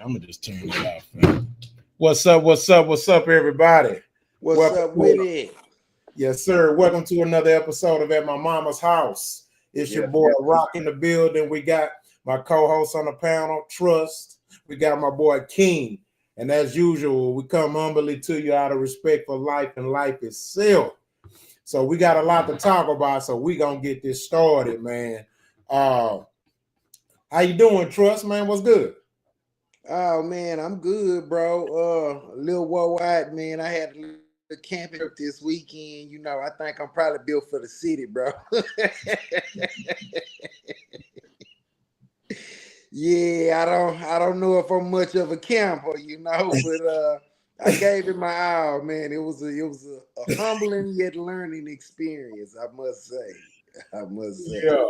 I'm gonna just turn it off. Man. What's up? What's up? What's up, everybody? What's up with it? Yes, sir. Welcome to another episode of At My Mama's House. It's your boy Rock in the building. We got my co-host on the panel, Trust. We got my boy King. And as usual, we come humbly to you out of respect for life and life itself. So we got a lot to talk about. So we gonna get this started, man. How you doing, Trust, man? What's good? Oh man, I'm good, bro. A little worldwide, man. I had a little camping trip this weekend. You know, I think I'm probably built for the city, bro. Yeah, I don't know if I'm much of a camper, you know, but I gave it my all, man. It was a humbling yet learning experience, I must say. Yeah.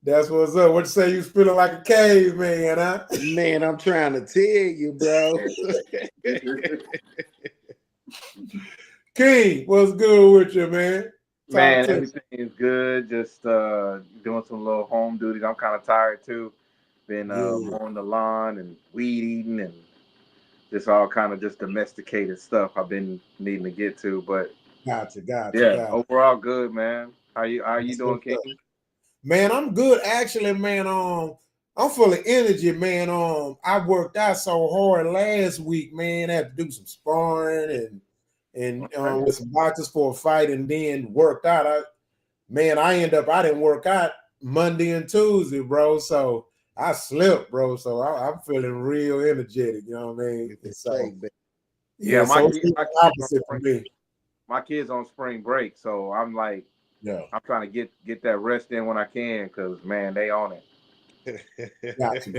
That's what's up. What you say? You was feeling like a caveman, huh? Man, I'm trying to tell you, bro. King, what's good with you, man? Man, everything is good. Just doing some little home duties. I'm kind of tired too. Been mowing the lawn and weed eating and just all kind of just domesticated stuff I've been needing to get to. But gotcha. Overall good, man. How you doing, King? Man, I'm good actually, man. I'm full of energy, man. I worked out so hard last week, man. I had to do some sparring and with some boxers for a fight, and then worked out. I didn't work out Monday and Tuesday, bro. So I slept, bro. So I'm feeling real energetic. You know what I mean? So, my kids on spring break, so I'm like, I'm trying to get that rest in when I can, because man, they on it. Gotcha.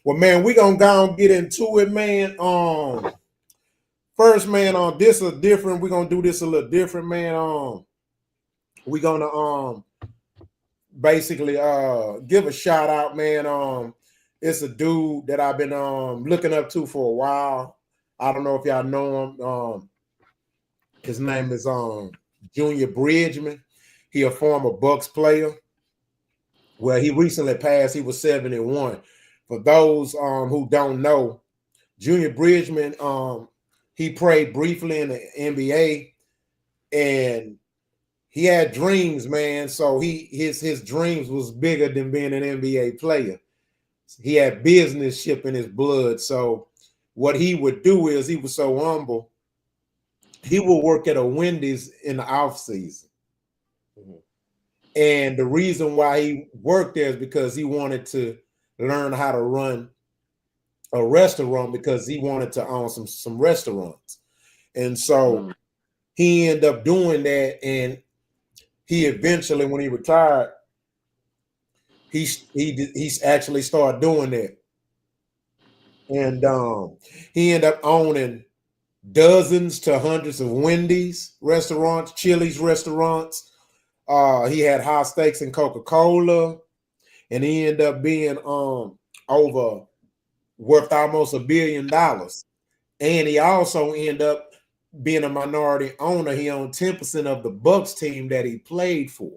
Well, man, we gonna go and get into it, man. First, man, this is different. We're gonna do this a little different, man. We're gonna basically give a shout out, man. It's a dude that I've been looking up to for a while. I don't know if y'all know him. His name is Junior Bridgman. He a former Bucks player. Well, he recently passed. He was 71. For those who don't know, Junior Bridgman, he played briefly in the NBA, and he had dreams, man. So his dreams was bigger than being an NBA player. He had businessship in his blood. So what he would do is, he was so humble, he would work at a Wendy's in the off season. Mm-hmm. And the reason why he worked there is because he wanted to learn how to run a restaurant, because he wanted to own some restaurants. And so he ended up doing that, and he eventually, when he retired, he actually started doing that. And he ended up owning dozens to hundreds of Wendy's restaurants, Chili's restaurants. He had high stakes in Coca-Cola, and he ended up being over worth almost $1 billion. And he also ended up being a minority owner. He owned 10% of the Bucks team that he played for.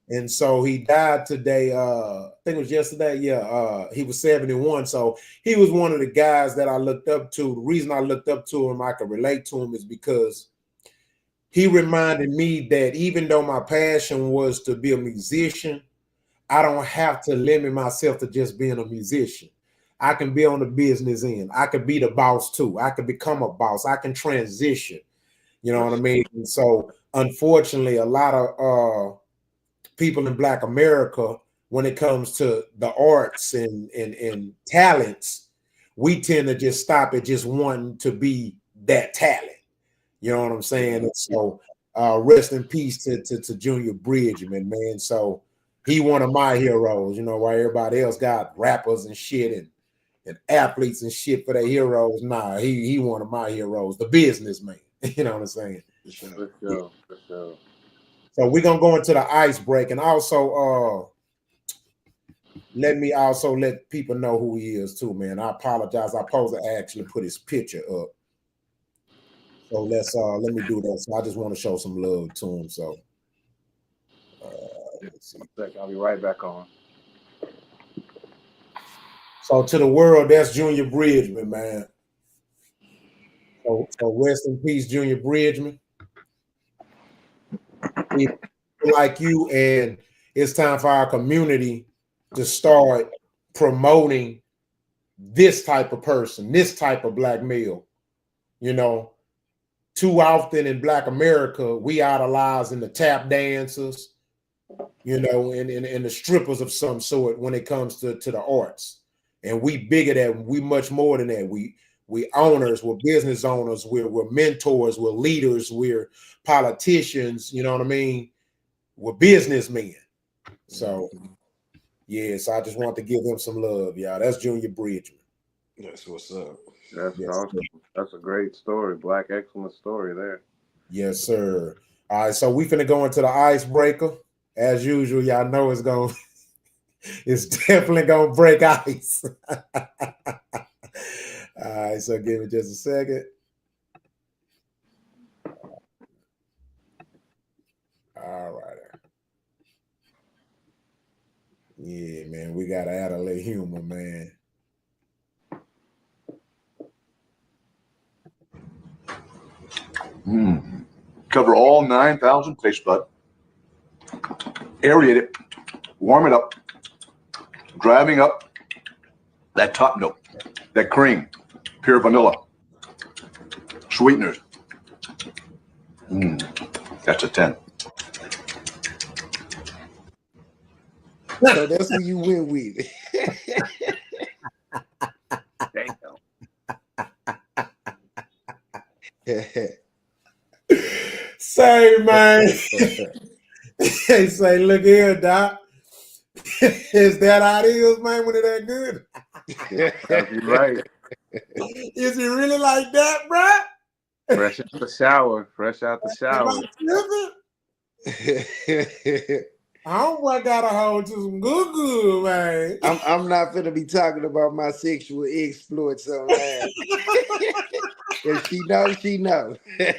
And so he died today. I think it was yesterday. Yeah, he was 71. So he was one of the guys that I looked up to. The reason I looked up to him, I could relate to him, is because he reminded me that even though my passion was to be a musician, I don't have to limit myself to just being a musician. I can be on the business end. I could be the boss too. I could become a boss. I can transition. You know what I mean? And so, unfortunately, a lot of people in Black America, when it comes to the arts and talents, we tend to just stop at just wanting to be that talent. You know what I'm saying? And so rest in peace to Junior Bridgman, man. So he one of my heroes, you know, while everybody else got rappers and shit and athletes and shit for their heroes. Nah, he one of my heroes, the businessman. You know what I'm saying? For sure. So we're gonna go into the ice break, and also let people know who he is too, man. I apologize. I supposed to actually put his picture up. So let me do that. So I just want to show some love to him. So let's see. I'll be right back on. So to the world, that's Junior Bridgman, man. So rest in peace, Junior Bridgman. We like you, and it's time for our community to start promoting this type of person, this type of black male. You know, too often in Black America, we idolizing the tap dancers, you know, and the strippers of some sort when it comes to the arts. And we bigger than, we much more than that. We owners, we're business owners, we're mentors, we're leaders, we're politicians, you know what I mean? We're businessmen. So yes, I just want to give him some love, y'all. That's Junior Bridgman. That's what's up. That's Yes, awesome. sir. That's a great story. Black excellent story there. Yes, sir. All right, so we finna go into the icebreaker. As usual, y'all know it's definitely gonna break ice. All right, so give me just a second. All right. Yeah, man, we gotta add a little humor, man. Cover all 9,000 taste bud. Aerate it. Warm it up. Driving up that top note, that cream, pure vanilla, sweeteners. That's a 10. So that's who you went with. Say, man. They say, look here, Doc. Is that how it is, man, when it ain't good? You're right. Is it really like that, bruh? Fresh out the shower. Fresh out the shower. I gotta hold to some good, man. I'm not gonna be talking about my sexual exploits online. If she knows, she knows. Yeah,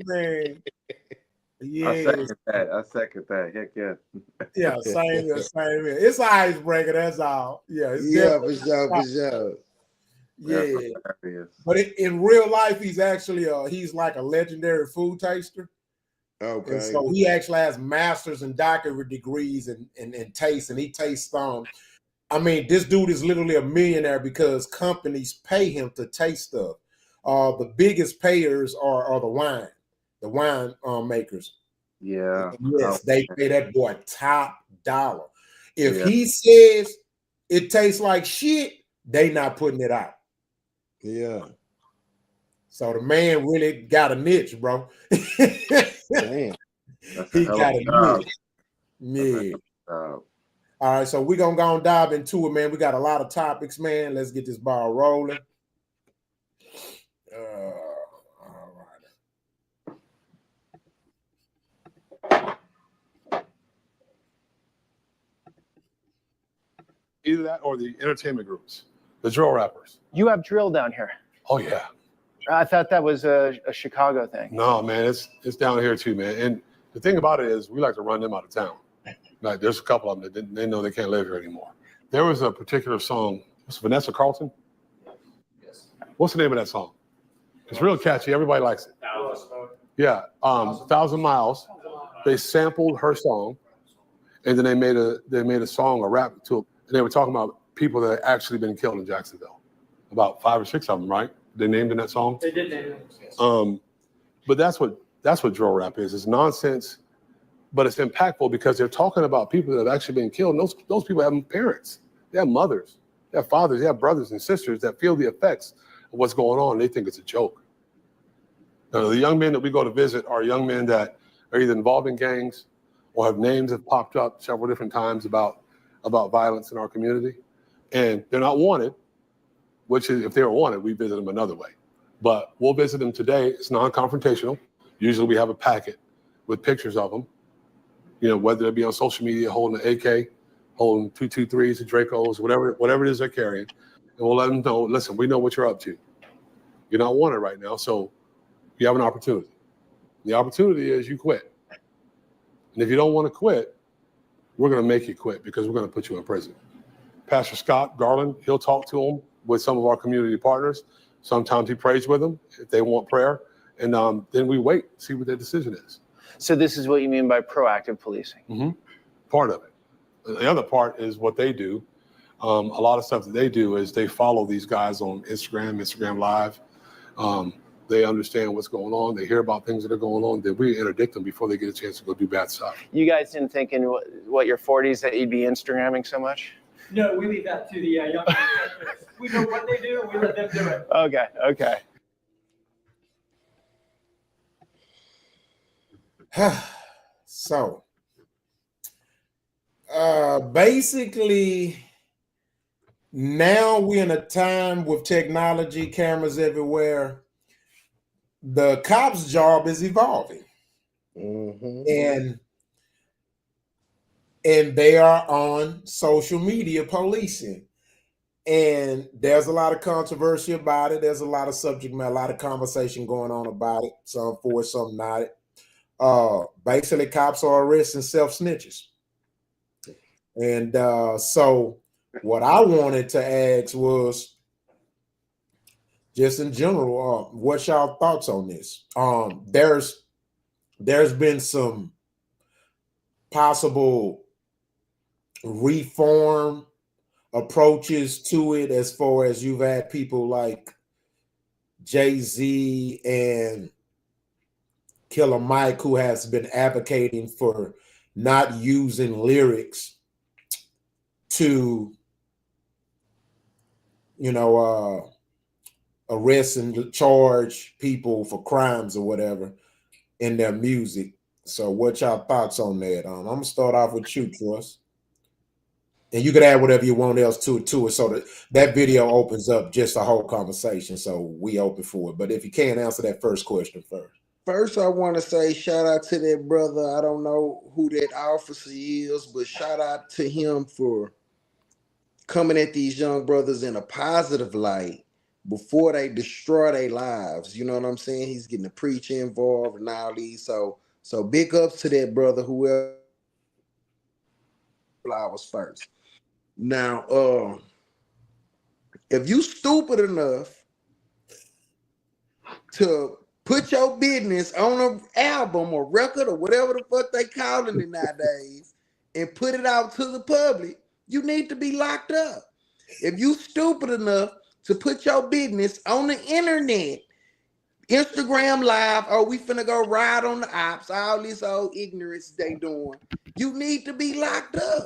man. Yeah. I second that. Heck yeah. Yeah, same here. It's an icebreaker, that's all. Yeah, it's Yeah, for sure. Yeah. But in real life, he's actually he's like a legendary food taster. Okay. And so he actually has master's and doctorate degrees in taste, and he tastes I mean, this dude is literally a millionaire because companies pay him to taste stuff. The biggest payers are the wine makers. Yeah. Yes, they pay that boy top dollar. If he says it tastes like shit, they not putting it out. Yeah. So the man really got a niche, bro. Damn. He got a niche. Yeah. All right, so we're gonna go and dive into it, man. We got a lot of topics, man. Let's get this ball rolling. All right. Either that or the entertainment groups, the drill rappers. You have drill down here. Oh yeah. I thought that was a Chicago thing. No, man, it's down here too, man. And the thing about it is, we like to run them out of town. Like, there's a couple of them that they know they can't live here anymore. There was a particular song. What's Vanessa Carlton? Yes. What's the name of that song? It's real catchy. Everybody likes it. Yeah. 1,000 Miles. They sampled her song, and then they made a song, a rap to it. And they were talking about people that had actually been killed in Jacksonville. About 5 or 6 of them, right? They named in that song. They did name it. Yes. But that's what drill rap is. It's nonsense, but it's impactful because they're talking about people that have actually been killed. And those people have parents, they have mothers, they have fathers, they have brothers and sisters that feel the effects of what's going on. They think it's a joke. Now, the young men that we go to visit are young men that are either involved in gangs or have names that popped up several different times about violence in our community, and they're not wanted. Which is, if they were wanted, we visit them another way. But we'll visit them today. It's non-confrontational. Usually we have a packet with pictures of them, you know, whether it be on social media, holding an AK, holding 223s, the Dracos, whatever it is they're carrying. And we'll let them know, listen, we know what you're up to. You're not wanted right now, so you have an opportunity. The opportunity is you quit. And if you don't want to quit, we're going to make you quit because we're going to put you in prison. Pastor Scott Garland, he'll talk to them with some of our community partners. Sometimes he prays with them if they want prayer. And then we wait, see what their decision is. So this is what you mean by proactive policing? Mm-hmm. Part of it. The other part is what they do. A lot of stuff that they do is they follow these guys on Instagram Live. They understand what's going on. They hear about things that are going on. Then we interdict them before they get a chance to go do bad stuff. You guys didn't think in what your 40s that you'd be Instagramming so much? No, we leave that to the young people. We know what they do, and we let them do it. Okay. So, basically, now we're in a time with technology, cameras everywhere. The cop's job is evolving, and they are on social media policing. And there's a lot of controversy about it. There's a lot of subject matter, a lot of conversation going on about it. Some for it, some not. Basically, cops are arresting self-snitches. And so what I wanted to ask was, just in general, what's y'all thoughts on this? There's been some possible reform approaches to it, as far as you've had people like Jay-Z and Killer Mike, who has been advocating for not using lyrics to, arrest and charge people for crimes or whatever in their music. So what y'all thoughts on that? I'm gonna start off with you, Troy. And you could add whatever you want else to it, so that video opens up just a whole conversation. So we open for it. But if you can't answer that first question first. First, I want to say shout out to that brother. I don't know who that officer is, but shout out to him for coming at these young brothers in a positive light before they destroy their lives. You know what I'm saying? He's getting the preacher involved and all these. So big ups to that brother, whoever flowers first. Now, if you stupid enough to put your business on an album or record or whatever the fuck they calling it nowadays and put it out to the public, you need to be locked up. If you stupid enough to put your business on the internet, Instagram Live, or we finna go ride on the ops, all this old ignorance they doing, you need to be locked up.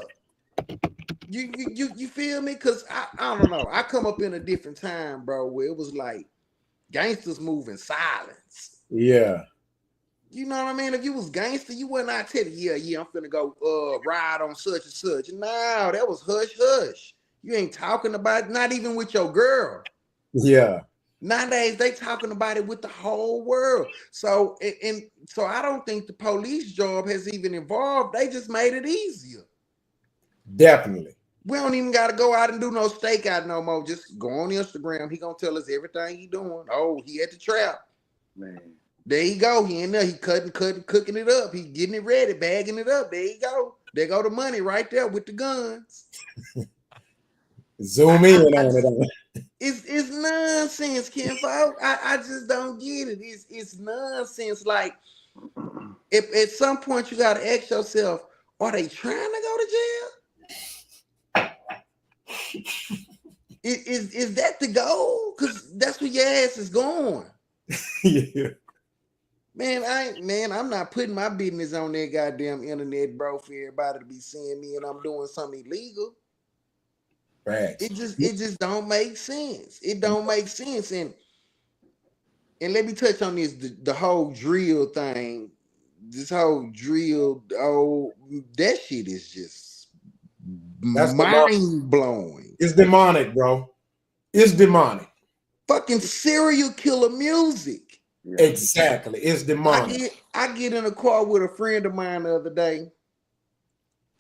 You feel me? Because I don't know. I come up in a different time, bro, where it was like gangsters move in silence. Yeah. You know what I mean? If you was gangster, you wouldn't out tell you, yeah, I'm finna go ride on such and such. No, that was hush hush. You ain't talking about it, not even with your girl. Yeah. Nowadays, they talking about it with the whole world. So I don't think the police job has even evolved. They just made it easier. Definitely. We don't even got to go out and do no stakeout no more. Just go on Instagram. He gonna tell us everything he doing. Oh, he at the trap. Man. There you go. He in there. He cutting, cooking it up. He getting it ready, bagging it up. There you go. There go the money right there with the guns. Zoom in on it. It's nonsense, Kinfolk. I just don't get it. It's nonsense. Like, if at some point you gotta ask yourself, are they trying to go to jail? Is that the goal? Because that's where your ass is going. Yeah. Man, I'm not putting my business on that goddamn internet, bro, for everybody to be seeing me and I'm doing something illegal. Right. It just don't make sense. It don't make sense. And let me touch on this, the whole drill thing. This whole drill, that shit is just mind blowing. It's demonic, bro. It's demonic. Fucking serial killer music. Yeah. Exactly. It's demonic. I get in a car with a friend of mine the other day,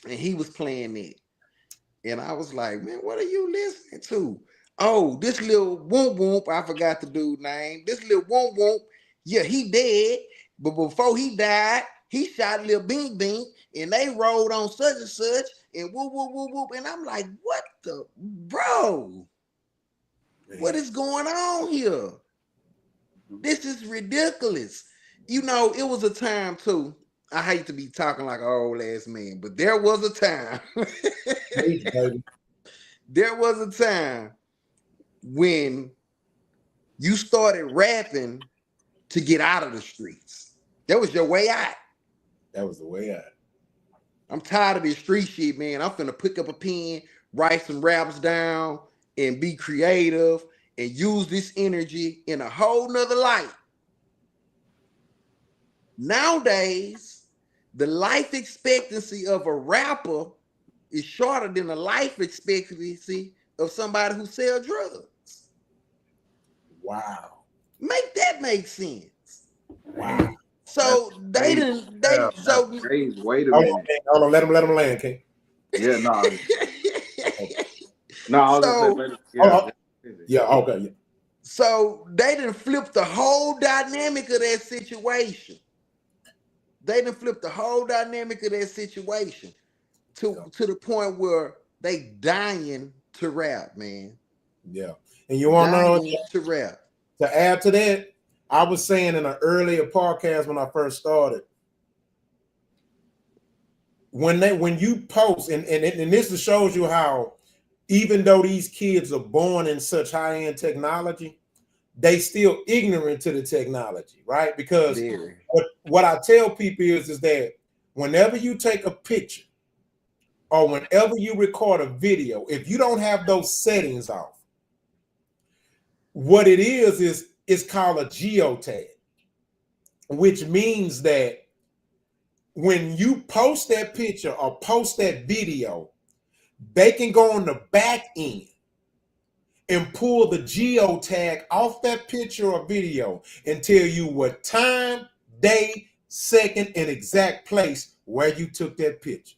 and he was playing it. And I was like, man, what are you listening to? Oh, this little whoop whoop, I forgot the dude's name. This little whoop whoop, yeah, he dead. But before he died, he shot a little bing bing, and they rolled on such and such, and whoop, whoop, whoop, whoop. And I'm like, what the, bro? What is going on here? This is ridiculous. You know, it was a time too. I hate to be talking like an old ass man, but there was a time. There was a time when you started rapping to get out of the streets. That was your way out. That was the way out. I'm tired of this street shit, man. I'm finna pick up a pen, write some raps down, and be creative and use this energy in a whole nother light. Nowadays, the life expectancy of a rapper is shorter than the life expectancy of somebody who sells drugs. Wow. Make that make sense. Wow. So they didn't. They so. Crazy. Wait a Hold minute. on, let him land, King. Yeah, no. No, I was So- just saying, Yeah, okay. Yeah. So they didn't flip the whole dynamic of that situation. They didn't flip the whole dynamic of that situation to the point where they dying to rap, man. Yeah. And you want to know, Dying to rap. to add to that, I was saying in an earlier podcast when I first started, when you post, and this shows you how, even though these kids are born in such high-end technology, they still ignorant to the technology, right? Because what I tell people is that whenever you take a picture or whenever you record a video, if you don't have those settings off, what it is it's called a geotag, which means that when you post that picture or post that video, they can go on the back end and pull the geotag off that picture or video and tell you what time, day, second, and exact place where you took that picture.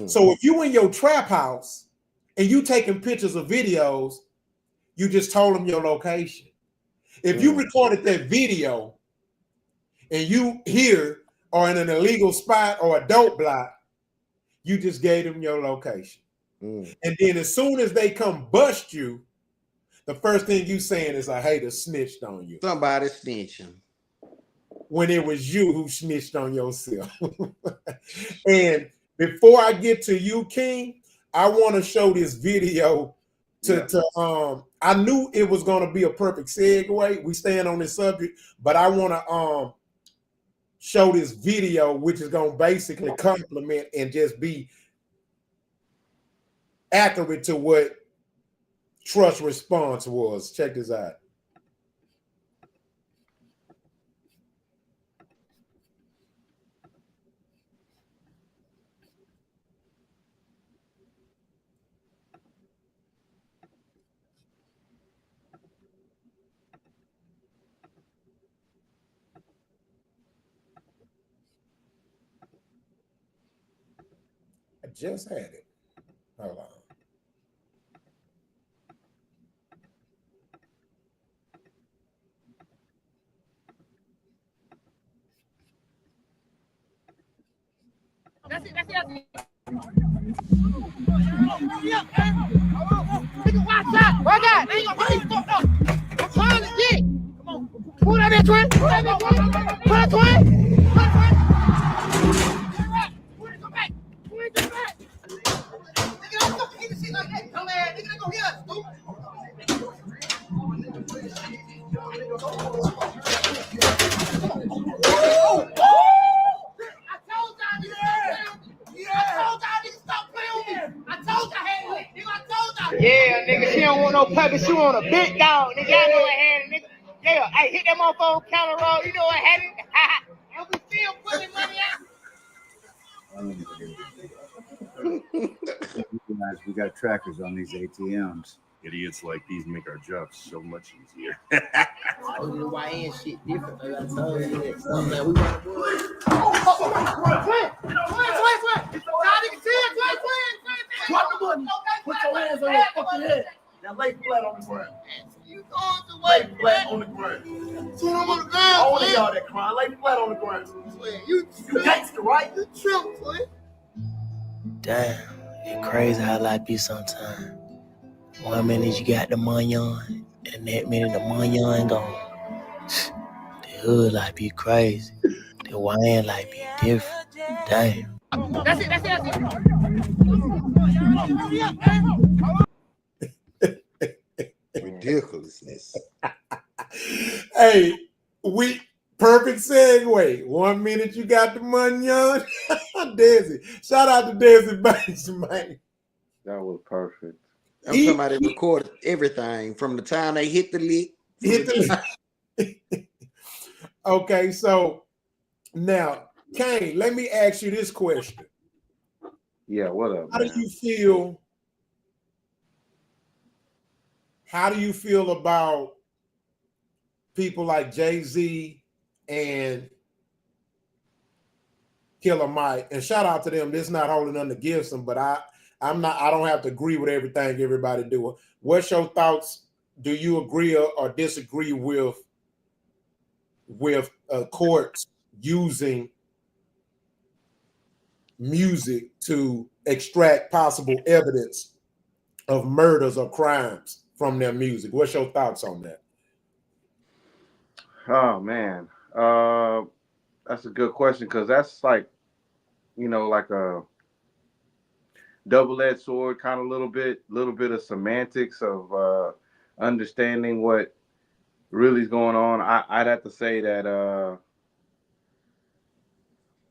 So if you in your trap house and you taking pictures or videos, you just told them your location. If you recorded that video and you here or in an illegal spot or a dope block, you just gave them your location. And then as soon as they come bust you, the first thing you saying is, I hate to snitched on you. Somebody snitching. When it was you who snitched on yourself. And before I get to you, King, I want to show this video I knew it was going to be a perfect segue. We stand on this subject, but I want to show this video, which is going to basically complement and just be accurate to what Trust's response was. Check this out. I just had it. Hold on. That's it. Watch out! Watch out! Ain't gonna hurt you. I'm trying to get. Come on. Pull that bitch, twin. Pull that bitch, twin. Pull that twin. Pull that twin. Pull it, go back. Pull it, go back. Nigga, don't fucking hit the shit like that. Come here. Nigga, they gonna hear us, stupid. Yeah, nigga, she don't want no puppy. She want a big dog. Nigga, I know what happened, nigga. Yeah, hey, hit that motherfucker counter roll. You know what happened? And we still pulling money out. We got trackers on these ATMs. Idiots like these make our jobs so much easier. YN shit different. I told you that stuff that we want to do. Drop the button. Put your hands on your fucking head. Now lay flat on the ground. You going to lay flat on the ground. So I'm on the ground. All of y'all that crying, lay flat on the ground. You gangster, right? You trip, twin. Damn, It's crazy how life be sometimes. 1 minute you got the money on, and that minute the money on gone. The hood life be crazy. The YN life be different. Damn. That's it. Ridiculousness. Hey, we perfect segue. 1 minute you got the money on. Desi. Shout out to Desi Banks, man. That was perfect. I'm talking about they recorded everything from the time they hit the lick. Okay, so now, Kane, let me ask you this question. Yeah, what up, How man? do you feel about people like Jay-Z and Killer Mike? And shout out to them. This is not holding on to Gibson, but I don't have to agree with everything everybody do. What's your thoughts? Do you agree or disagree with courts using music to extract possible evidence of murders or crimes from their music? What's your thoughts on that? Oh man, that's a good question because that's like, like a double-edged sword, kind of little bit of semantics of understanding what really is going on. I'd have to say that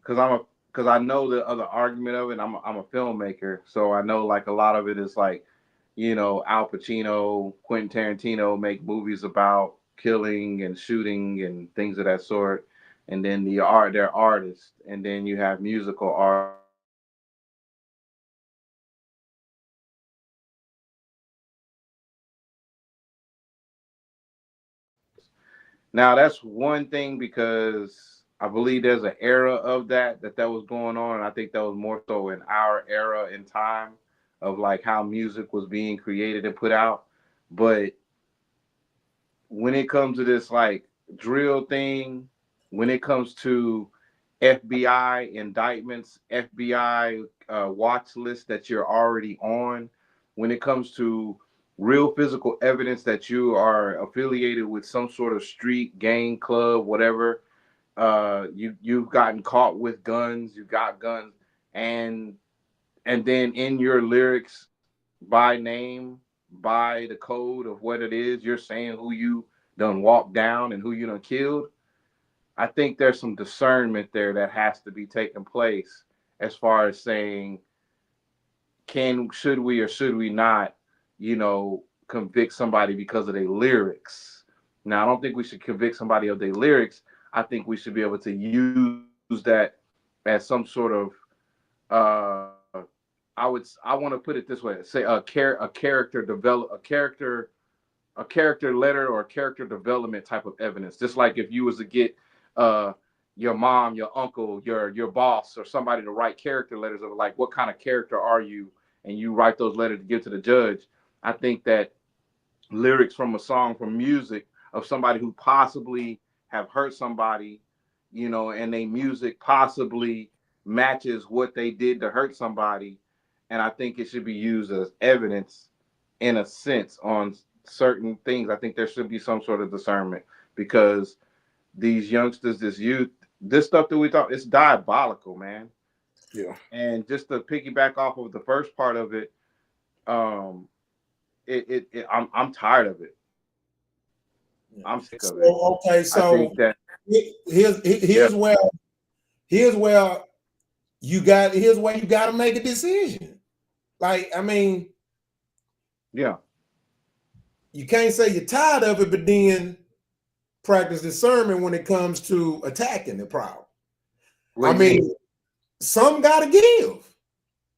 because I know the other argument of it. I'm a filmmaker, so I know like a lot of it is like, Al Pacino, Quentin Tarantino make movies about killing and shooting and things of that sort, and then they're artists, and then you have musical art. Now that's one thing because I believe there's an era of that was going on, and I think that was more so in our era in time of like how music was being created and put out. But when it comes to this like drill thing, when it comes to FBI indictments, FBI watch list that you're already on, when it comes to real physical evidence that you are affiliated with some sort of street gang club, whatever, you've gotten caught with guns, you got guns, and then in your lyrics by name, by the code of what it is, you're saying who you done walked down and who you done killed. I think there's some discernment there that has to be taking place as far as saying, should we or should we not, convict somebody because of their lyrics. Now, I don't think we should convict somebody of their lyrics. I think we should be able to use that as some sort of, I want to put it this way: say a character letter or a character development type of evidence. Just like if you was to get your mom, your uncle, your boss, or somebody to write character letters of like, what kind of character are you? And you write those letters to give to the judge. I think that lyrics from a song, from music of somebody who possibly have hurt somebody, and they music possibly matches what they did to hurt somebody. And I think it should be used as evidence in a sense on certain things. I think there should be some sort of discernment because these youngsters, this youth, this stuff that we talk, it's diabolical, man. Yeah. And just to piggyback off of the first part of it, I'm tired of it. I'm sick of it. Okay, so I think that here's where you got to make a decision. Like, I mean, yeah, you can't say you're tired of it, but then practice discernment when it comes to attacking the problem. I mean, some gotta give.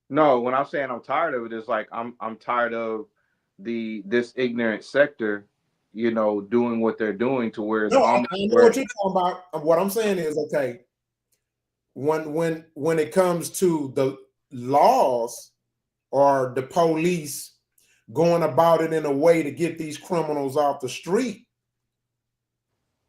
No, when I'm saying I'm tired of it, it's like I'm tired of this ignorant sector, doing what they're doing to where it's No, I know what you're talking about. What I'm saying is, okay, when it comes to the laws or the police going about it in a way to get these criminals off the street,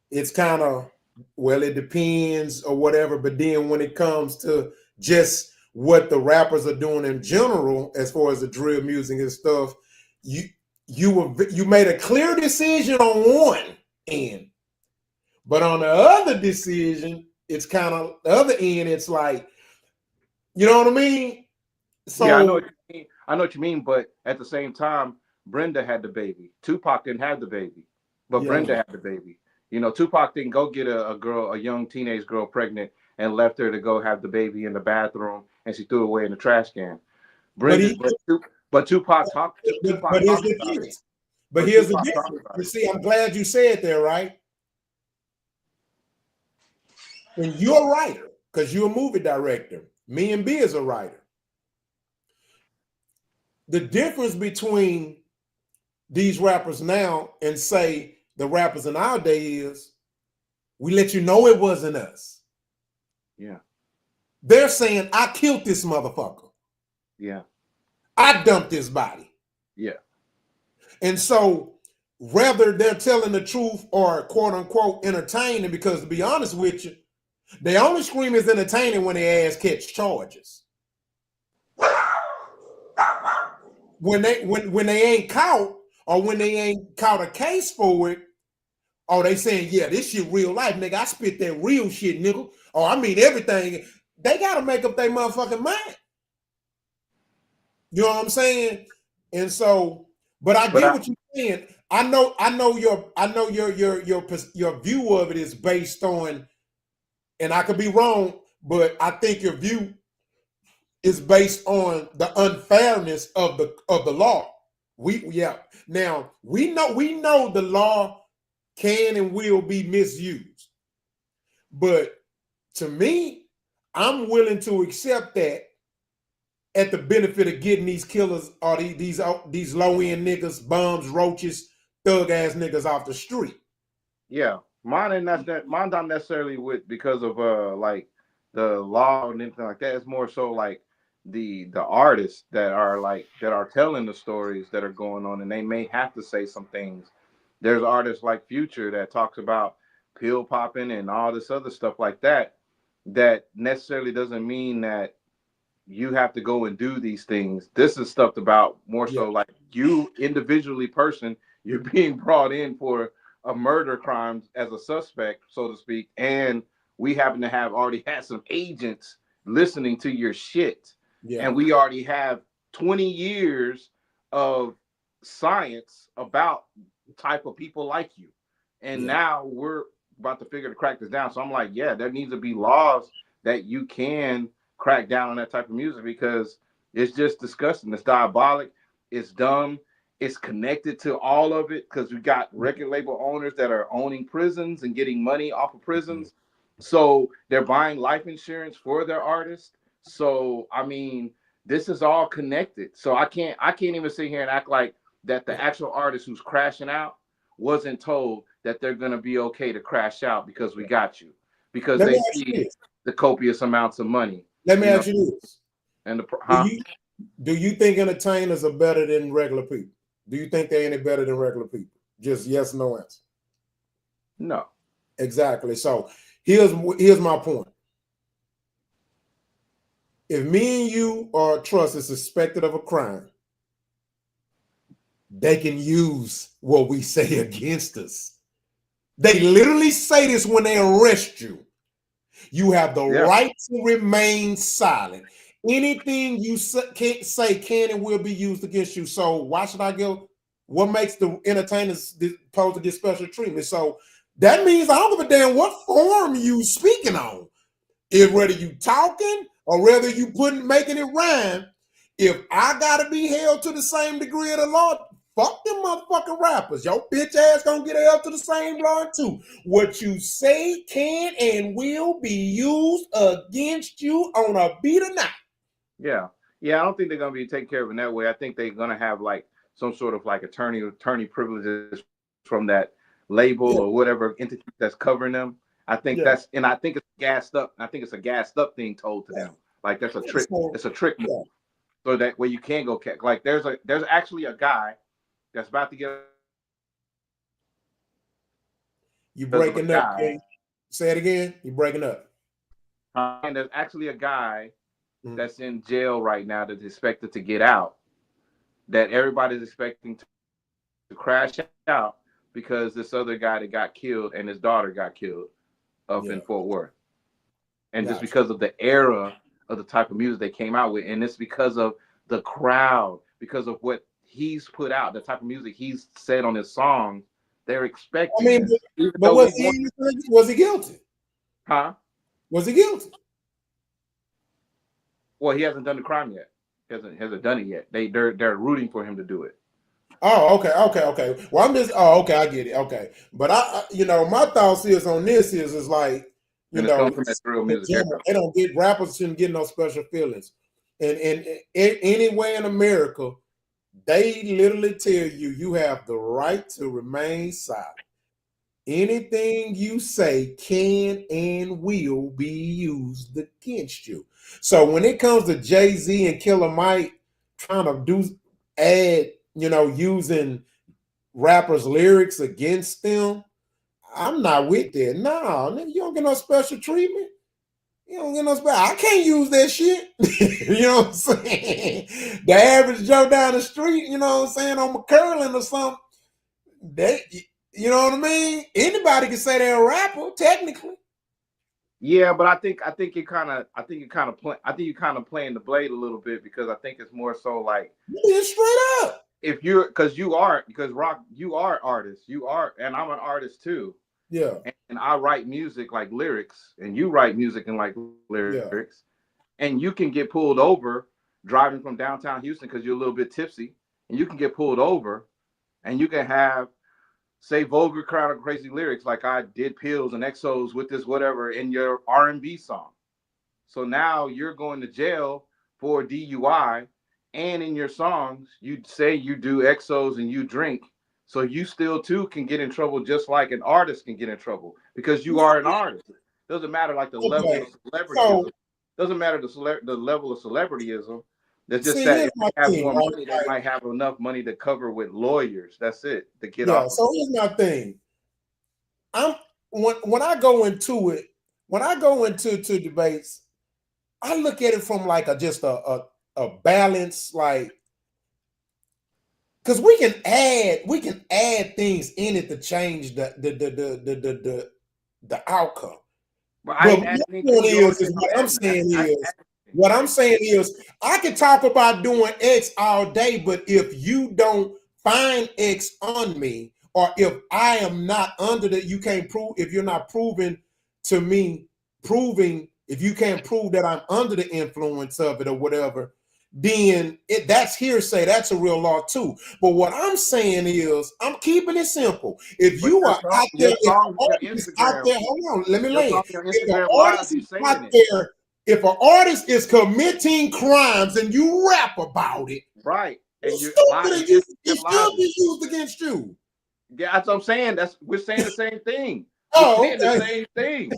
it's kind of, well, it depends or whatever. But then when it comes to just what the rappers are doing in general, as far as the drill music and stuff, you made a clear decision on one end, but on the other decision, it's kind of the other end. It's like, you know what I mean? So Yeah, I know what you mean. I know what you mean, but at the same time, Brenda had the baby. Tupac didn't have the baby, but yeah, Brenda had the baby. You know, Tupac didn't go get a young teenage girl pregnant and left her to go have the baby in the bathroom, and she threw it away in the trash can. but Brenda, but Tupac talked. but Tupac here's talked the about it. difference. But But here's the Tupac talked difference. about You it. see, I'm glad you said there, right? When you're a writer, because you're a movie director, me and B is a writer. The difference between these rappers now and say the rappers in our day is we let you know it wasn't us. Yeah. They're saying, I killed this motherfucker. Yeah. I dumped his body. Yeah. And so whether they're telling the truth or quote unquote entertaining, because to be honest with you, they only scream is entertaining when their ass catch charges. When they ain't caught, or when they ain't caught a case for it, oh, they saying, yeah, this shit real life, nigga. I spit that real shit, nigga. Oh, I mean everything. They gotta make up their motherfucking mind. You know what I'm saying? And so, but I get what you're saying. I know your view of it is based on, and I could be wrong, but I think your view is based on the unfairness of the law. Now we know the law can and will be misused. But to me, I'm willing to accept that at the benefit of getting these killers or these low-end niggas, bums, roaches, thug-ass niggas off the street. Yeah. Mine not necessarily with because of like the law and anything like that. It's more so like the artists that are telling the stories that are going on, and they may have to say some things. There's artists like Future that talks about pill popping and all this other stuff like that. That necessarily doesn't mean that you have to go and do these things. This is stuff about more so like you individually person, you're being brought in for a murder crime as a suspect, so to speak, and we happen to have already had some agents listening to your shit. Yeah. And we already have 20 years of science about type of people like you. And now we're about to figure to crack this down. So I'm like, yeah, there needs to be laws that you can crack down on that type of music, because it's just disgusting. It's diabolic. It's dumb. It's connected to all of it, because we got record label owners that are owning prisons and getting money off of prisons. So they're buying life insurance for their artists. So I mean, this is all connected. So I can't even sit here and act like that the actual artist who's crashing out wasn't told that they're gonna be okay to crash out because we got you, because they see the copious amounts of money. Let me ask you this. And do you think entertainers are better than regular people? Do you think they're any better than regular people? Just yes, no answer. No. Exactly. So here's my point. If me and you or a trust is suspected of a crime, they can use what we say against us. They literally say this when they arrest you. You have the right to remain silent. Anything you can't say can and will be used against you. So why should I go? What makes the entertainers supposed to get special treatment? So that means I don't give a damn what form you speaking on. If whether you talking or whether you making it rhyme, if I gotta be held to the same degree of the law, fuck them motherfucking rappers. Your bitch ass gonna get held to the same law too. What you say can and will be used against you on a beat or not. Yeah. I don't think they're gonna be taken care of in that way. I think they're gonna have like some sort of like attorney privileges from that label or whatever entity that's covering them. I think I think it's gassed up. I think it's a gassed up thing told to them. Like that's a trick. It's a trick move. So that way you can go like there's actually a guy that's about to get. You breaking up? Say it again. You breaking up? And there's actually a guy that's in jail right now that's expected to get out, that everybody's expecting to crash out because this other guy that got killed and his daughter got killed up in Fort Worth. And just because of the era of the type of music they came out with, and it's because of the crowd, because of what he's put out, the type of music he's said on his songs, they're expecting. I mean, but was he guilty? Huh? Was he guilty? Well, he hasn't done the crime yet. Hasn't done it yet. They're rooting for him to do it. Oh, okay. Well, I'm just. Oh, okay, I get it. Okay, but I my thoughts is on this is like, you know, they don't get rappers shouldn't get no special feelings, and anywhere in America, they literally tell you have the right to remain silent. Anything you say can and will be used against you. So when it comes to Jay-Z and Killer Mike trying to using rappers' lyrics against them, I'm not with that. No, nigga, you don't get no special treatment. You don't get no special. I can't use that shit. You know what I'm saying? The average Joe down the street, you know what I'm saying, on McCurlin or something, you know what I mean? Anybody can say they're a rapper, technically. Yeah, but I think you kind of playing the blade a little bit, because I think it's more so like straight up. If Rock, you are artists, and I'm an artist too. Yeah. And I write music like lyrics, and you write music and like lyrics, and you can get pulled over driving from downtown Houston because you're a little bit tipsy, and you can get pulled over, and you can have, say, vulgar, crowd of crazy lyrics like I did pills and exos with this whatever in your R&B song. So now you're going to jail for DUI, and in your songs you say you do exos and you drink. So you still too can get in trouble, just like an artist can get in trouble, because you are an artist. Doesn't matter like the level of celebrityism. Doesn't matter the level of celebrityism. There's just that if they have more money, they might have enough money to cover with lawyers. That's it, to get off. So here's my thing. When I go into it, when I go into debates, I look at it from like a balance, like, because we can add things in it to change the outcome. But what I'm saying is I can talk about doing X all day, but if you don't find X on me, or if I am not under that, you can't prove, if you're not proving to me, if you can't prove that I'm under the influence of it or whatever, then that's hearsay. That's a real law too. But what I'm saying is, I'm keeping it simple. If you are out there, hold on, let me land. If an artist is committing crimes and you rap about it, right, and you're stupid, and it still be used against you. Yeah, that's what I'm saying. We're saying the same thing. We're saying the same thing.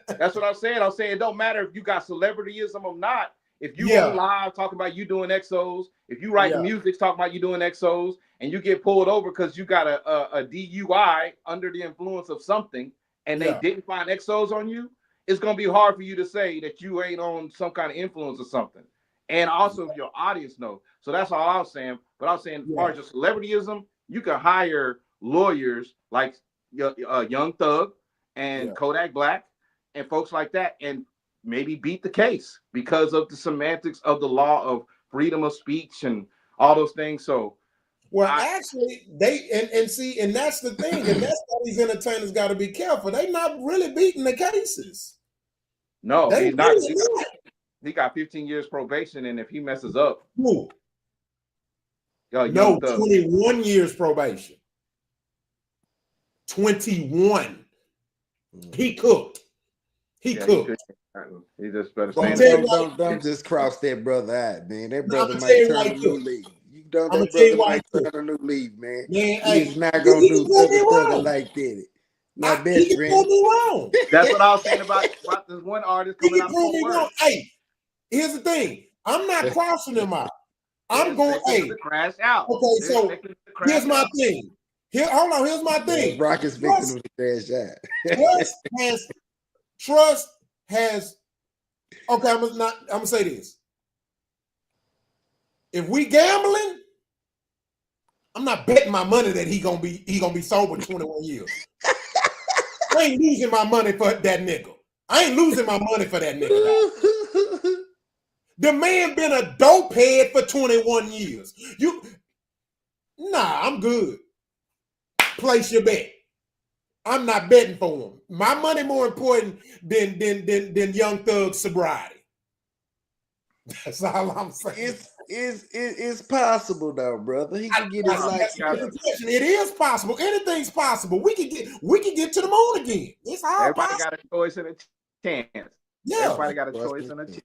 That's what I'm saying. I'm saying it don't matter if you got celebrityism or not. If you on live talking about you doing exos, if you write music talking about you doing exos, and you get pulled over because you got a DUI under the influence of something, and they didn't find exos on you, it's gonna be hard for you to say that you ain't on some kind of influence or something. And also, if your audience knows. So that's all I was saying. But I was saying, as far as your celebrityism, you can hire lawyers like Young Thug and Kodak Black and folks like that, and maybe beat the case because of the semantics of the law of freedom of speech and all those things. So, actually, they see, and that's the thing, and that's why these entertainers got to be careful. They not really beating the cases. No, he's not. He got 15 years probation, and if he messes up, no, 21 years probation. 21. He cooked. He cooked. He just better don't just cross that brother out, man. That brother might turn a new leaf. That brother might turn a new leaf, man. He's not gonna do nothing like that. My best friend. Wrong. That's what I was saying about this one artist coming out of Fort Worth. Hey, here's the thing. I'm not crossing him out. I'm going, crash out. Okay, so here's my thing. Hold on, here's my thing. Rock is victim of the crash out. Trust has Okay, I'm gonna say this. If we gambling, I'm not betting my money that he gonna be sober 21 years. I ain't losing my money for that nigga. I ain't losing my money for that nigga. The man been a dope head for 21 years. I'm good. Place your bet. I'm not betting for him. My money more important than Young Thug's sobriety. That's all I'm saying. It's possible though, brother. He can get his life. It is possible. Anything's possible. We can get to the moon again. It's all Everybody possible. got a choice and a chance. Yeah. Everybody got a choice and a chance.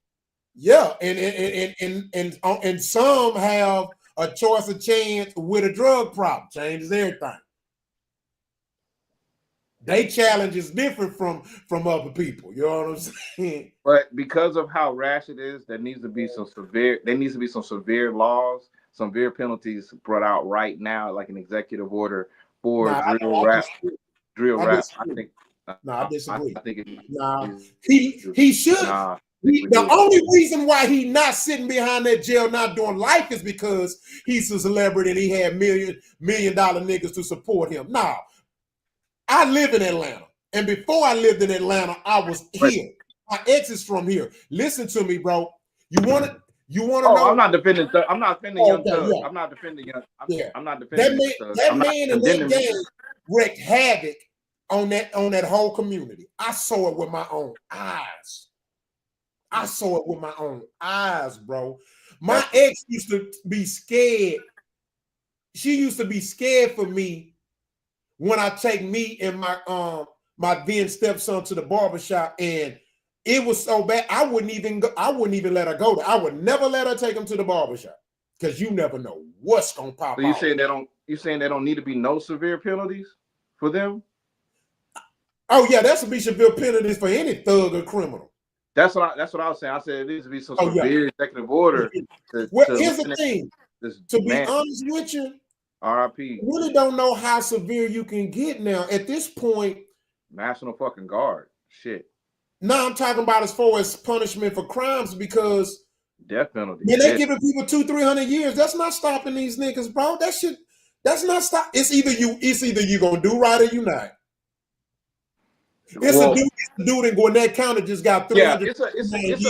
Yeah, and some have a choice of chance with a drug problem. Changes everything. They challenge is different from other people. You know what I'm saying? But because of how rash it is, there needs to be some severe laws, some severe penalties brought out right now, like an executive order for drill rap. I disagree. I think he should. The only reason why he not sitting behind that jail not doing life is because he's a celebrity and he had million dollar niggas to support him. Nah, I live in Atlanta, and before I lived in Atlanta, I was here. My ex is from here. Listen to me, bro. You want to know? I'm not defending. I'm not defending Young Thug. Yeah. I'm not defending Young. I'm not defending that man in that game wreaked havoc on that whole community. I saw it with my own eyes. Bro. My ex used to be scared. She used to be scared for me when I take me and my then stepson to the barbershop, and it was so bad I wouldn't even let her go there. I would never let her take him to the barbershop because you never know what's gonna pop. So you saying they don't need to be no severe penalties for them? Oh yeah, that should be severe penalties for any thug or criminal. That's what I was saying. I said it needs to be some severe executive order. Here's the thing. To be honest with you, R.I.P. Really don't know how severe you can get now. At this point, National fucking Guard. Shit. No, I'm talking about as far as punishment for crimes, because death penalty. When they giving people 200-300 years, that's not stopping these niggas, bro. That's not stop. It's either you gonna do right or you not. It's a dude in Gwinnett County just got 300 it's a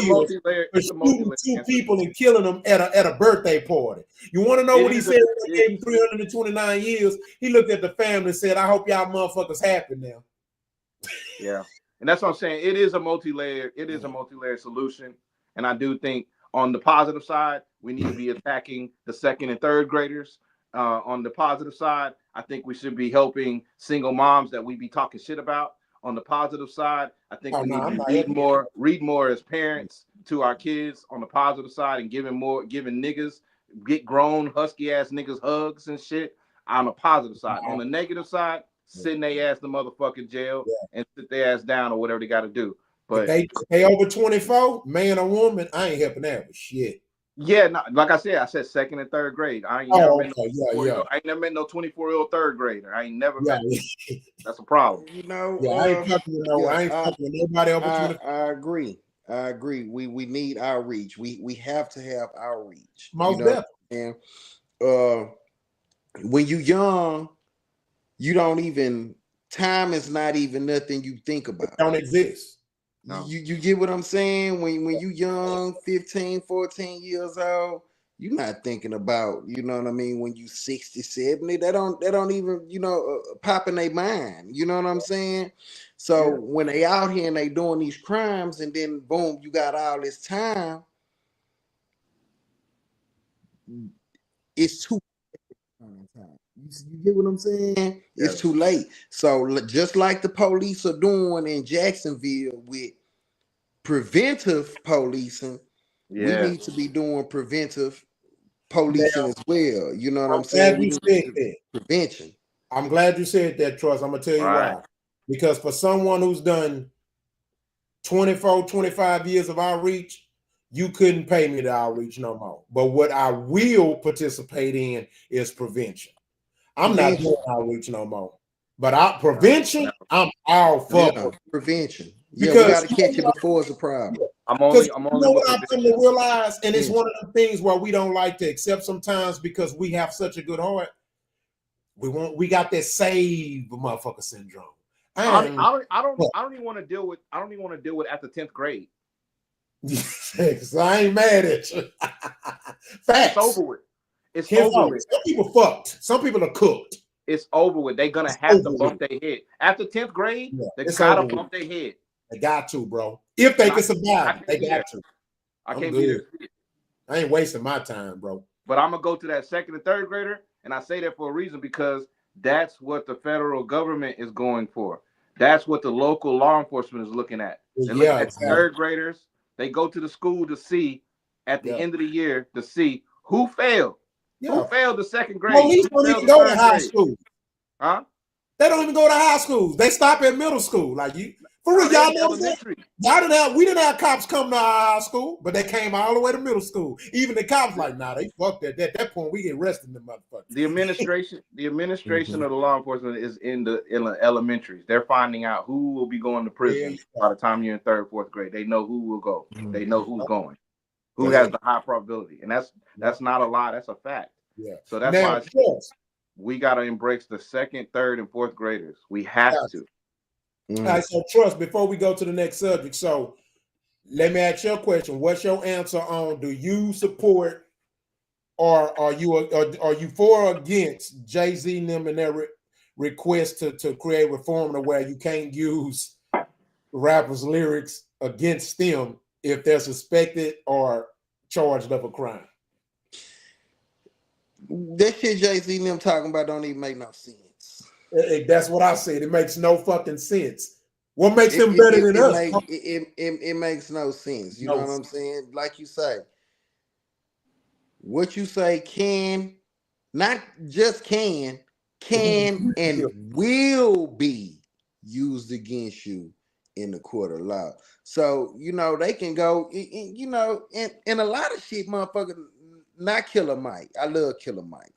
multi-layer. It's a multi-layer. Two people and killing them at a birthday party. You want to know what he said when they gave him 329 years? He looked at the family and said, "I hope y'all motherfuckers happy now." Yeah, and that's what I'm saying. It is a multi-layer. It is a multi-layer solution, and I do think on the positive side, we need to be attacking the second and third graders. On the positive side, I think we should be helping single moms that we be talking shit about. On the positive side, I think we need to read more as parents to our kids on the positive side, and giving niggas, get grown husky ass niggas hugs and shit on the positive side. On the negative side, sitting their ass in the motherfucking jail and sit their ass down or whatever they got to do. But if they over 24, man or woman, I ain't helping that with shit. Yeah, no, like I said second and third grade. I ain't never met no 24-year-old third grader. I ain't never met. That's a problem. You know, I ain't fucking with nobody over 24. I agree. We need outreach. We have to have outreach. Most definitely. And when you young, you don't even, time is not even nothing you think about. It don't exist. No. You get what I'm saying? When you young, 15, 14 years old, you're not thinking about, you know what I mean, when you 60, 70, they don't even, pop in their mind. You know what I'm saying? So when they out here and they doing these crimes, and then boom, you got all this time, it's too time. You get what I'm saying? It's too late. So just like the police are doing in Jacksonville with preventive policing, we need to be doing preventive policing as well. You know what I'm saying? Prevention. I'm glad you said that, Trust. I'm gonna tell you why. Because for someone who's done 24, 25 years of outreach, you couldn't pay me the outreach no more. But what I will participate in is prevention. I'm not doing outreach no more. But prevention, I'm all for prevention. Because we got to catch it before it's a problem. I'm only you know what looking I've come to realize, and it's one of the things where we don't like to accept sometimes because we have such a good heart. We got that save motherfucker syndrome. I don't even want to deal with at the 10th grade. I ain't mad at you. Facts. It's over with. It's over with. Some people fucked. Some people are cooked. It's over with. They're gonna have to bump their head after 10th grade. They gotta bump their head. They got to, bro. If they can survive, they got to. I can't be there. I ain't wasting my time, bro. But I'm gonna go to that 2nd and 3rd grader, and I say that for a reason because that's what the federal government is going for. That's what the local law enforcement is looking at. They're looking at 3rd graders. They go to the school to see at the end of the year to see who failed. Who failed the 2nd grade? Police don't even go to high school. Huh? They don't even go to high school. They stop at middle school. Like you, for real, y'all know that? We didn't have cops come to our high school, but they came all the way to middle school. Even the cops like, nah, they fucked that. At that point, we get arrested them motherfuckers. The administration of the law enforcement is in the elementaries. They're finding out who will be going to prison by the time you're in 3rd, 4th grade. They know who will go. They know who's going. Who has the high probability. And that's not a lie, that's a fact. Yeah. So that's why we gotta embrace the 2nd, 3rd, and 4th graders. We have to. All right, so Trust, before we go to the next subject, so let me ask you a question. What's your answer on do you support or are you for or against Jay-Z and them and their request to create reform to where you can't use rappers' lyrics against them if they're suspected or charged of a crime? That shit Jay-Z and them talking about don't even make no sense. That's what I said. It makes no fucking sense. What makes them better than us? It makes no sense. You know what I'm saying? Like you say, what you say can, not just can and will be used against you in the court of law. So, you know, they can go, you know, and a lot of shit, motherfucker. Not Killer Mike. I love Killer Mike.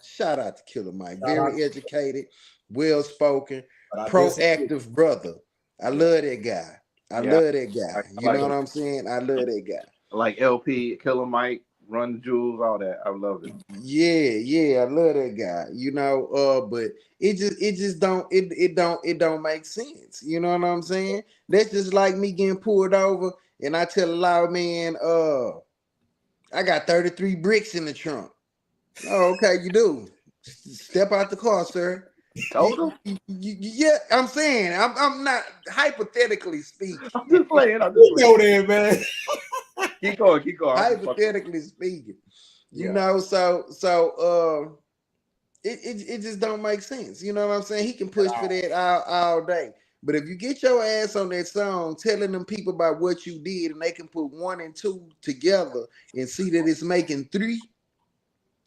Shout out to Killer Mike. Very educated, well-spoken, proactive brother. I love that guy. I love that guy. You know what I'm saying? I love that guy. Like LP, Killer Mike, Run the Jewels, all that. I love it. Yeah, I love that guy. You know, but it don't make sense. You know what I'm saying? That's just like me getting pulled over and I tell a loud man, I got 33 bricks in the trunk. Oh, okay, you do. Step out the car, sir. Told him? Yeah, I'm saying. I'm not hypothetically speaking. I'm just playing. You know that, man. Keep going. Hypothetically speaking. You know, so it just don't make sense. You know what I'm saying? He can push for that all day. But if you get your ass on that song telling them people about what you did and they can put 1 and 2 together and see that it's making 3,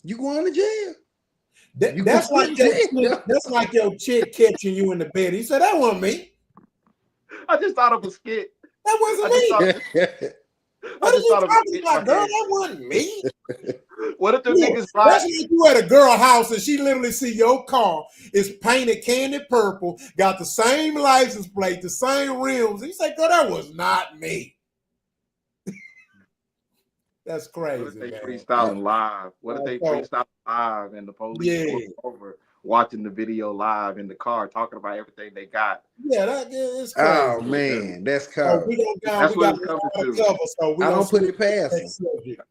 you going to jail. That's like your chick catching you in the bed. He said, that wasn't me. I just thought of a skit. That wasn't me. What are you talking about, girl? That wasn't me. What if the niggas lie? That's like you at a girl house and she literally see your car is painted candy purple, got the same license plate, the same rims. And you say, girl, that was not me. That's crazy. What if they man. freestyling live? What if they freestyle live and the police over watching the video live in the car talking about everything they got? Yeah, that is crazy. Oh man, that's cold. That's what it's coming to. I don't put it past them. That's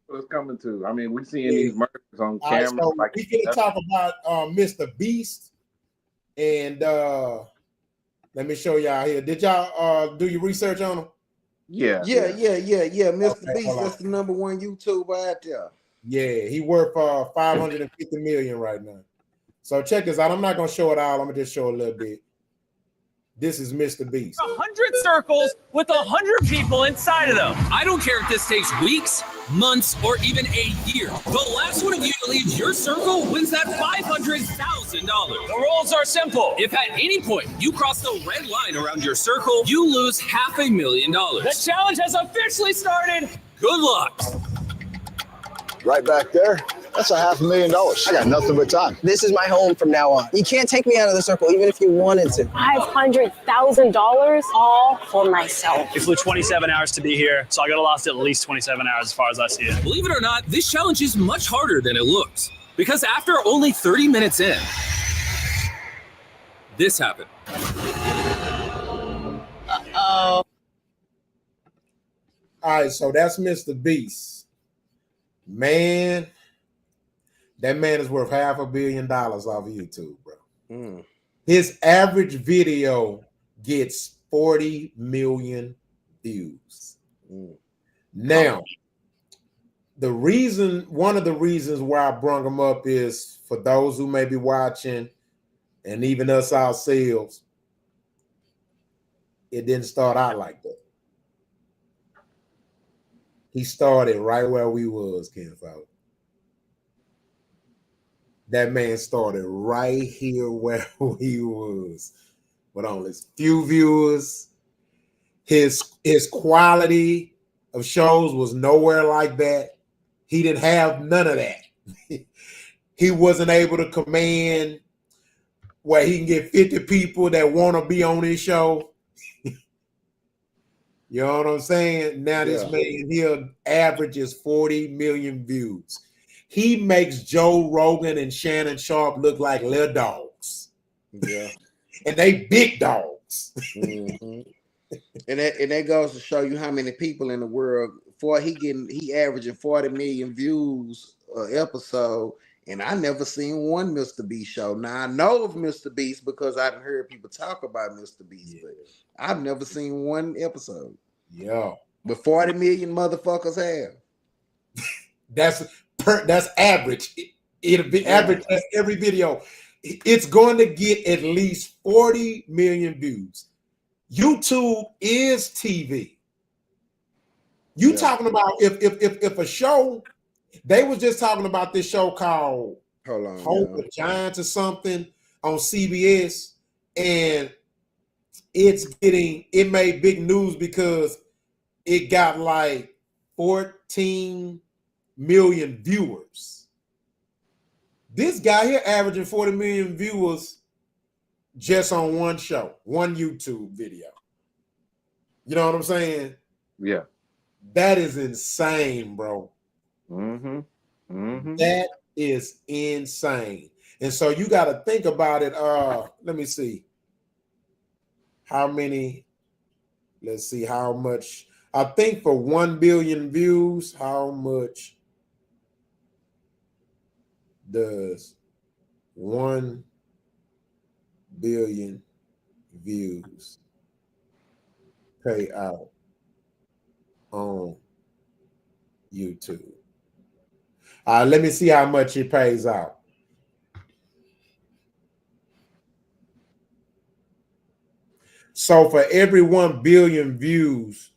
what it's coming to. I mean, we're seeing these murders on camera. So we can talk about Mr. Beast, and let me show y'all here. Did y'all do your research on him? Yeah. Mr. Beast, that's the #1 YouTuber out there. Yeah, he worth 550 million right now. So check this out. I'm not gonna show it all. I'm gonna just show a little bit. This is Mr. Beast. 100 circles with 100 people inside of them. I don't care if this takes weeks, months, or even a year. The last one of you to leave your circle wins that $500,000. The rules are simple. If at any point you cross the red line around your circle, you lose $500,000. The challenge has officially started. Good luck. Right back there. That's $500,000. I got nothing but time. This is my home from now on. You can't take me out of the circle, even if you wanted to. $500,000 all for myself. We flew 27 hours to be here, so I got to last at least 27 hours as far as I see it. Believe it or not, this challenge is much harder than it looks. Because after only 30 minutes in, this happened. Uh-oh. All right, so that's Mr. Beast. Man, that man is worth $500 million off of YouTube, bro. His average video gets 40 million views. Now, one of the reasons why I brung him up is for those who may be watching, and even us ourselves, it didn't start out like that. He started right where we was, Ken Fowler. That man started right here where he was, with only few viewers. His quality of shows was nowhere like that. He didn't have none of that. He wasn't able to command where he can get 50 people that want to be on his show. You know what I'm saying? Now this man here averages 40 million views. He makes Joe Rogan and Shannon Sharp look like little dogs. Yeah. And they big dogs. And that goes to show you how many people in the world. He averaging 40 million views an episode, and I never seen one Mr. Beast show. Now I know of Mr. Beast because I've heard people talk about Mr. Beast, but I've never seen one episode. Yeah, but 40 million motherfuckers have. That's average. It'll be average every video. It's going to get at least 40 million views. YouTube is TV. You talking about if a show, they was just talking about this show called Hope of Giants or something on CBS, and it made big news because it got like 14 million viewers. This guy here averaging 40 million viewers just on one show, one YouTube video. You know what I'm saying? Yeah. That is insane, bro. That is insane. And so you got to think about it. Let me see. Let's see how much. I think for 1 billion views, how much does 1 billion views pay out on YouTube? Let me see how much it pays out. So for every 1 billion views,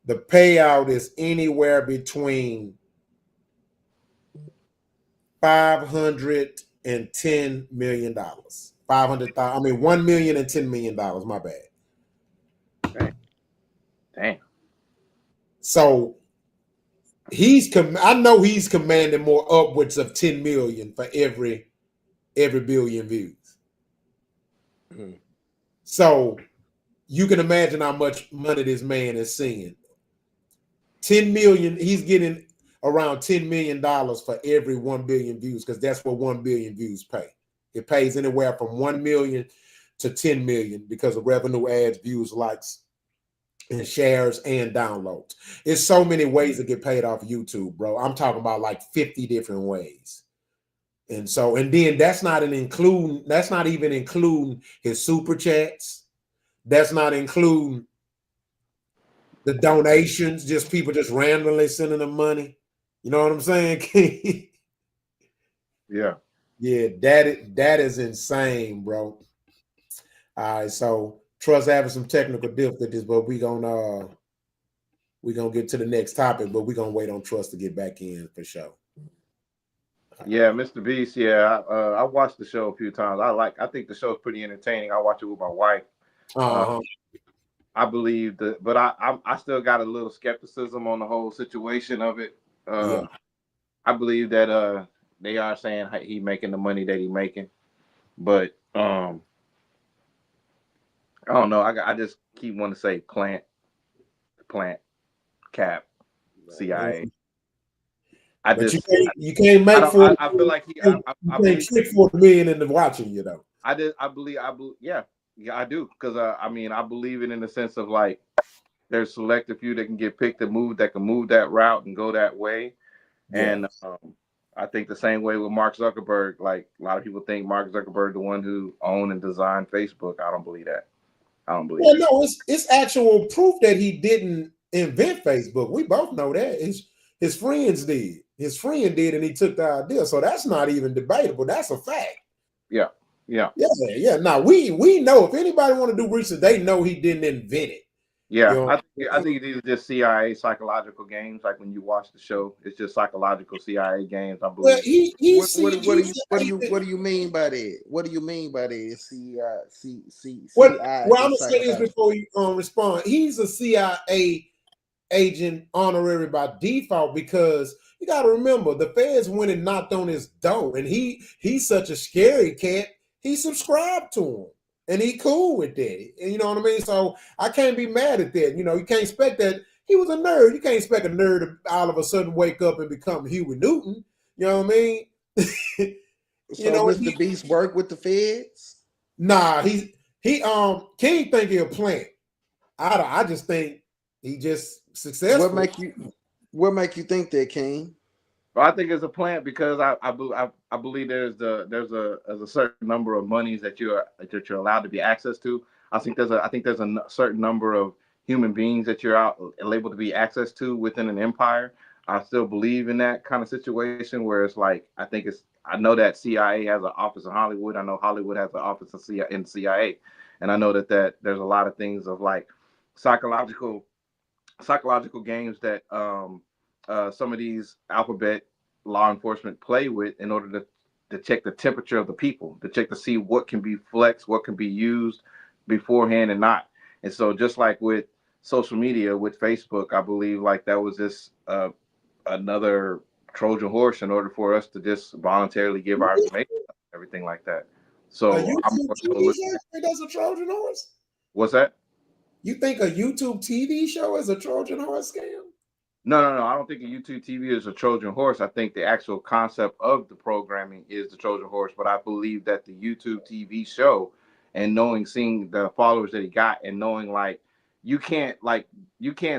the payout is anywhere between $510 million. 500,000. I mean, 1 million and $10 million. My bad. Damn. So I know he's commanding more upwards of 10 million for every billion views. So you can imagine how much money this man is seeing. 10 million, he's getting around $10 million for every 1 billion views, because that's what 1 billion views pay. It pays anywhere from 1 million to 10 million because of revenue, ads, views, likes, and shares and downloads. It's so many ways to get paid off YouTube, bro. I'm talking about like 50 different ways. And then that's not even including his super chats. That's not including the donations, just people just randomly sending them money. You know what I'm saying? Yeah. Yeah, that is insane, bro. All right, so Trust having some technical difficulties, but we're gonna get to the next topic, but we're gonna wait on Trust to get back in for sure. Yeah, Mr. Beast. Yeah, I watched the show a few times. I think the show's pretty entertaining. I watch it with my wife. I believe that, but I still got a little skepticism on the whole situation of it. I believe that they are saying he making the money that he making, but I don't know. I just keep wanting to say plant, cap, CIA. But you can't make for. I feel like you can't trick 40 million into watching you though. I believe, yeah, I do, because I mean, I believe it in the sense of like there's select a few that can get picked and move that can move that route and go that way, and I think the same way with Mark Zuckerberg. Like a lot of people think Mark Zuckerberg the one who owned and designed Facebook. I don't believe that. Well, no, it's actual proof that he didn't invent Facebook. We both know that. His friends did. His friend did, and he took the idea. So that's not even debatable. That's a fact. Yeah. Now we know if anybody want to do research, they know he didn't invent it. Yeah, you know? I think these are just CIA psychological games. Like when you watch the show, it's just psychological CIA games. I believe. Well, what do you mean by that? What do you mean by that? CIA. Well, I'm gonna say this before you respond. He's a CIA agent honorary by default because you got to remember the feds went and knocked on his door, and he's such a scary cat. He subscribed to him, and he cool with that. And you know what I mean? So I can't be mad at that. You know, you can't expect that. He was a nerd. You can't expect a nerd to all of a sudden wake up and become Huey Newton. You know what I mean? So Mr. Beast work with the feds? Nah, King think he'll plant. I just think he just successful. What make you think that, King? Well, I think it's a plant because I believe there's a certain number of monies that you're allowed to be access to. I think there's a certain number of human beings that you're able to be access to within an empire. I still believe in that kind of situation where it's like I know that CIA has an office in Hollywood. I know Hollywood has an office in CIA, and I know that there's a lot of things of like psychological games that some of these alphabet law enforcement play with in order to check the temperature of the people, to check to see what can be flexed, what can be used beforehand and not. And so just like with social media, with Facebook, I believe like that was just another Trojan horse in order for us to just voluntarily give our information, everything like that. So a YouTube TV show that's a Trojan horse? What's that? You think a YouTube TV show is a Trojan horse scam? No. I don't think a YouTube TV is a Trojan horse. I think the actual concept of the programming is the Trojan horse. But I believe that the YouTube TV show and seeing the followers that he got and knowing like you can't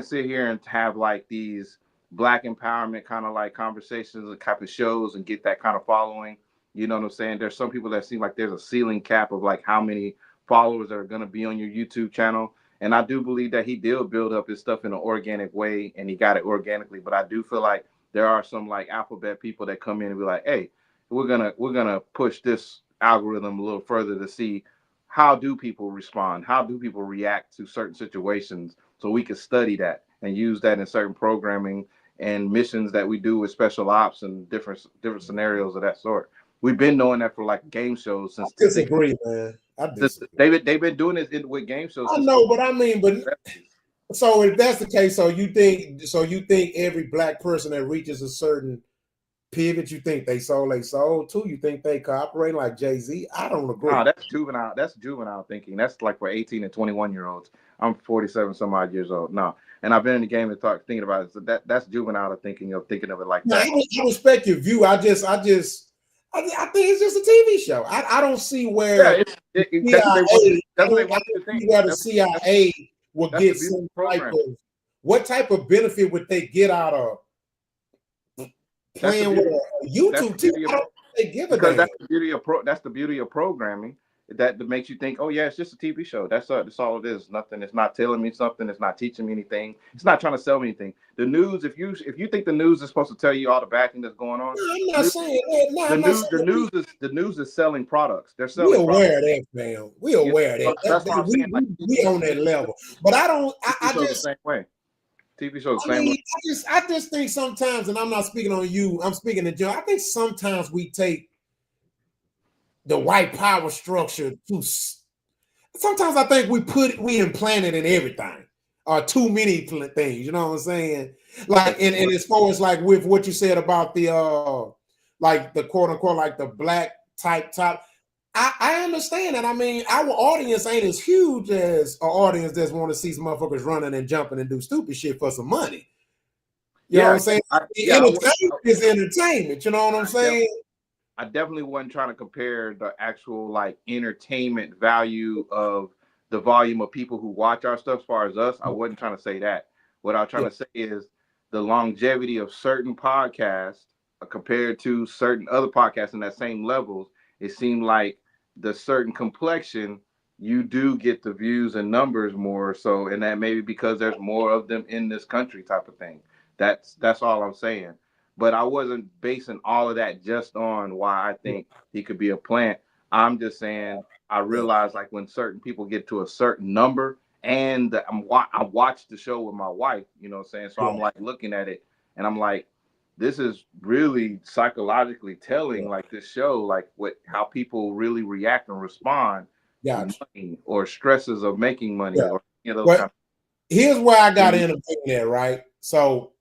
sit here and have like these Black empowerment kind of like conversations and type of shows and get that kind of following. You know what I'm saying? There's some people that seem like there's a ceiling cap of like how many followers are going to be on your YouTube channel. And I do believe that he did build up his stuff in an organic way and he got it organically. But I do feel like there are some like alphabet people that come in and be like, hey, we're gonna push this algorithm a little further to see how do people respond? How do people react to certain situations so we can study that and use that in certain programming and missions that we do with special ops and different scenarios of that sort. We've been knowing that for like game shows since. I disagree, man. They've been doing this with game shows. I know, but I mean, so if that's the case, so you think every Black person that reaches a certain pivot, you think they sold their soul too? You think they cooperate like Jay-Z? I don't agree. No, that's juvenile. That's juvenile thinking. That's like for 18 and 21-year-olds. I'm 47 some odd years old. No, and I've been in the game and thinking about it. So that's juvenile thinking of it like that. I respect your view. I think it's just a TV show. I don't see where the CIA will get some type of. What type of benefit would they get out of playing with a YouTube TV? They give a damn. That's the beauty of programming. That makes you think, oh yeah, it's just a TV show. That's all it is. Nothing. It's not telling me something. It's not teaching me anything. It's not trying to sell me anything. The news, if you think the news is supposed to tell you all the bad thing that's going on, I'm not saying that. The news is selling products. They're selling. We're aware of that, man. We're aware of that. That's what I'm saying. We on that level, but I don't. I just the same way. TV shows the same way. I just think sometimes, and I'm not speaking on you. I'm speaking to Joe. I think sometimes we take the white power structure too. Sometimes I think we implant it in everything, too many things. You know what I'm saying? Like, and as far as like with what you said about the like the quote unquote like the black type top. I understand that. I mean, our audience ain't as huge as an audience that's want to see some motherfuckers running and jumping and do stupid shit for some money. You know what I'm saying? Entertainment is entertainment. You know what I'm saying? I definitely wasn't trying to compare the actual like entertainment value of the volume of people who watch our stuff as far as us. I wasn't trying to say that. What I was trying to say is the longevity of certain podcasts compared to certain other podcasts in that same levels. It seemed like the certain complexion, you do get the views and numbers more so, and that maybe because there's more of them in this country type of thing. That's all I'm saying. But I wasn't basing all of that just on why I think he could be a plant. I'm just saying I realize like when certain people get to a certain number, and I watched the show with my wife, you know what I'm saying? So I'm like looking at it and I'm like, this is really psychologically telling, like this show, like how people really react and respond to money or stresses of making money or those kind of. Here's where I got to intervene there, right? So,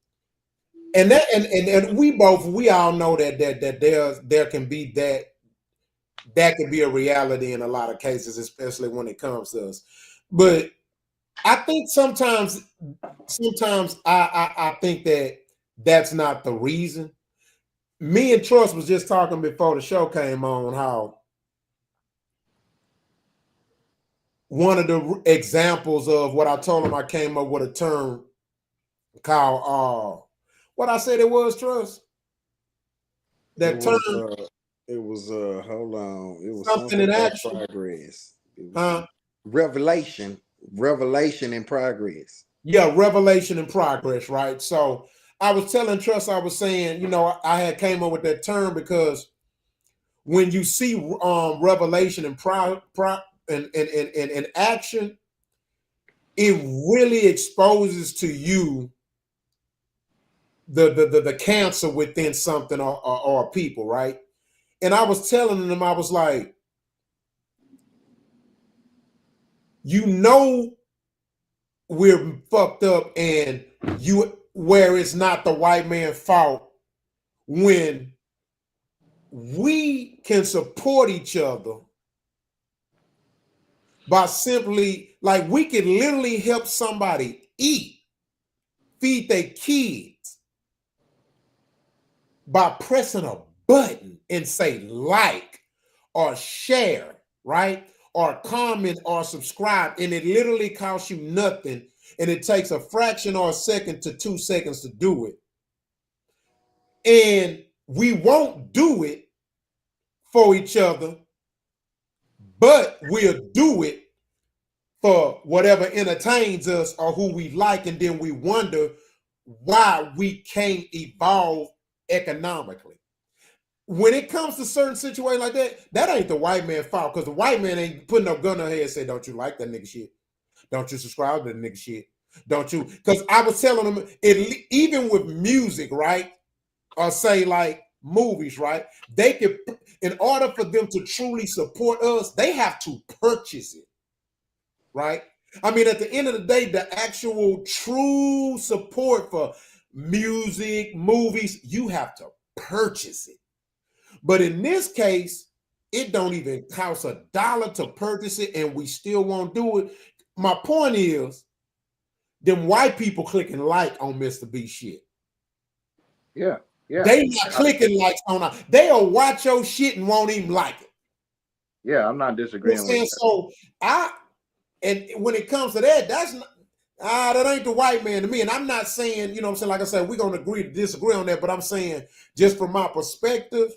and we all know that there can be that can be a reality in a lot of cases, especially when it comes to us. But I think sometimes I think that that's not the reason. Me and Trust was just talking before the show came on how one of the examples of what I told him, I came up with a term called what I said it was, Trust. That term. It was hold on. It was something in action. Progress. It was revelation in progress. Yeah, revelation in progress, right? So I was telling Trust, I was saying, you know, I had came up with that term because when you see revelation in in action, it really exposes to you the cancer within something or people, right? And I was telling them, I was like, you know, we're fucked up, and where it's not the white man's fault when we can support each other by simply, like, we can literally help somebody eat, feed their kids by pressing a button and say like or share, right? Or comment or subscribe, and it literally costs you nothing, and it takes a fraction or a second to 2 seconds to do it. And we won't do it for each other, but we'll do it for whatever entertains us or who we like, and then we wonder why we can't evolve economically. When it comes to certain situations like that, that ain't the white man's fault, because the white man ain't putting no gun on her head and say, don't you like that nigga shit? Don't you subscribe to the nigga shit? Don't you? Because I was telling them, even with music, right? Or say like movies, right? They could, in order for them to truly support us, they have to purchase it, right? I mean, at the end of the day, the actual true support for music, movies, you have to purchase it. But in this case, it don't even cost $1 to purchase it, and we still won't do it. My point is, them white people clicking like on Mr. B shit. Yeah, yeah. They not clicking likes on. They'll watch your shit and won't even like it. Yeah, I'm not disagreeing with that. So and when it comes to that, that's not, that ain't the white man to me. And I'm not saying, you know what I'm saying, like I said, we're gonna agree to disagree on that, but I'm saying, just from my perspective,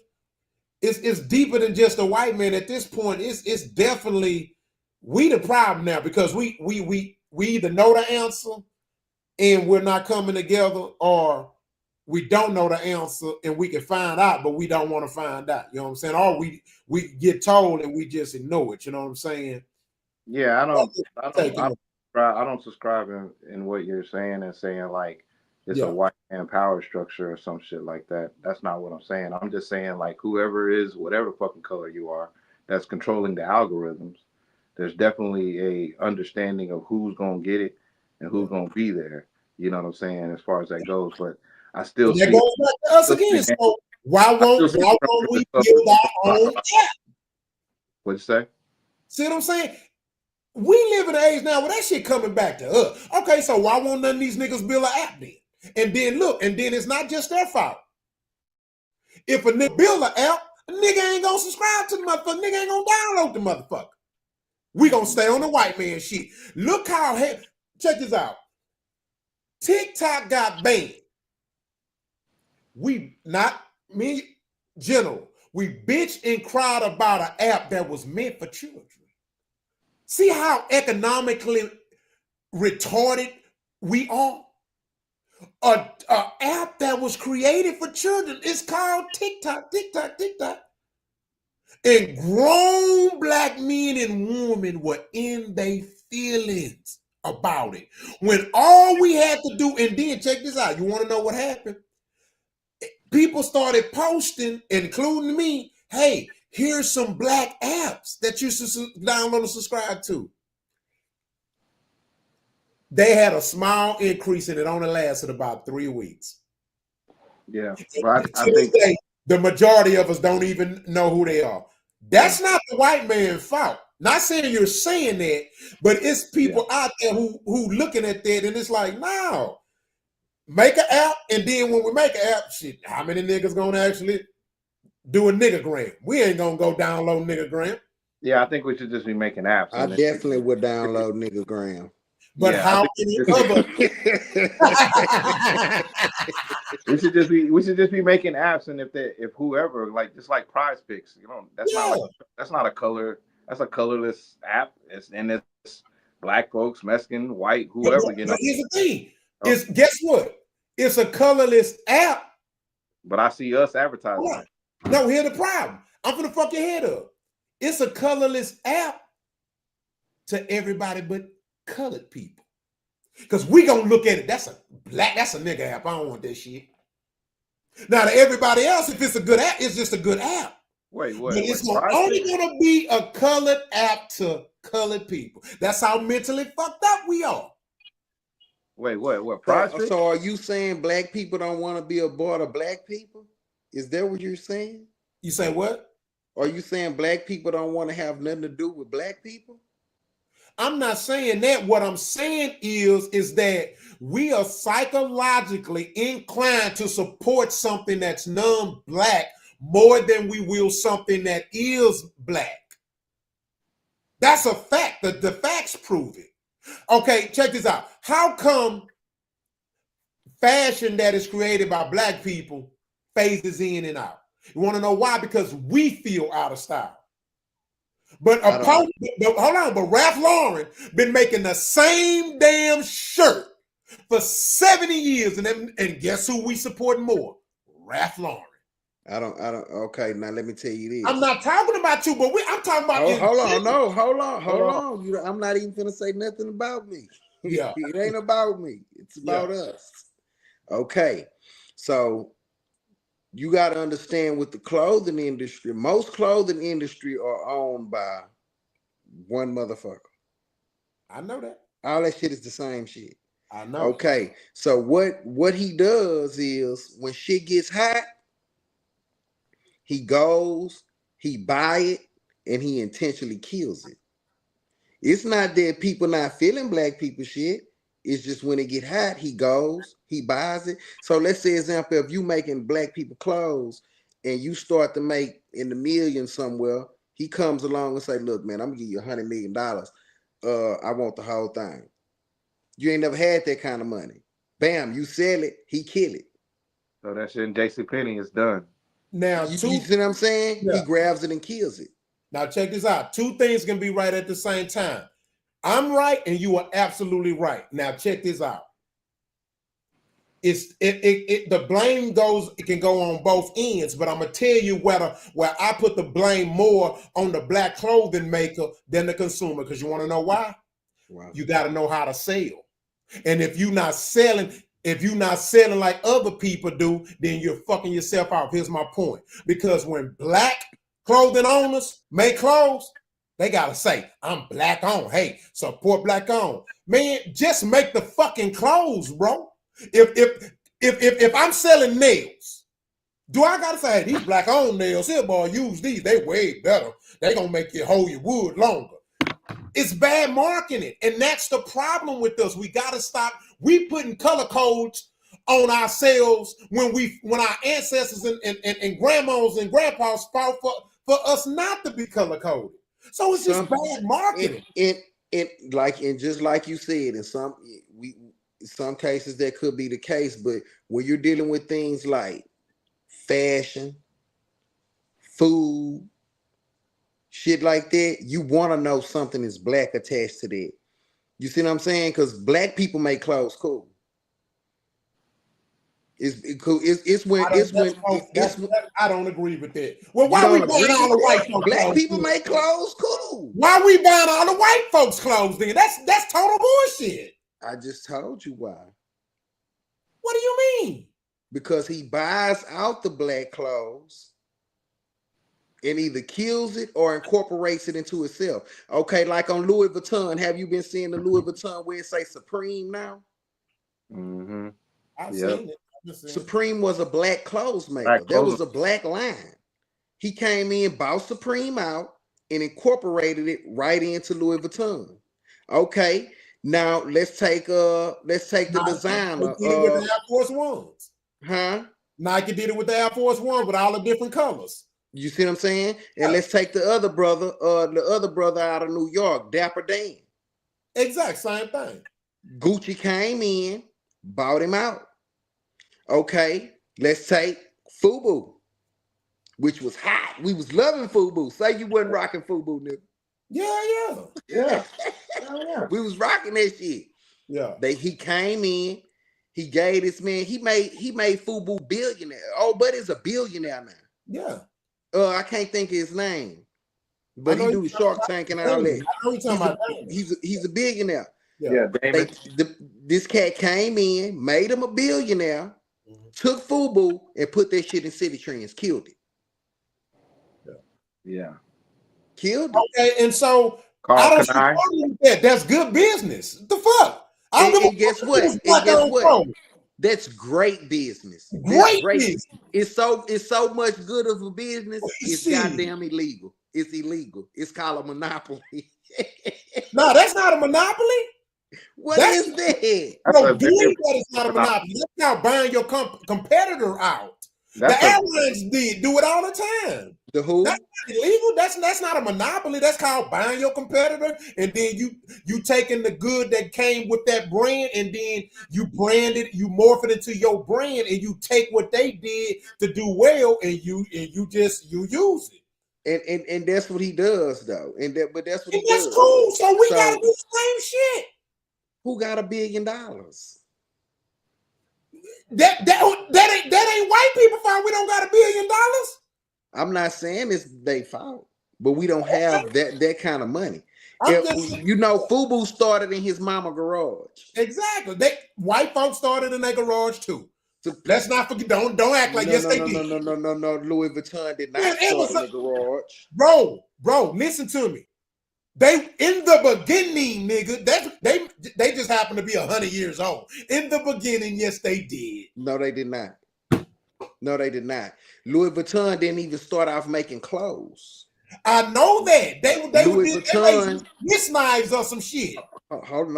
it's deeper than just a white man at this point. It's definitely we the problem now, because we either know the answer and we're not coming together, or we don't know the answer and we can find out, but we don't want to find out. You know what I'm saying? Or we get told and we just ignore it. You know what I'm saying? Yeah, I don't subscribe in what you're saying and saying like it's a white man power structure or some shit like that. That's not what I'm saying. I'm just saying like whoever is whatever fucking color you are that's controlling the algorithms, there's definitely a understanding of who's gonna get it and who's gonna be there. You know what I'm saying? As far as that goes, but I still see that goes back to us again. Why won't we build our own app? What'd you say? See what I'm saying? We live in an age now where that shit coming back to us. Okay, so why won't none of these niggas build an app then? And then look, and then it's not just their fault. If a nigga build an app, a nigga ain't gonna subscribe to the motherfucker. Nigga ain't gonna download the motherfucker. We gonna stay on the white man shit. Look how check this out. TikTok got banned. We not me general. We bitch and cried about an app that was meant for children. See how economically retarded we are? A app that was created for children. It's called TikTok. And grown black men and women were in their feelings about it. When all we had to do, and then check this out. You want to know what happened? People started posting, including me, hey, here's some black apps that you should download and subscribe to. They had a small increase and it only lasted about 3 weeks. Yeah, but I think the majority of us don't even know who they are. That's not the white man's fault. Not saying you're saying that, but it's people out there who looking at that and it's like, no, make an app, and then when we make an app, shit, how many niggas gonna actually do a niggagram? We ain't gonna go download niggagram. Yeah, I think we should just be making apps. I definitely would download niggagram. But how many other? we should just be making apps, and if whoever just like Prize Picks, that's not a color, that's a colorless app. It's black folks, Mexican, white, whoever. But here's the thing: is guess what? It's a colorless app. But I see us advertising. No, here's the problem. I'm gonna fuck your head up. It's a colorless app to everybody but colored people. Because we gonna look at it. That's a nigga app. I don't want that shit. Now to everybody else, if it's a good app, it's just a good app. Wait. But it's only gonna be a colored app to colored people. That's how mentally fucked up we are. Wait, what? So are you saying black people don't want to be a part of black people? Is that what you're saying? You say what? Are you saying black people don't want to have nothing to do with black people? I'm not saying that. What I'm saying is that we are psychologically inclined to support something that's non-black more than we will something that is black. That's a fact. The facts prove it. Okay, check this out. How come fashion that is created by black people phases in and out? You want to know why? Because we feel out of style. But hold on, but Ralph Lauren been making the same damn shirt for 70 years, and guess who we support more? Ralph Lauren. I don't. Okay, now let me tell you this. I'm not talking about you, but I'm talking about. Hold on. I'm not even gonna say nothing about me. Yeah, it ain't about me. It's about us. Okay, so you got to understand with the clothing industry, most clothing industry are owned by one motherfucker. I know that. All that shit is the same shit. I know. Okay, so what he does is when shit gets hot, he goes, he buy it, and he intentionally kills it. It's not that people not feeling black people shit. It's just when it get hot, he goes, he buys it. So let's say, example, if you making black people clothes and you start to make in the millions somewhere, he comes along and say, look, man, I'm gonna give you $100 million. I want the whole thing. You ain't never had that kind of money. Bam, you sell it, he kill it. So that shit in JCPenney is done. Now, you see what I'm saying? Yeah. He grabs it and kills it. Now check this out. Two things can be right at the same time. I'm right and you are absolutely right. Now check this out. The blame can go on both ends, but I'm gonna tell you where I put the blame more on the black clothing maker than the consumer. Because you want to know why? Wow. You got to know how to sell. And if you're not selling like other people do, then you're fucking yourself out. Here's my point. Because when black clothing owners make clothes, they gotta say, I'm black owned. Hey, support black owned. Man, just make the fucking clothes, bro. If I'm selling nails, Do I gotta say, hey, these black-owned nails here, boy, use these. They way better. They gonna make you hold your wood longer. It's bad marketing, and that's the problem with us. We gotta stop. We putting color codes on ourselves when our ancestors and grandmas and grandpas fought for us not to be color coded. So it's just bad marketing. And just like you said, in some cases that could be the case, but when you're dealing with things like fashion, food, shit like that, you want to know something is black attached to that. You see what I'm saying? Because black people make clothes cool. It's when I don't agree with that. Well, why we buying all the white folks? Black people make clothes cool. Why we buying all the white folks' clothes then? That's total bullshit. I just told you why. What do you mean? Because he buys out the black clothes and either kills it or incorporates it into itself. Okay, like on Louis Vuitton, have you been seeing the Louis Vuitton where it say Supreme now? Mm-hmm. I've seen it. Supreme was a black clothes maker. There was a black line. He came in, bought Supreme out, and incorporated it right into Louis Vuitton. Okay, now let's take the designer. Nike did it with the Air Force Ones. Huh? Nike did it with the Air Force Ones with all the different colors. You see what I'm saying? And let's take the other brother out of New York, Dapper Dan. Exact same thing. Gucci came in, bought him out. Okay, let's take FUBU, which was hot. We was loving FUBU. Say you wasn't rocking FUBU, nigga. Yeah. We was rocking that shit. Yeah. He came in, he gave this man, he made FUBU billionaire. Oh, but he's a billionaire now. Yeah. I can't think of his name, but he do Shark Tank and all that. He's a billionaire. Yeah, Damon. This cat came in, made him a billionaire, took FUBU and put that shit in City Trends, killed it. Yeah. Killed it. Okay, and so I don't see that. That's good business. The fuck? And guess what? That's great business. Great business. It's so much good of a business. It's goddamn illegal. It's illegal. It's called a monopoly. No, that's not a monopoly. What is that? No, doing that is not a monopoly. That's not buying your competitor out. The airlines do it all the time. The who? That's not illegal. That's not a monopoly. That's called buying your competitor, and then you taking the good that came with that brand, and then you brand it, you morph it into your brand, and you take what they did to do well, and you use it. And that's what he does, though. But that's what he does. That's cool. So we gotta do the same shit. Who got $1 billion? That ain't white people's fault. We don't got $1 billion. I'm not saying it's their fault, but we don't have that kind of money. FUBU started in his mama garage. Exactly. White folks started in their garage too. So let's not forget. Don't act like they did. No. Louis Vuitton did not start in the garage. Bro, listen to me. They in the beginning, nigga. They just happened to be 100 years old. In the beginning, yes, they did. No, they did not. Louis Vuitton didn't even start off making clothes. I know that. They Louis Vuitton Swiss knives or some shit. Hold on.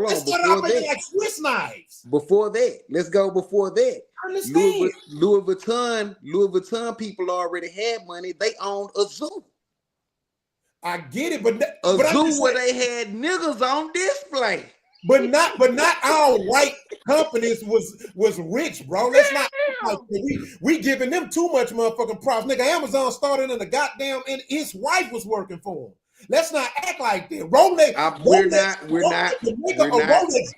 They started off making like Swiss knives. Before that, let's go before that. Louis Vuitton people already had money. They owned a zoo. I get it, but a zoo where they had niggas on display. But not all white companies was rich, bro. Let's not we giving them too much motherfucking props. Nigga, Amazon started in the goddamn and his wife was working for him. Let's not act like that. Rolex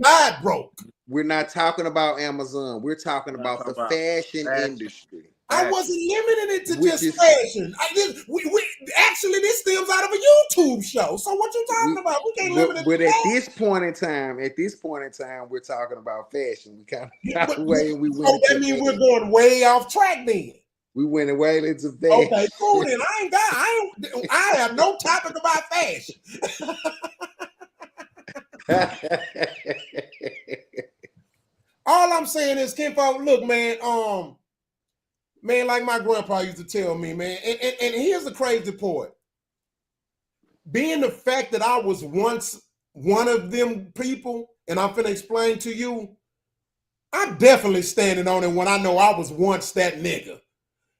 died broke. We're not talking about Amazon. We're talking about the fashion industry. I wasn't limiting it to just fashion. Actually, this stems out of a YouTube show. So what you talking about? We can't limit it. But at this point in time, we're talking about fashion. We kind of got away and we went. Oh, that means we're going way off track then. We went away into fashion. Okay, cool then. I have no topic about fashion. All I'm saying is, kinfolk, look, man, Man, like my grandpa used to tell me, man, and here's the crazy part. Being the fact that I was once one of them people, and I'm finna explain to you, I'm definitely standing on it when I know I was once that nigga.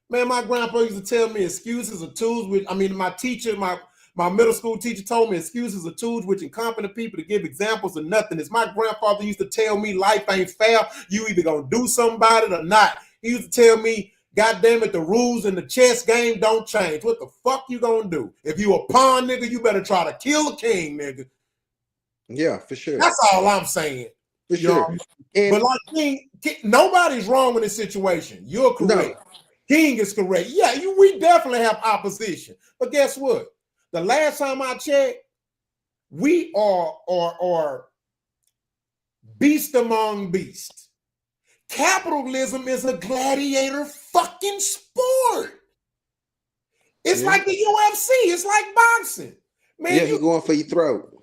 Man, my grandpa used to tell me excuses are tools which, my teacher, my middle school teacher told me excuses are tools which incompetent people to give examples of nothing. As my grandfather used to tell me, life ain't fair. You either gonna do something about it or not. He used to tell me, God damn it, the rules in the chess game don't change. What the fuck you gonna do? If you a pawn, nigga, you better try to kill the king, nigga. Yeah, for sure. That's all I'm saying. For sure. But like King, nobody's wrong in this situation. You're correct. No. King is correct. Yeah, we definitely have opposition. But guess what? The last time I checked, we are beast among beasts. Capitalism is a gladiator fucking sport. It's like the UFC. It's like boxing. Man, yeah, you're going for your throat.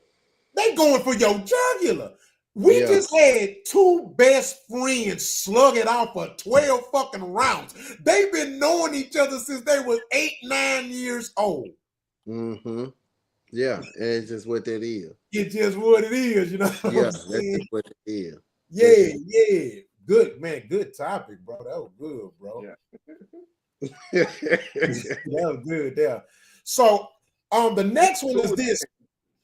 They going for your jugular. We just had two best friends slug it out for 12 fucking rounds. They've been knowing each other since they were 8, 9 years old. Mm-hmm. Yeah, it's just what that is. It's just what it is, you know what I'm saying? That's what it is. Yeah. Good, man. Good topic, bro. That was good, bro. Yeah. That was good there. So, the next one is this.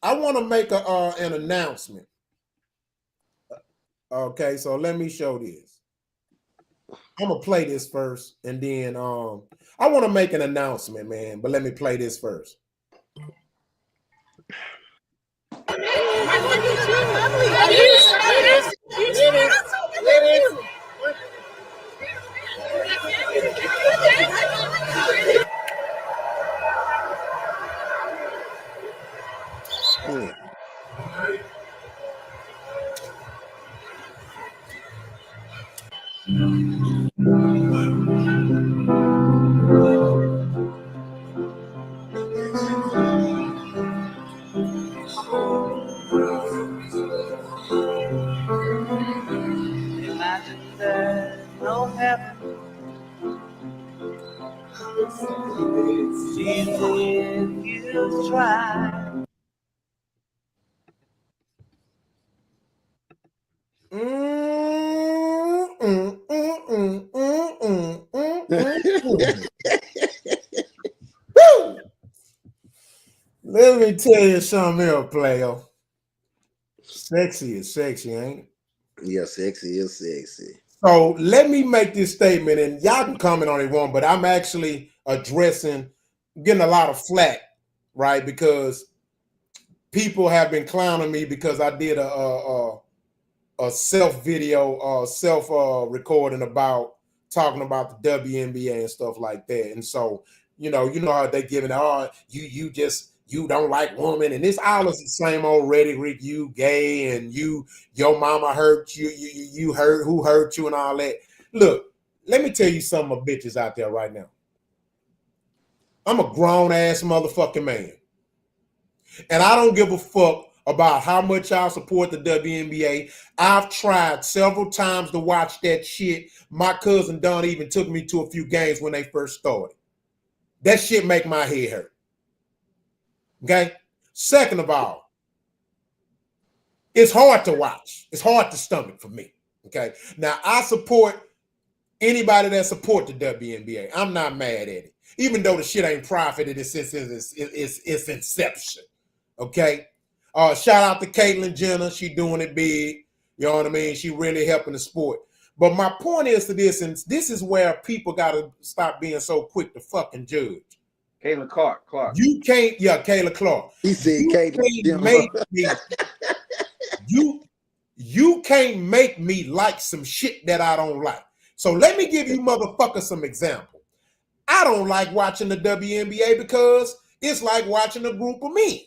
I want to make an announcement. Okay, so let me show this. I'm gonna play this first, and then I want to make an announcement, man. But let me play this first. Imagine there's no heaven. See if you try. Let me tell you something else, player. Sexy is sexy, ain't it? Yeah, sexy is sexy. So let me make this statement, and y'all can comment on it wrong, but I'm actually getting a lot of flack, right? Because people have been clowning me because I did a self-recording about talking about the WNBA and stuff like that. And so, you know how they giving you don't like women, and this all is the same old rhetoric. You gay, and your mama hurt you. You hurt who hurt you, and all that. Look, let me tell you something, of bitches out there right now. I'm a grown ass motherfucking man, and I don't give a fuck about how much y'all support the WNBA. I've tried several times to watch that shit. My cousin Don even took me to a few games when they first started. That shit make my head hurt. Okay. Second of all, it's hard to watch. It's hard to stomach for me. Okay. Now I support anybody that support the WNBA. I'm not mad at it, even though the shit ain't profited since its inception. Okay. Shout out to Caitlyn Jenner. She doing it big. You know what I mean? She really helping the sport. But my point is to this, and this is where people got to stop being so quick to fucking judge. Kayla Clark. You can't, Kayla Clark. He said you can't make me like some shit that I don't like. So let me give you motherfuckers some example. I don't like watching the WNBA because it's like watching a group of men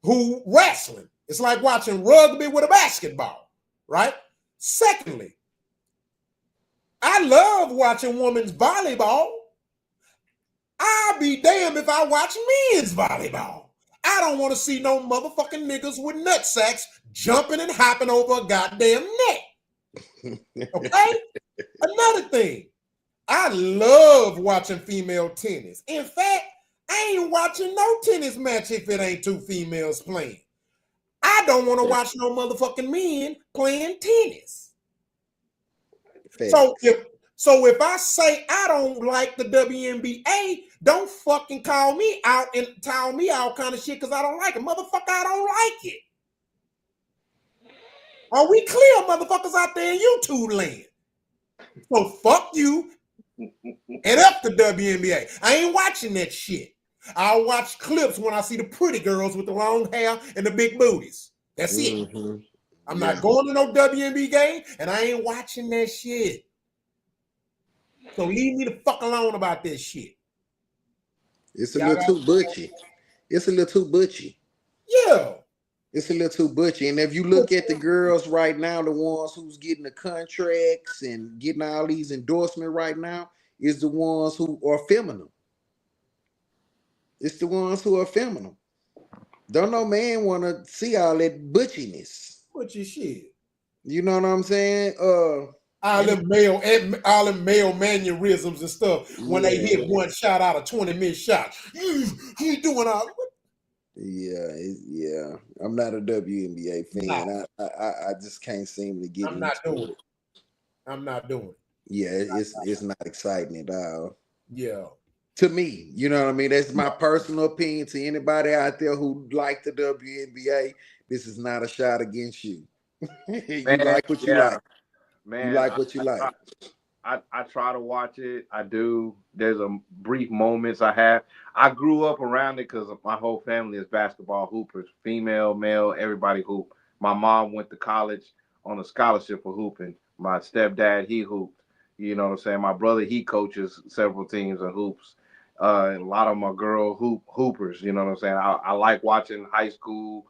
who wrestling. It's like watching rugby with a basketball, right? Secondly, I love watching women's volleyball. I'll be damned if I watch men's volleyball. I don't want to see no motherfucking niggas with nut sacks jumping and hopping over a goddamn net. Okay? Another thing, I love watching female tennis. In fact, I ain't watching no tennis match if it ain't two females playing. I don't want to watch no motherfucking men playing tennis. So if I say I don't like the WNBA, don't fucking call me out and tell me all kind of shit because I don't like it. Motherfucker, I don't like it. Are we clear, motherfuckers out there in YouTube land? So fuck you and up the WNBA. I ain't watching that shit. I'll watch clips when I see the pretty girls with the long hair and the big booties. That's it. I'm not going to no WNBA game, and I ain't watching that shit. So leave me the fuck alone about this shit. It's a little too butchy. It's a little too butchy. Yeah. It's a little too butchy. And if you look at the girls right now, the ones who's getting the contracts and getting all these endorsements right now is the ones who are feminine. It's the ones who are feminine. Don't no man want to see all that butchiness. Butchy shit. You know what I'm saying? All them male mannerisms and stuff when they hit one shot out of 20 missed shots. He's doing all. Yeah. I'm not a WNBA fan. No. I just can't seem to get. I'm not doing it. I'm not doing it. Yeah, it's not exciting at all. Yeah. To me, you know what I mean? That's my personal opinion. To anybody out there who like the WNBA, this is not a shot against you. You like what you like. Man, you like what you like. I try to watch it. I do. There's a brief moments I have. I grew up around it because my whole family is basketball hoopers, female, male, everybody hoop. My mom went to college on a scholarship for hooping. My stepdad, he hooped. You know what I'm saying? My brother, he coaches several teams of hoops. A lot of my girl hoopers. You know what I'm saying? I like watching high school,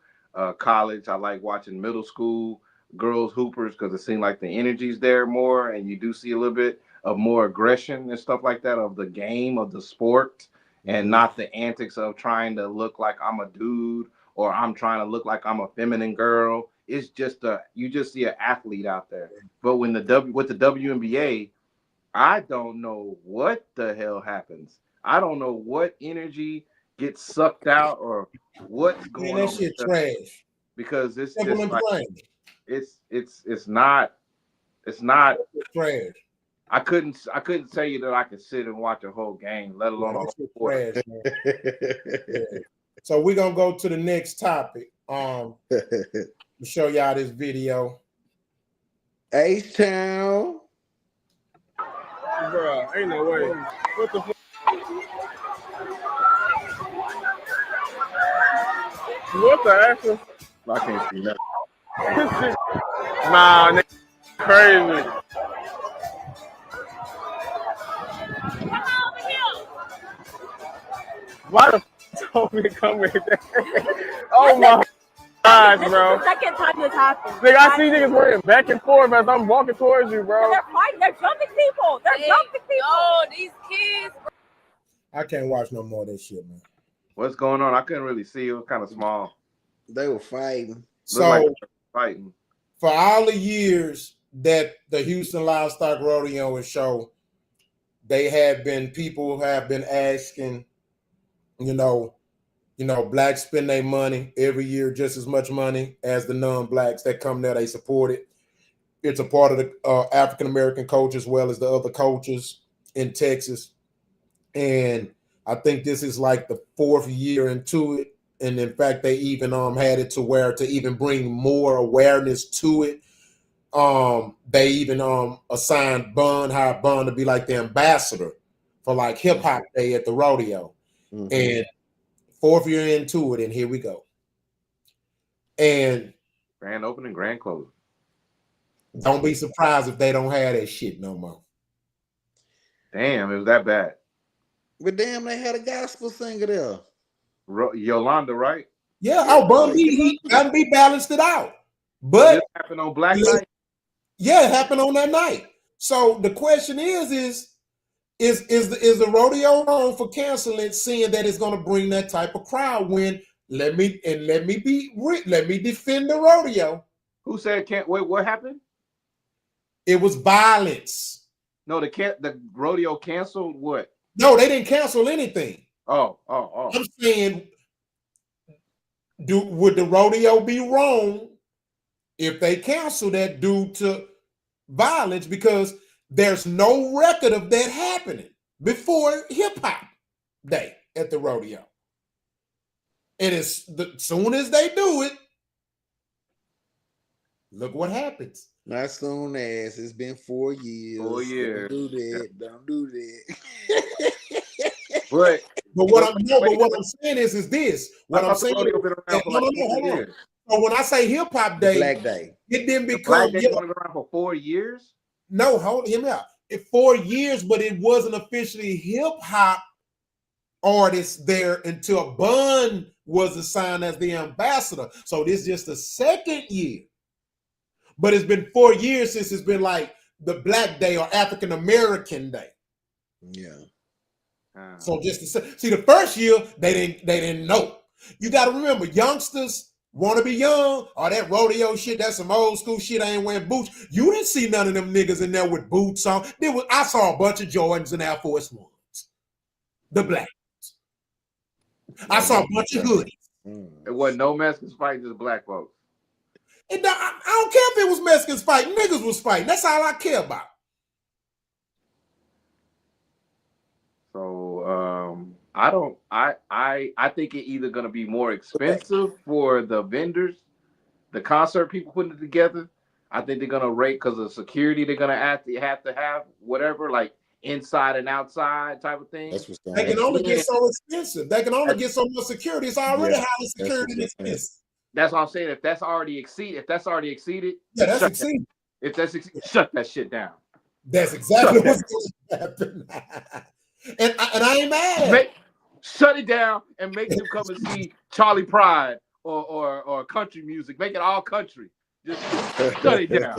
college. I like watching middle school girls hoopers because it seems like the energy's there more, and you do see a little bit of more aggression and stuff like that of the game, of the sport, and not the antics of trying to look like I'm a dude or I'm trying to look like I'm a feminine girl. It's just you just see an athlete out there. But when with the WNBA, I don't know what the hell happens. I don't know what energy gets sucked out or what's going on. That shit trash. Because it's Simple just and like plain. it's not trash. I couldn't tell you that I could sit and watch a whole game, let alone a whole quarter. Yeah. So we're gonna go to the next topic. To show y'all this video. H-Town. Bro, ain't no way. What the fuck? What the actual? I can't see nothing. Nah, nigga, crazy. Why the f told me to come here? Oh my gosh, bro. This is the second time this happened. Nigga, I see niggas working back and forth as I'm walking towards you, bro. They're fighting. They're jumping people. They're jumping people. Oh, these kids. I can't watch no more of that shit, man. What's going on? I couldn't really see. It was kind of small. They were fighting. So for all the years that the Houston Livestock Rodeo and Show, they have been people who have been asking, blacks spend their money every year just as much money as the non-blacks that come there. They support it. It's a part of the African American culture as well as the other cultures in Texas. And I think this is like the fourth year into it. And in fact, they even had it to where to even bring more awareness to it. They even assigned Bun to be like the ambassador for like hip hop day at the rodeo. Mm-hmm. And fourth year into it, and here we go. And grand opening, grand closing. Don't be surprised if they don't have that shit no more. Damn, it was that bad. But damn, they had a gospel singer there. Yolanda, right? Yeah, Bun B balanced it out. But this happened on Black Night? Yeah, it happened on that night. So the question is the rodeo wrong for canceling, seeing that it's going to bring that type of crowd? When let me defend the rodeo. Who said can't wait? What happened? It was violence. No, the rodeo canceled what? No, they didn't cancel anything. Oh. I'm saying, would the rodeo be wrong if they cancel that due to violence? Because there's no record of that happening before hip hop day at the rodeo. And as soon as they do it, look what happens. Not soon as. It's been 4 years. 4 years. Don't do that. Don't do that. But what I'm saying is this. What I'm saying. So when I say hip hop day, Black Day, it didn't become. Black Day going around for 4 years. No, hear me out. 4 years, but it wasn't officially hip hop artists there until Bun was assigned as the ambassador. So this is just the second year. But it's been 4 years since it's been like the Black Day or African American Day. Yeah. So just to see, the first year they didn't know. You got to remember, youngsters want to be young, or that rodeo shit. That's some old school shit. I ain't wearing boots. You didn't see none of them niggas in there with boots on. I saw a bunch of Jordans and Air Force Ones. The black ones. I saw a bunch of hoodies. It wasn't no Mexicans fighting, just black folks. I don't care if it was Mexicans fighting. Niggas was fighting. That's all I care about. So I think it either gonna be more expensive for the vendors, the concert people putting it together. I think they're gonna rate because of security. They're gonna have to have whatever, like inside and outside type of thing. That's what's going They can only get so expensive. They can only get so much security. It's already highly security expensive. That's what I'm saying. If that's already exceeded, yeah, that's exceeded. If that's shut that shit down. That's exactly what's going to happen. And I ain't mad. Shut it down and make them come and see Charlie Pride or country music. Make it all country. Just shut it down.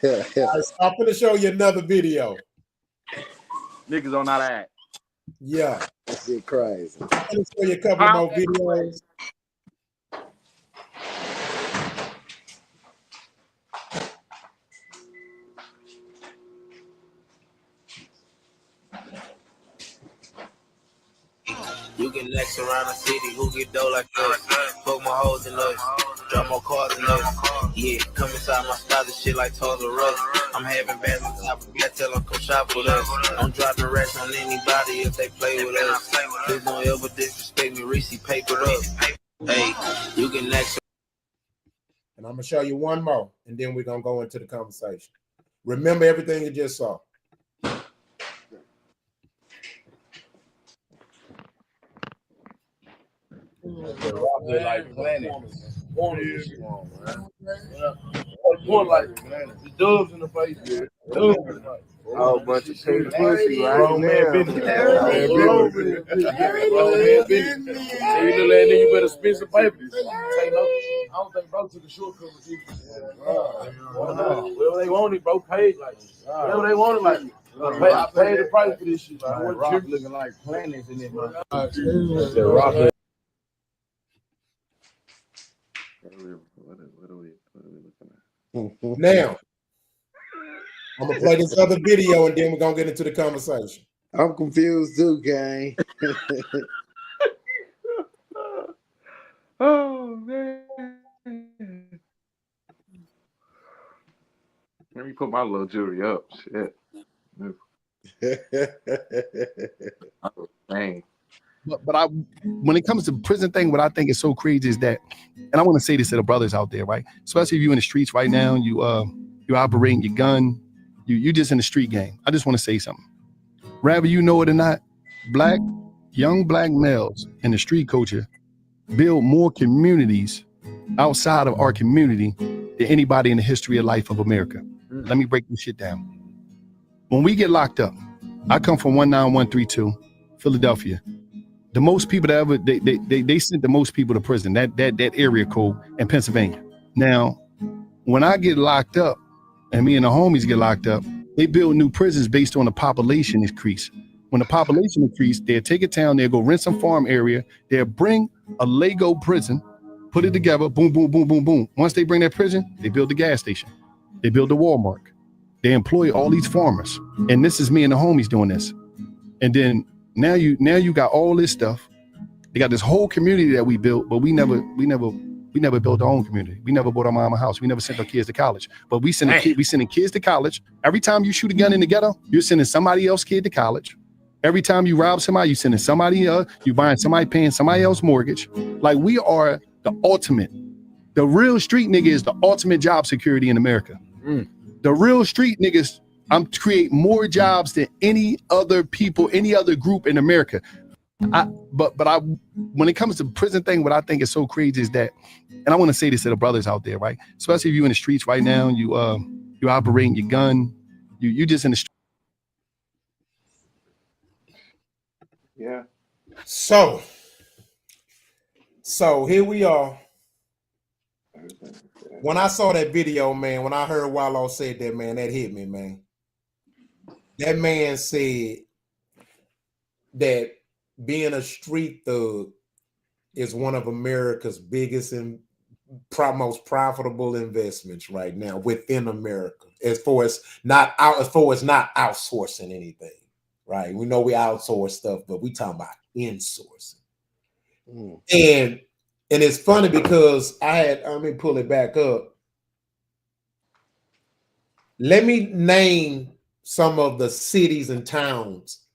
Right, I'm going to show you another video. Niggas don't know how to act. Yeah. That's it crazy. I'm going to show you a couple more videos. You get next around the city, who get dough like us? Poke my hoes in us, drop more cars in us. Yeah, come inside my style, this shit like Toys R Us. I'm having bands on top of that, tell them come shop with us. I'm dropping racks on anybody if they play with us. Please don't ever disrespect me, Reese papered up. Hey, you get next. And I'm going to show you one more, and then we're going to go into the conversation. Remember everything you just saw. Like planet. The doves in the face, man. Doves in the face. Oh, bunch of pink pussy right Grown man business. Grown man business. So you know that nigga, you better spend some paper. I don't think bro took a shortcut with you. Whatever they wanted, bro, paid like whatever they wanted, like I paid the price for this shit. Like, Rock looking like planets in it, man. Rock. What are we looking at? Now, I'm going to play this other video, and then we're going to get into the conversation. I'm confused too, gang. Oh, man. Let me put my little jewelry up. Shit. Dang. But when it comes to prison thing, what I think is so crazy is that, and I want to say this to the brothers out there, right? Especially if you're in the streets right now, you operating your gun, you just in the street game. I just want to say something. Rather you know it or not, young black males in the street culture build more communities outside of our community than anybody in the history of life of America. Let me break this shit down. When we get locked up, I come from 19132, Philadelphia. The most people that ever they sent the most people to prison, that area code in Pennsylvania. Now, when I get locked up and me and the homies get locked up, they build new prisons based on the population increase. When the population increase, they'll take a town, they'll go rent some farm area, they'll bring a Lego prison, put it together, boom, boom, boom, boom, boom. Once they bring that prison, they build the gas station, they build the Walmart, They employ all these farmers, and this is me and the homies doing this. And then now you got all this stuff. They got this whole community that we built, but we never built our own community. We never bought our mama a house. We never sent our kids to college. But we sending kids to college. Every time you shoot a gun in the ghetto, you're sending somebody else's kid to college. Every time you rob somebody, you sending somebody else. You buying somebody, paying somebody else's mortgage. Like, we are the ultimate. The real street nigga is the ultimate job security in America. The real street niggas, I'm create more jobs than any other people, any other group in America. But when it comes to prison thing, what I think is so crazy is that, and I want to say this to the brothers out there, right? Especially if you're in the streets right now, you're operating your gun, you just in the street. Yeah. So here we are. When I saw that video, man, when I heard Wallo said that, man, that hit me, man. That man said that being a street thug is one of America's biggest and most profitable investments right now within America, as far as not outsourcing anything, right? We know we outsource stuff, but we talking about insourcing. And it's funny because let me pull it back up. Let me name some of the cities and towns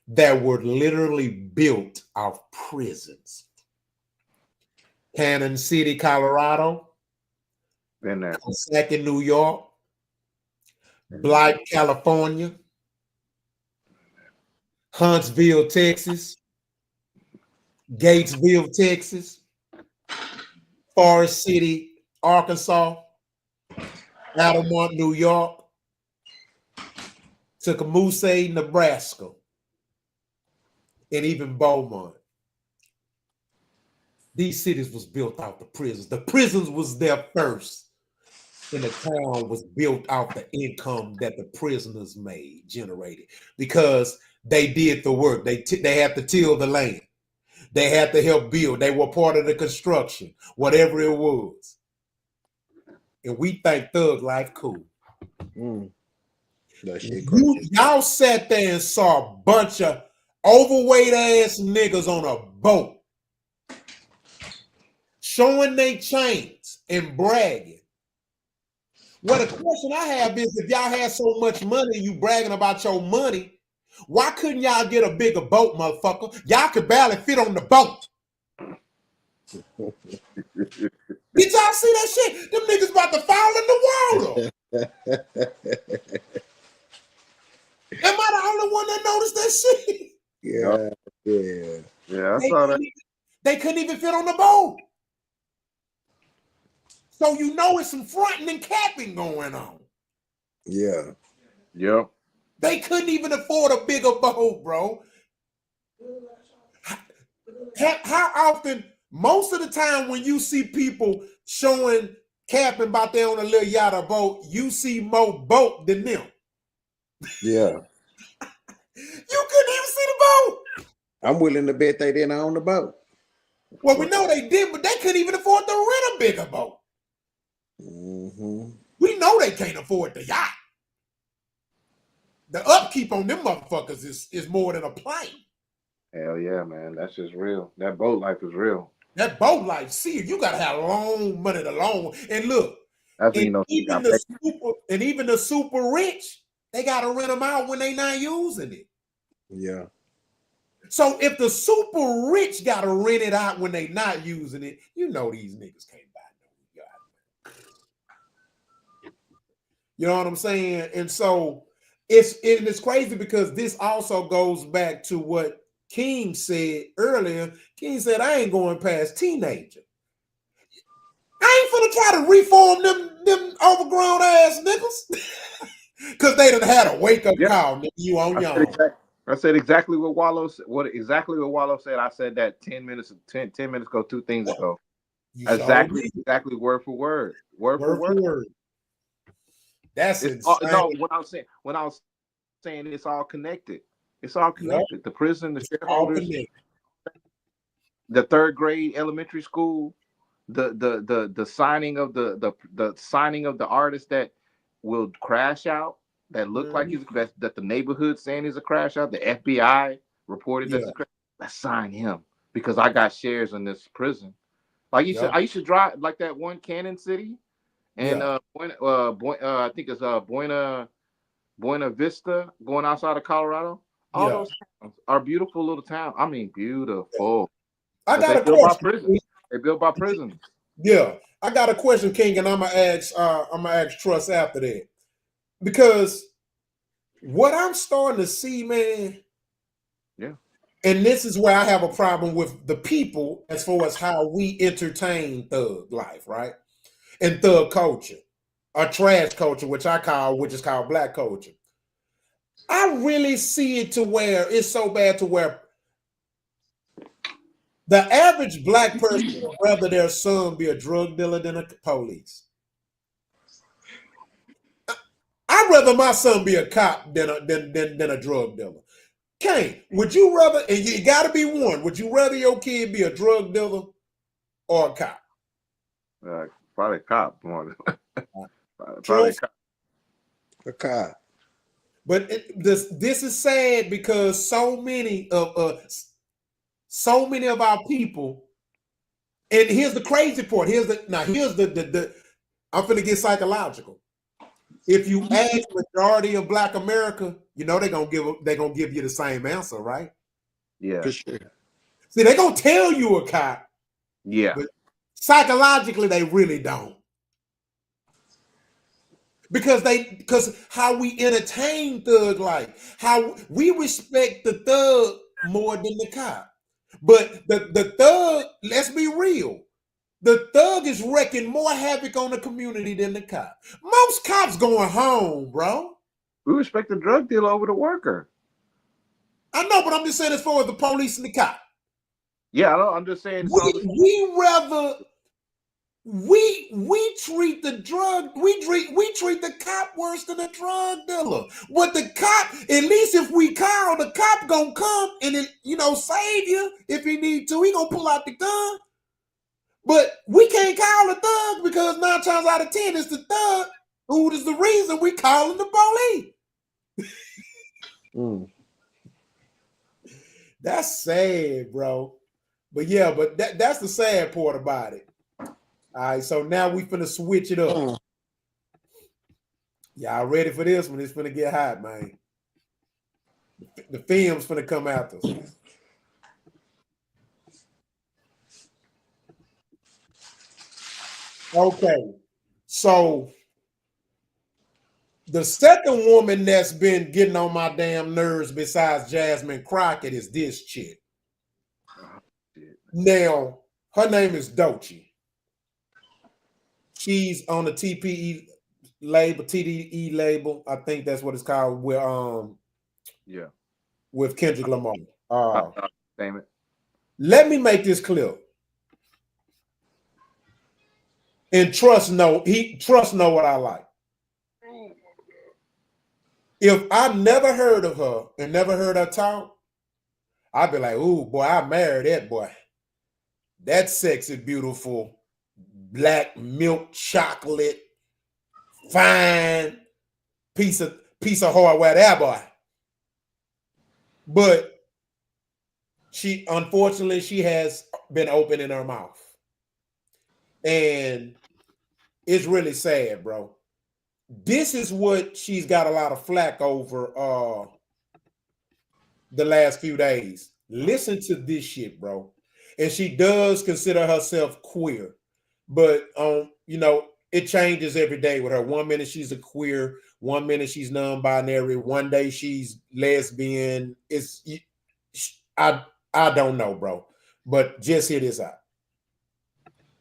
that were literally built off prisons. Cannon City, Colorado. Been there. Coxsackie, New York. Blythe, California. Huntsville, Texas. Gatesville, Texas. Forest City, Arkansas. Altamont, New York. Tecumseh, Nebraska. And even Beaumont. These cities was built out the prisons. The prisons was there first. And the town was built out the income that the prisoners generated. Because they did the work. They had to till the land. They had to help build. They were part of the construction, whatever it was. And we think thug life cool. That shit crazy. Y'all sat there and saw a bunch of overweight ass niggas on a boat showing their chains and bragging. Well, the question I have is, if y'all had so much money, you bragging about your money, why couldn't y'all get a bigger boat, motherfucker? Y'all could barely fit on the boat. Did y'all see that shit? Them niggas about to fall in the water. Am I the only one that noticed that shit? Yeah, I saw that. They couldn't even fit on the boat. So you know it's some fronting and capping going on. Yeah. Yep. They couldn't even afford a bigger boat, bro. How often, most of the time when you see people showing capping about they on a little yacht or boat, you see more boat than them. Yeah. You couldn't even see the boat. I'm willing to bet they didn't own the boat. Well, we know they did, but they couldn't even afford to rent a bigger boat. We know they can't afford the yacht. The upkeep on them motherfuckers is more than a plane. Hell yeah, man. That's just real. That boat life is real. That boat life, see, you gotta have long money to loan. And look, That's when even the super rich, they gotta rent them out when they not using it. Yeah. So if the super rich gotta rent it out when they not using it, you know these niggas can't buy no yacht. You know what I'm saying? And so it's crazy because this also goes back to what King said earlier. King said, I ain't going past teenager. I ain't finna try to reform them overgrown ass niggas. Cause they done had a wake-up call, nigga, you on your own. I said exactly what Wallo said. Wallo said. I said that 10 minutes ago, 2 things ago. Exactly word for word. Word for word. That's insane. No, what I was saying it's all connected. It's all connected. Yep. The prison, the shareholders, the 3rd grade elementary school, the signing of the signing of the artist that will crash out, that look like he's that the neighborhood saying he's a crash out, the FBI reported that's a crash. Let's sign him because I got shares in this prison. Like I used to drive like that one Cannon City, and I think it's Buena Vista, going outside of Colorado. All those towns are beautiful little towns. I mean, beautiful. I got a question. They built by prisons. Yeah, I got a question, King, and I'm gonna ask Trust after that, because what I'm starting to see, man. Yeah. And this is where I have a problem with the people as far as how we entertain thug life, right? And thug culture, or trash culture, which is called black culture. I really see it to where it's so bad to where the average black person would rather their son be a drug dealer than a police. I'd rather my son be a cop than a drug dealer. Kane, would you rather, and you got to be one, would you rather your kid be a drug dealer or a cop? Probably a cop. Probably a cop. A cop. But this is sad because so many of our people, and here's the crazy part. Here's the I'm finna get psychological. If you ask majority of Black America, you know they're gonna give you the same answer, right? Yeah, for sure. See, they're gonna tell you a cop. Yeah, but psychologically they really don't, because how we entertain thug life, how we respect the thug more than the cop. But the thug, let's be real, the thug is wreaking more havoc on the community than the cop. Most cops going home, bro. We respect the drug dealer over the worker. I know, but I'm just saying as far as the police and the cop. Yeah, I'm just saying. We treat the cop worse than a drug dealer. But the cop, at least if we call, the cop gonna come and save you if he need to. He gonna pull out the gun. But we can't call a thug because 9 times out of 10 it's the thug who is the reason we calling the police. That's sad, bro. But yeah, that's the sad part about it. All right, so now we finna switch it up. Y'all ready for this one? It's finna get hot, man. The film's finna come after us. Okay, so the second woman that's been getting on my damn nerves besides Jasmine Crockett is this chick. Now, her name is Doechii. She's on the TPE label, TDE label. I think that's what it's called. With Kendrick Lamar. Damn it. Let me make this clear. And Trust know what I like. If I never heard of her and never heard her talk, I'd be like, ooh, boy, I married that boy. That sexy, beautiful, black milk chocolate, fine piece of hardware, that boy. But unfortunately, she has been open in her mouth. And it's really sad, bro. This is what she's got a lot of flack over the last few days. Listen to this shit, bro. And she does consider herself queer, but it changes every day with her. 1 minute she's a queer, 1 minute she's non-binary, one day she's lesbian. I don't know, bro. But just hear this out.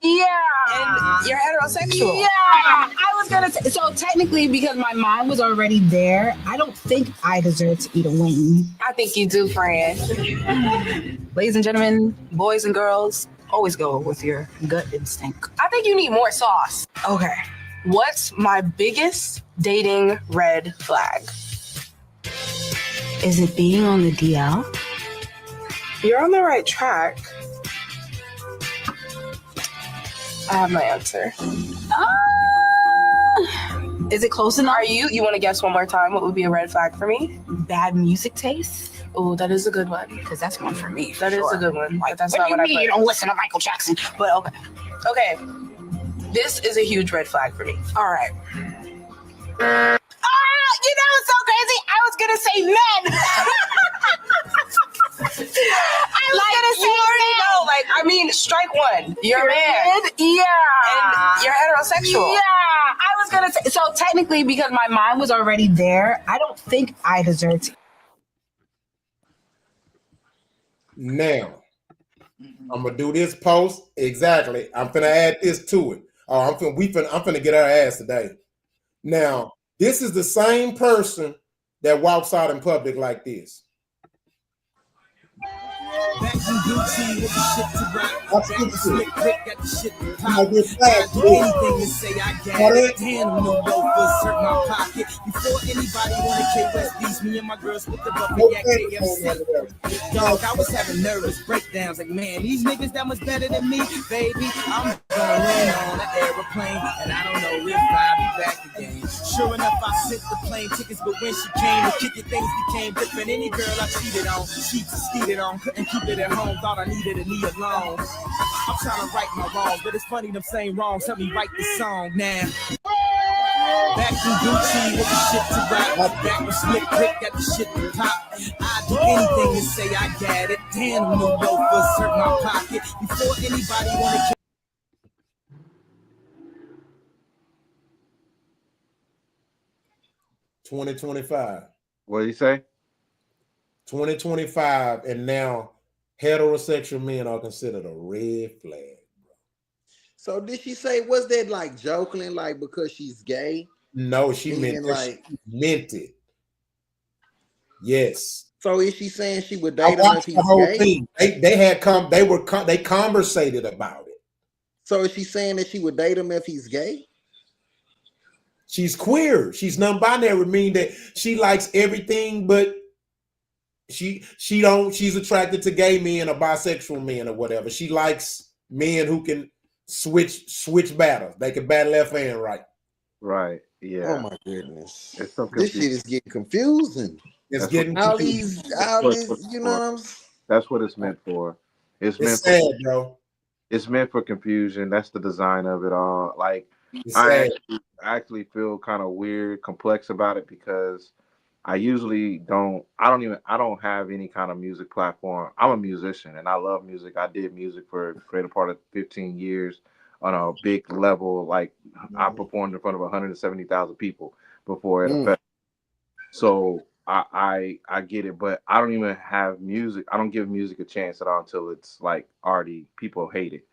Yeah. And you're heterosexual. Yeah. I was going to say, so technically, because my mind was already there, I don't think I deserve to eat a wing. I think you do, friend. Ladies and gentlemen, boys and girls, always go with your gut instinct. I think you need more sauce. Okay. What's my biggest dating red flag? Is it being on the DL? You're on the right track. I have my answer. Is it close enough? You want to guess one more time? What would be a red flag for me? Bad music taste? Oh, that is a good one. Because that's one for me. That is a good one. Like, But that's what not do you what mean I you put. don't listen to Michael Jackson? But okay. Okay. This is a huge red flag for me. All right. You know what's so crazy? I was gonna say men. You already know. Like, I mean, strike one. You're a man. Yeah. And you're heterosexual. Yeah. I was gonna say. So technically, because my mind was already there, I don't think I deserve to. Now, I'm gonna do this post exactly. I'm gonna add this to it. I'm gonna get our ass today. Now, this is the same person that walks out in public like this. Back in Doechii with the shit to rock. Watch Back in this Slick shit. Rick got the shit to pop. Now, this fast, Do anything to say I got it. Damn, no loafers hurt my pocket. Before anybody wanted K-West beats, me and my girls with the buffet at KFC. Dog, I was having nervous breakdowns. Like, man, these niggas that much better than me, baby. I'm going in on an aeroplane, and I don't know if I'll be back again. Sure enough, I sent the plane tickets, but when she came, the kick it, things became different. Any girl I cheated on, she cheated on, couldn't keep it at home. Thought I needed a knee alone. I'm trying to right my wrongs, but it's funny them saying wrongs. Help me write the song now. Back in Doechii with the shit to rock. Back with Slick Rick got the shit to pop. I'd do anything to say I got it. Damn, them new loafers hurt my pocket. Before anybody wanted to. 2025. What did he say? 2025, and now heterosexual men are considered a red flag. So did she say, was that like joking, like because she's gay? No, she meant like she meant it. Yes. So is she saying she would date him if he's gay? Thing. They conversated about it. So is she saying that she would date him if he's gay? She's queer. She's non-binary, meaning that she likes everything, but she's attracted to gay men or bisexual men or whatever. She likes men who can switch battles. They can battle left and right. Right. Yeah. Oh my goodness. It's so this shit is getting confusing. It's getting all confusing. these, you know what I'm saying? That's what it's meant for. It's meant sad, for, bro. It's meant for confusion. That's the design of it all. Like I actually feel kind of weird, complex about it because I usually don't have any kind of music platform. I'm a musician and I love music. I did music for a greater part of 15 years on a big level. Like I performed in front of 170,000 people before it affected. So I get it, but I don't even have music. I don't give music a chance at all until it's like already people hate it.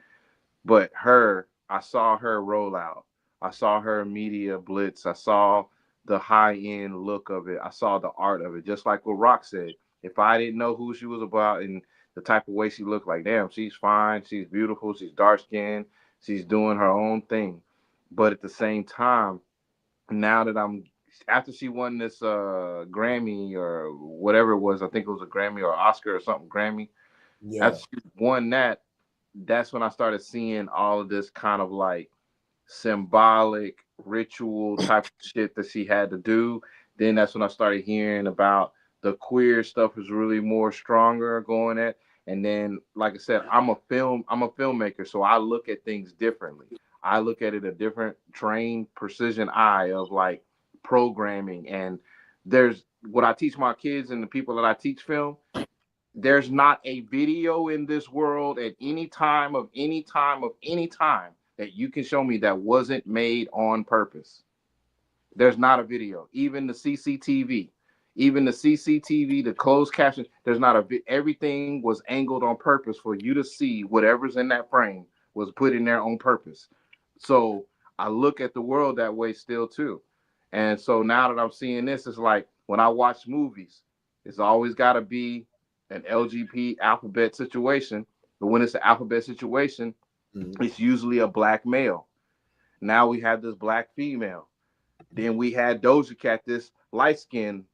But I saw her roll out. I saw her media blitz. I saw the high-end look of it. I saw the art of it. Just like what Rock said, if I didn't know who she was about and the type of way she looked, like, damn, she's fine, she's beautiful, she's dark-skinned, she's doing her own thing. But at the same time, now that after she won this Grammy or whatever it was, I think it was a Grammy or Oscar or something, Grammy. Yeah. After she won that, that's when I started seeing all of this kind of like symbolic ritual type of shit that she had to do. Then that's when I started hearing about the queer stuff is really more stronger going at. And then, like I said, I'm a filmmaker, so I look at things differently. I look at it a different trained precision eye of like programming. And there's what I teach my kids and the people that I teach film. There's not a video in this world at any time that you can show me that wasn't made on purpose. There's not a video. Even the CCTV, the closed caption, there's not everything was angled on purpose for you to see whatever's in that frame was put in there on purpose. So I look at the world that way still too. And so now that I'm seeing this, it's like when I watch movies, it's always got to be an LGBT alphabet situation. But when it's an alphabet situation, it's usually a black male. Now we have this black female. Then we had Doechii Cat, this light-skinned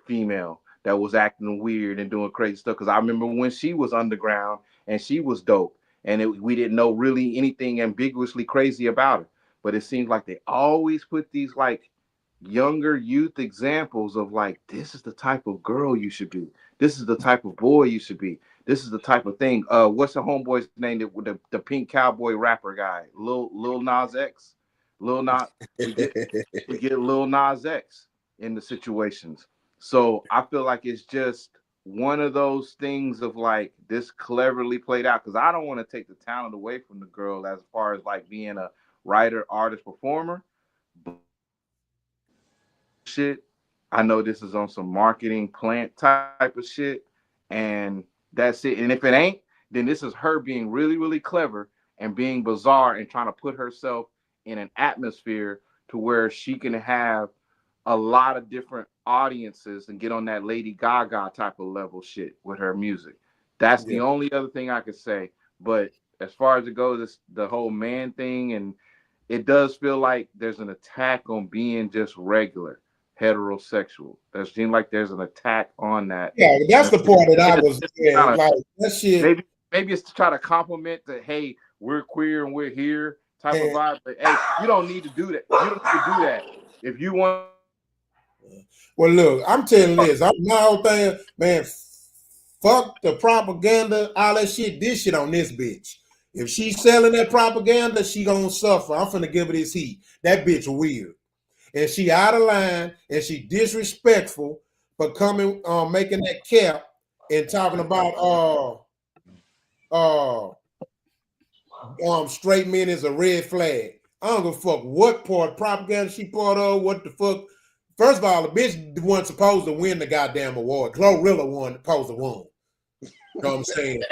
female that was acting weird and doing crazy stuff. Because I remember when she was underground and she was dope. And we didn't know really anything ambiguously crazy about her. But it seems like they always put these like younger youth examples of like, this is the type of girl you should be. This is the type of boy you should be. This is the type of thing. What's the homeboy's name? The pink cowboy rapper guy, Lil Nas X. Lil Nas. We get Lil Nas X in the situations. So I feel like it's just one of those things of like this cleverly played out, because I don't want to take the talent away from the girl as far as like being a writer, artist, performer. But shit, I know this is on some marketing plant type of shit, and that's it. And if it ain't, then this is her being really, really clever and being bizarre and trying to put herself in an atmosphere to where she can have a lot of different audiences and get on that Lady Gaga type of level shit with her music. That's the only other thing I could say. But as far as it goes, it's the whole man thing, and it does feel like there's an attack on being just regular heterosexual. That seems like there's an attack on that. Yeah, that's the part that I was like that shit. Maybe it's to try to compliment that, hey, we're queer and we're here type of vibe. But hey, you don't need to do that. You don't need to do that. If you want. Well, look, I'm telling this. I'm my whole thing, man. Fuck the propaganda, all that shit. This shit on this bitch. If she's selling that propaganda, she gonna suffer. I'm finna give her this heat. That bitch weird, and she out of line, and she disrespectful for coming, making that cap and talking about straight men is a red flag. I don't give a fuck what part of propaganda she part of. What the fuck? First of all, the bitch wasn't supposed to win the goddamn award. Glorilla supposed to win. You know what I'm saying?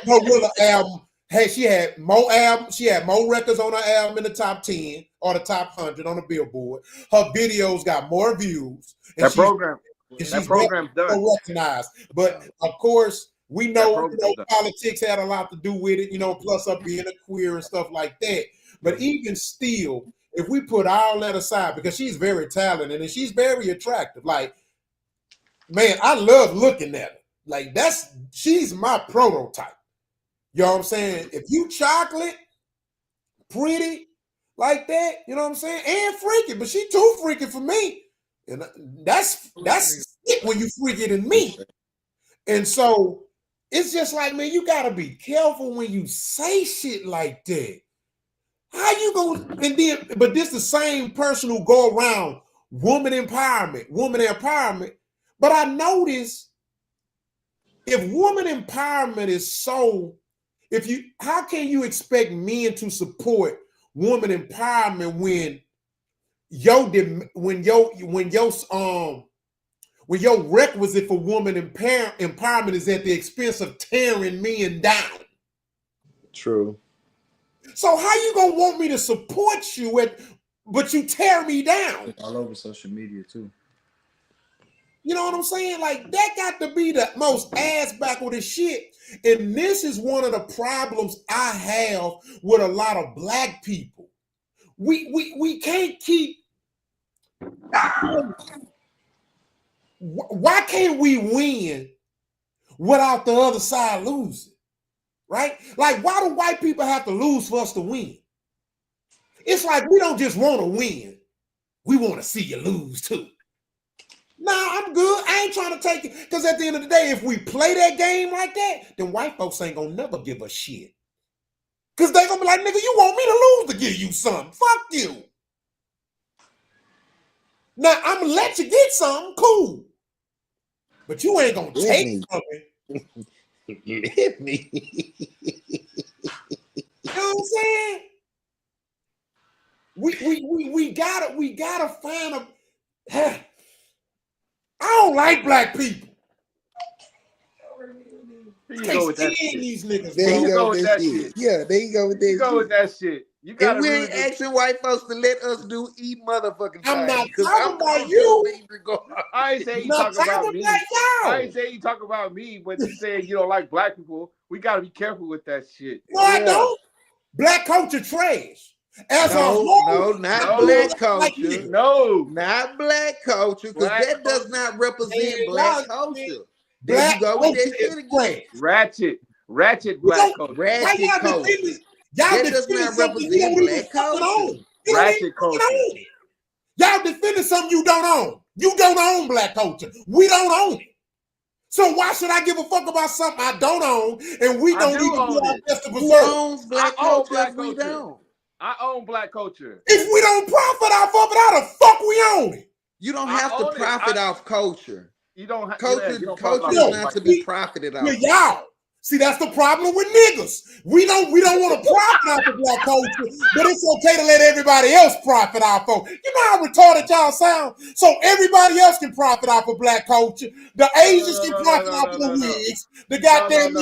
Glorilla album. Hey, she had more albums. She had more records on her album in the top 10 or the top 100 on the Billboard. Her videos got more views. And That program's done. Recognized. But of course, we know, politics had a lot to do with it. Plus her being a queer and stuff like that. But even still, if we put all that aside, because she's very talented and she's very attractive, like, man, I love looking at her. Like, she's my prototype. You know what I'm saying? If you chocolate, pretty, like that, you know what I'm saying? And freaky, but she too freaky for me. And that's it when you freaky than me. And so it's just like, man, you gotta be careful when you say shit like that. How you gonna, and then, but this the same person who go around woman empowerment. But I notice if woman empowerment is so, how can you expect men to support woman empowerment when your requisite for woman empowerment is at the expense of tearing men down? True. So how you gonna want me to support you but you tear me down? All over social media too. You know what I'm saying? Like, that got to be the most ass backward shit. And this is one of the problems I have with a lot of black people. We can't keep. Why can't we win without the other side losing? Right? Like, why do white people have to lose for us to win? It's like we don't just want to win. We want to see you lose too. Nah, I'm good. I ain't trying to take it. Because at the end of the day, if we play that game like that, then white folks ain't gonna never give a shit. Because they gonna be like, nigga, you want me to lose to give you something. Fuck you. Now, I'm gonna let you get something, cool. But you ain't gonna take something. You hit me. You know what I'm saying? We gotta find a. I don't like black people. There you go with that shit. These niggas, there you go with that shit. Yeah, there you go with that shit. Go with that shit. You got. And we ain't asking white folks to let us do motherfucking. I'm not talking about you. I ain't saying you talk about me. I ain't saying you talk about me, but you saying you don't like black people. We gotta be careful with that shit. No, I don't. Black culture trash. No, not black culture. No, not black culture, because that does not represent black culture. There Black you go with that shit again. Ratchet black culture. Ratchet culture. That does not represent black culture. Ratchet culture. Y'all defending something you don't own. You don't own black culture. We don't own it. So why should I give a fuck about something I don't own and we don't even do our best to preserve? Who owns black I own culture black if we culture. don't? I own black culture. If we don't profit off of it, how the fuck we own it? You don't have to profit off culture. You don't have culture. you don't Culture profit is off not it. to be profited off. Y'all. See, that's the problem with niggas. We don't want to profit off of black culture, but it's okay to let everybody else profit off of it. You know how retarded y'all sound? So everybody else can profit off of black culture. The Asians can profit off the wigs. The goddamn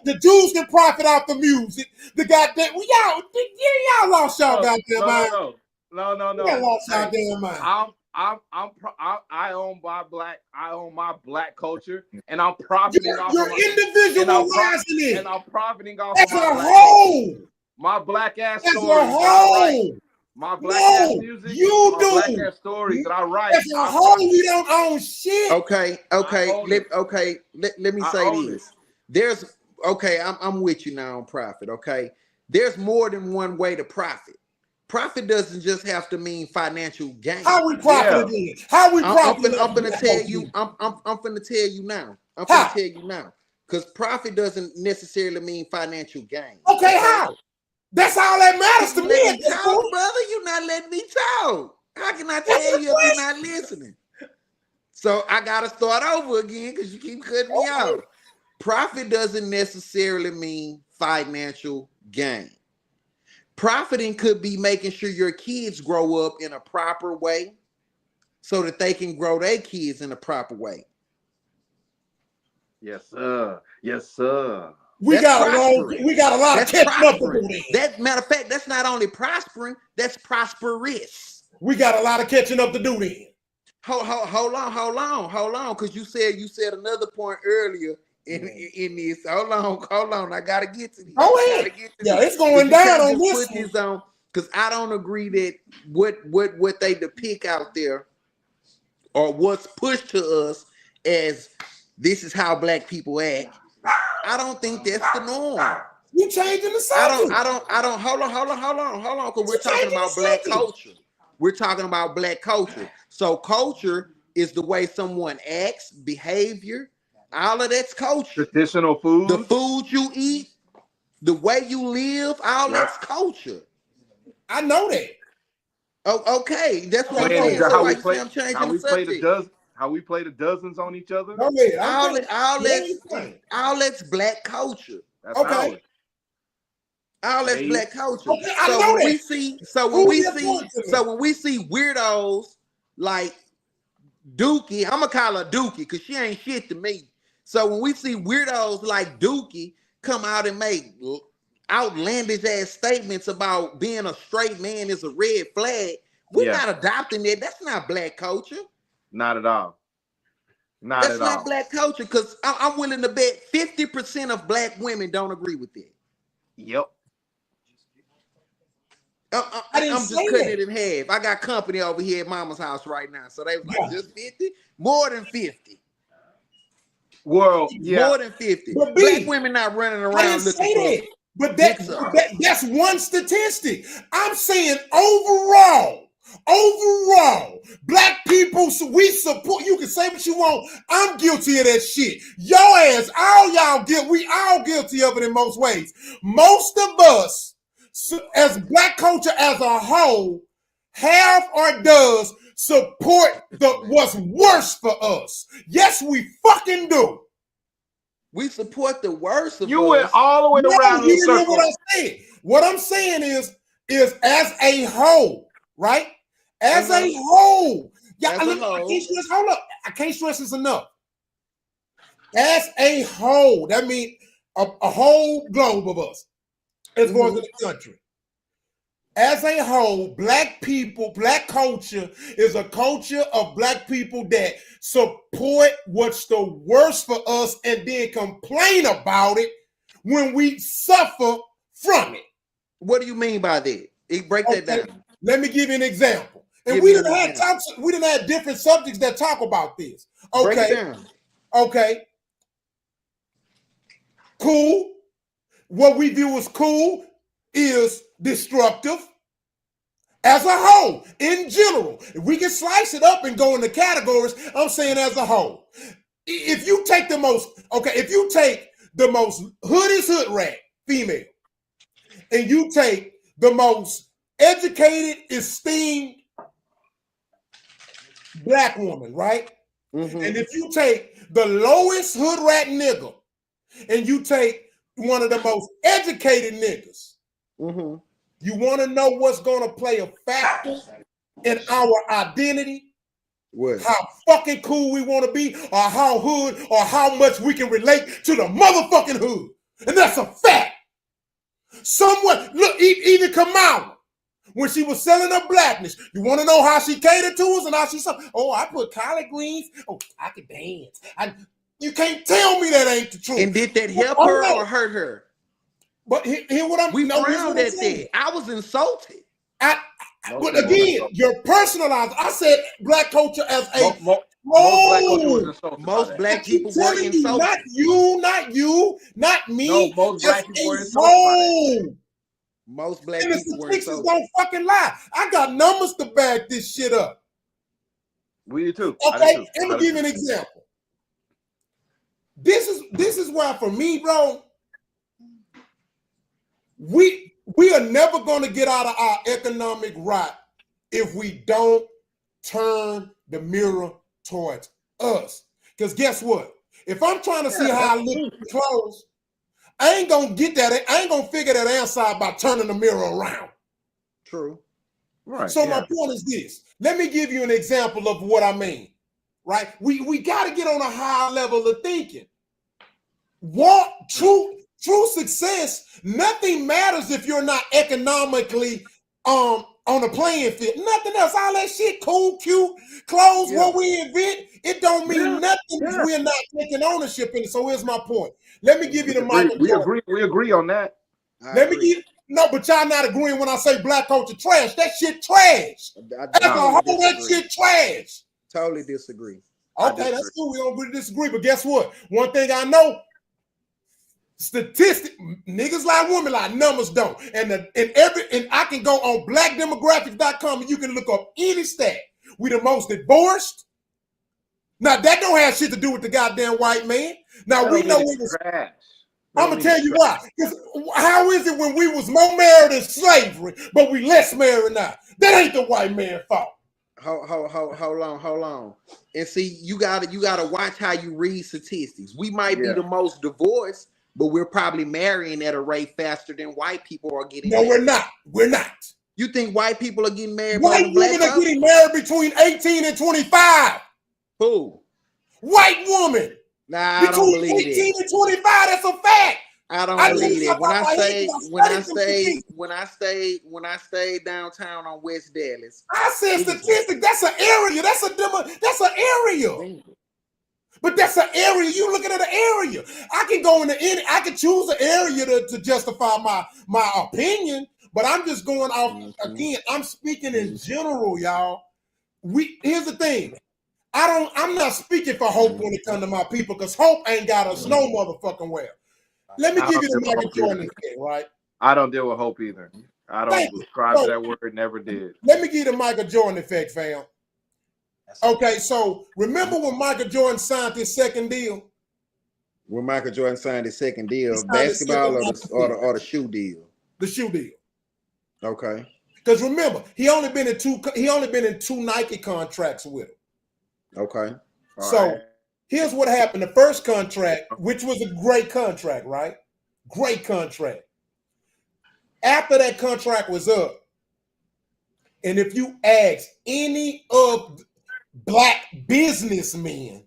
the Jews can profit off the music. The goddamn y'all lost y'all goddamn mind. No. Y'all lost y'all damn mind. I own my black culture, and I'm profiting off your of individualizing it. And I'm profiting off as of my a black whole. culture. My black ass As stories a that I write. whole. My black ass music. You my do. Black ass stories that I write. As a whole, we don't own shit. Okay. Let me say this. There's I'm with you now on profit. Okay. There's more than one way to profit. Profit doesn't just have to mean financial gain. How we profit again? How we profit? I'm gonna tell you. I'm finna tell you now. I'm finna tell you now. Because profit doesn't necessarily mean financial gain. Okay, how? That's all that matters to me. Let me talk, brother. You're not letting me talk. How can I tell you if you're not listening? So I gotta start over again because you keep cutting me off. Profit doesn't necessarily mean financial gain. Profiting could be making sure your kids grow up in a proper way so that they can grow their kids in a proper way. Yes, sir. Yes, sir. We got a lot of catching up to do. That matter of fact, that's not only prospering, that's prosperous. We got a lot of catching up to do then. Hold on, because you said another point earlier in this. Hold on. I gotta get to this. It's going down on this one. Because I don't agree that what they depict out there or what's pushed to us as this is how black people act. I don't think that's the norm. You changing the subject. I don't. Hold on. Because we're talking about black culture. We're talking about black culture. So culture is the way someone acts, behavior. All of that's culture. Traditional food. The food you eat, the way you live, all that's culture. I know that. Oh, okay. That's what I'm saying. How we play the dozens on each other. All that's black culture. That's okay. All that's black culture. Okay, So when we see weirdos like Doechii, I'm gonna call her Doechii because she ain't shit to me. So when we see weirdos like Doechii come out and make outlandish ass statements about being a straight man is a red flag, we're not adopting that. That's not black culture. Not at all. That's not black culture because I'm willing to bet 50% of black women don't agree with that. Yep. I'm just cutting it in half. I got company over here at Mama's house right now. So they was like, just 50? More than 50. Well, more than 50. But black women not running around looking for. But that's one statistic. I'm saying overall, black people, we support. You can say what you want. I'm guilty of that shit. Your ass, all y'all guilty. We all guilty of it in most ways. Most of us, as black culture as a whole, have or does support what's worse for us. Yes, we fucking do. We support the worst of us. You went all the way around the circle. What I said. What I'm saying is as a whole, right? As a whole. Yeah, I can't stress this enough. As a whole, that means a whole globe of us, as far as the country. As a whole, black people, black culture is a culture of black people that support what's the worst for us and then complain about it when we suffer from it. What do you mean by that? Break that down. Let me give you an example. And we didn't have different subjects that talk about this. Okay. Break it down. Okay. Cool. What we view as cool is destructive. As a whole, in general, if we can slice it up and go into categories, I'm saying as a whole. If you take the most hoodest hood rat female, and you take the most educated, esteemed black woman, right? Mm-hmm. And if you take the lowest hood rat nigga, and you take one of the most educated niggas, mm-hmm. You want to know what's going to play a factor in our identity? What? How fucking cool we want to be, or how hood, or how much we can relate to the motherfucking hood. And that's a fact. Someone, look, even Kamala, when she was selling her blackness, you want to know how she catered to us and how she said, oh, I put collard greens. Oh, I can dance. You can't tell me that ain't the truth. And did that help her or hurt her? But hear what I'm. We frowned at that. I was insulted. But again, you're personalized. I said black culture as a most black culture was insulted. Most black people were insulted. Not you, not me. No, most black people were insulted. Most black and people were insulted. Don't fucking lie. I got numbers to back this shit up. We do too. Okay, let me give you an example. This is why for me, bro, we are never going to get out of our economic rut if we don't turn the mirror towards us. Because guess what? If I'm trying to see how I look in clothes, I ain't gonna get that. I ain't gonna figure that answer out by turning the mirror around. True. Right. So my point is this. Let me give you an example of what I mean. Right? We got to get on a high level of thinking. True success, nothing matters if you're not economically on the playing field. Nothing else. All that shit, cool, cute, clothes, what we invent, it don't mean nothing if we're not taking ownership in it. So here's my point. Let me give you the Michael Jordan. We agree on that. But y'all not agreeing when I say black culture trash. That shit trash. As a whole, that shit trash. Totally disagree. Okay, that's cool. We don't really disagree. But guess what? One thing I know, statistic niggas like women like, numbers don't. And I can go on blackdemographics.com and you can look up any stat. We the most divorced. Now that don't have shit to do with the goddamn white man. Now we know it was trash. I'm gonna tell you why. How is it when we was more married in slavery, but we less married now? That ain't the white man's fault. Hold on. And see, you gotta watch how you read statistics. We might be the most divorced, but we're probably marrying at a rate faster than white people are getting married. We're not. We're not. You think white people are getting married? White women are getting married between 18 and 25. Who? White woman. Nah, I don't believe 18 and 25, that's a fact. I don't believe it. When I stay downtown on West Dallas. I said statistic, that's an area. That's an area. But that's an area. You looking at an area. I can go into I can choose an area to justify my opinion, but I'm just going off again. I'm speaking in general, y'all. Here's the thing. I'm not speaking for hope when it comes to my people, because hope ain't got us no motherfucking well. Let me give you the Michael Jordan thing, right? I don't deal with hope either. I don't subscribe to that word, never did. Let me give you the Michael Jordan effect, fam. Okay, so remember when Michael Jordan signed his second deal? When Michael Jordan signed his second deal, basketball or the shoe deal? The shoe deal. Okay. Because remember, he only been in two Nike contracts with him. Okay. So here's what happened. The first contract, which was a great contract, right? Great contract. After that contract was up, and if you ask any of black businessmen,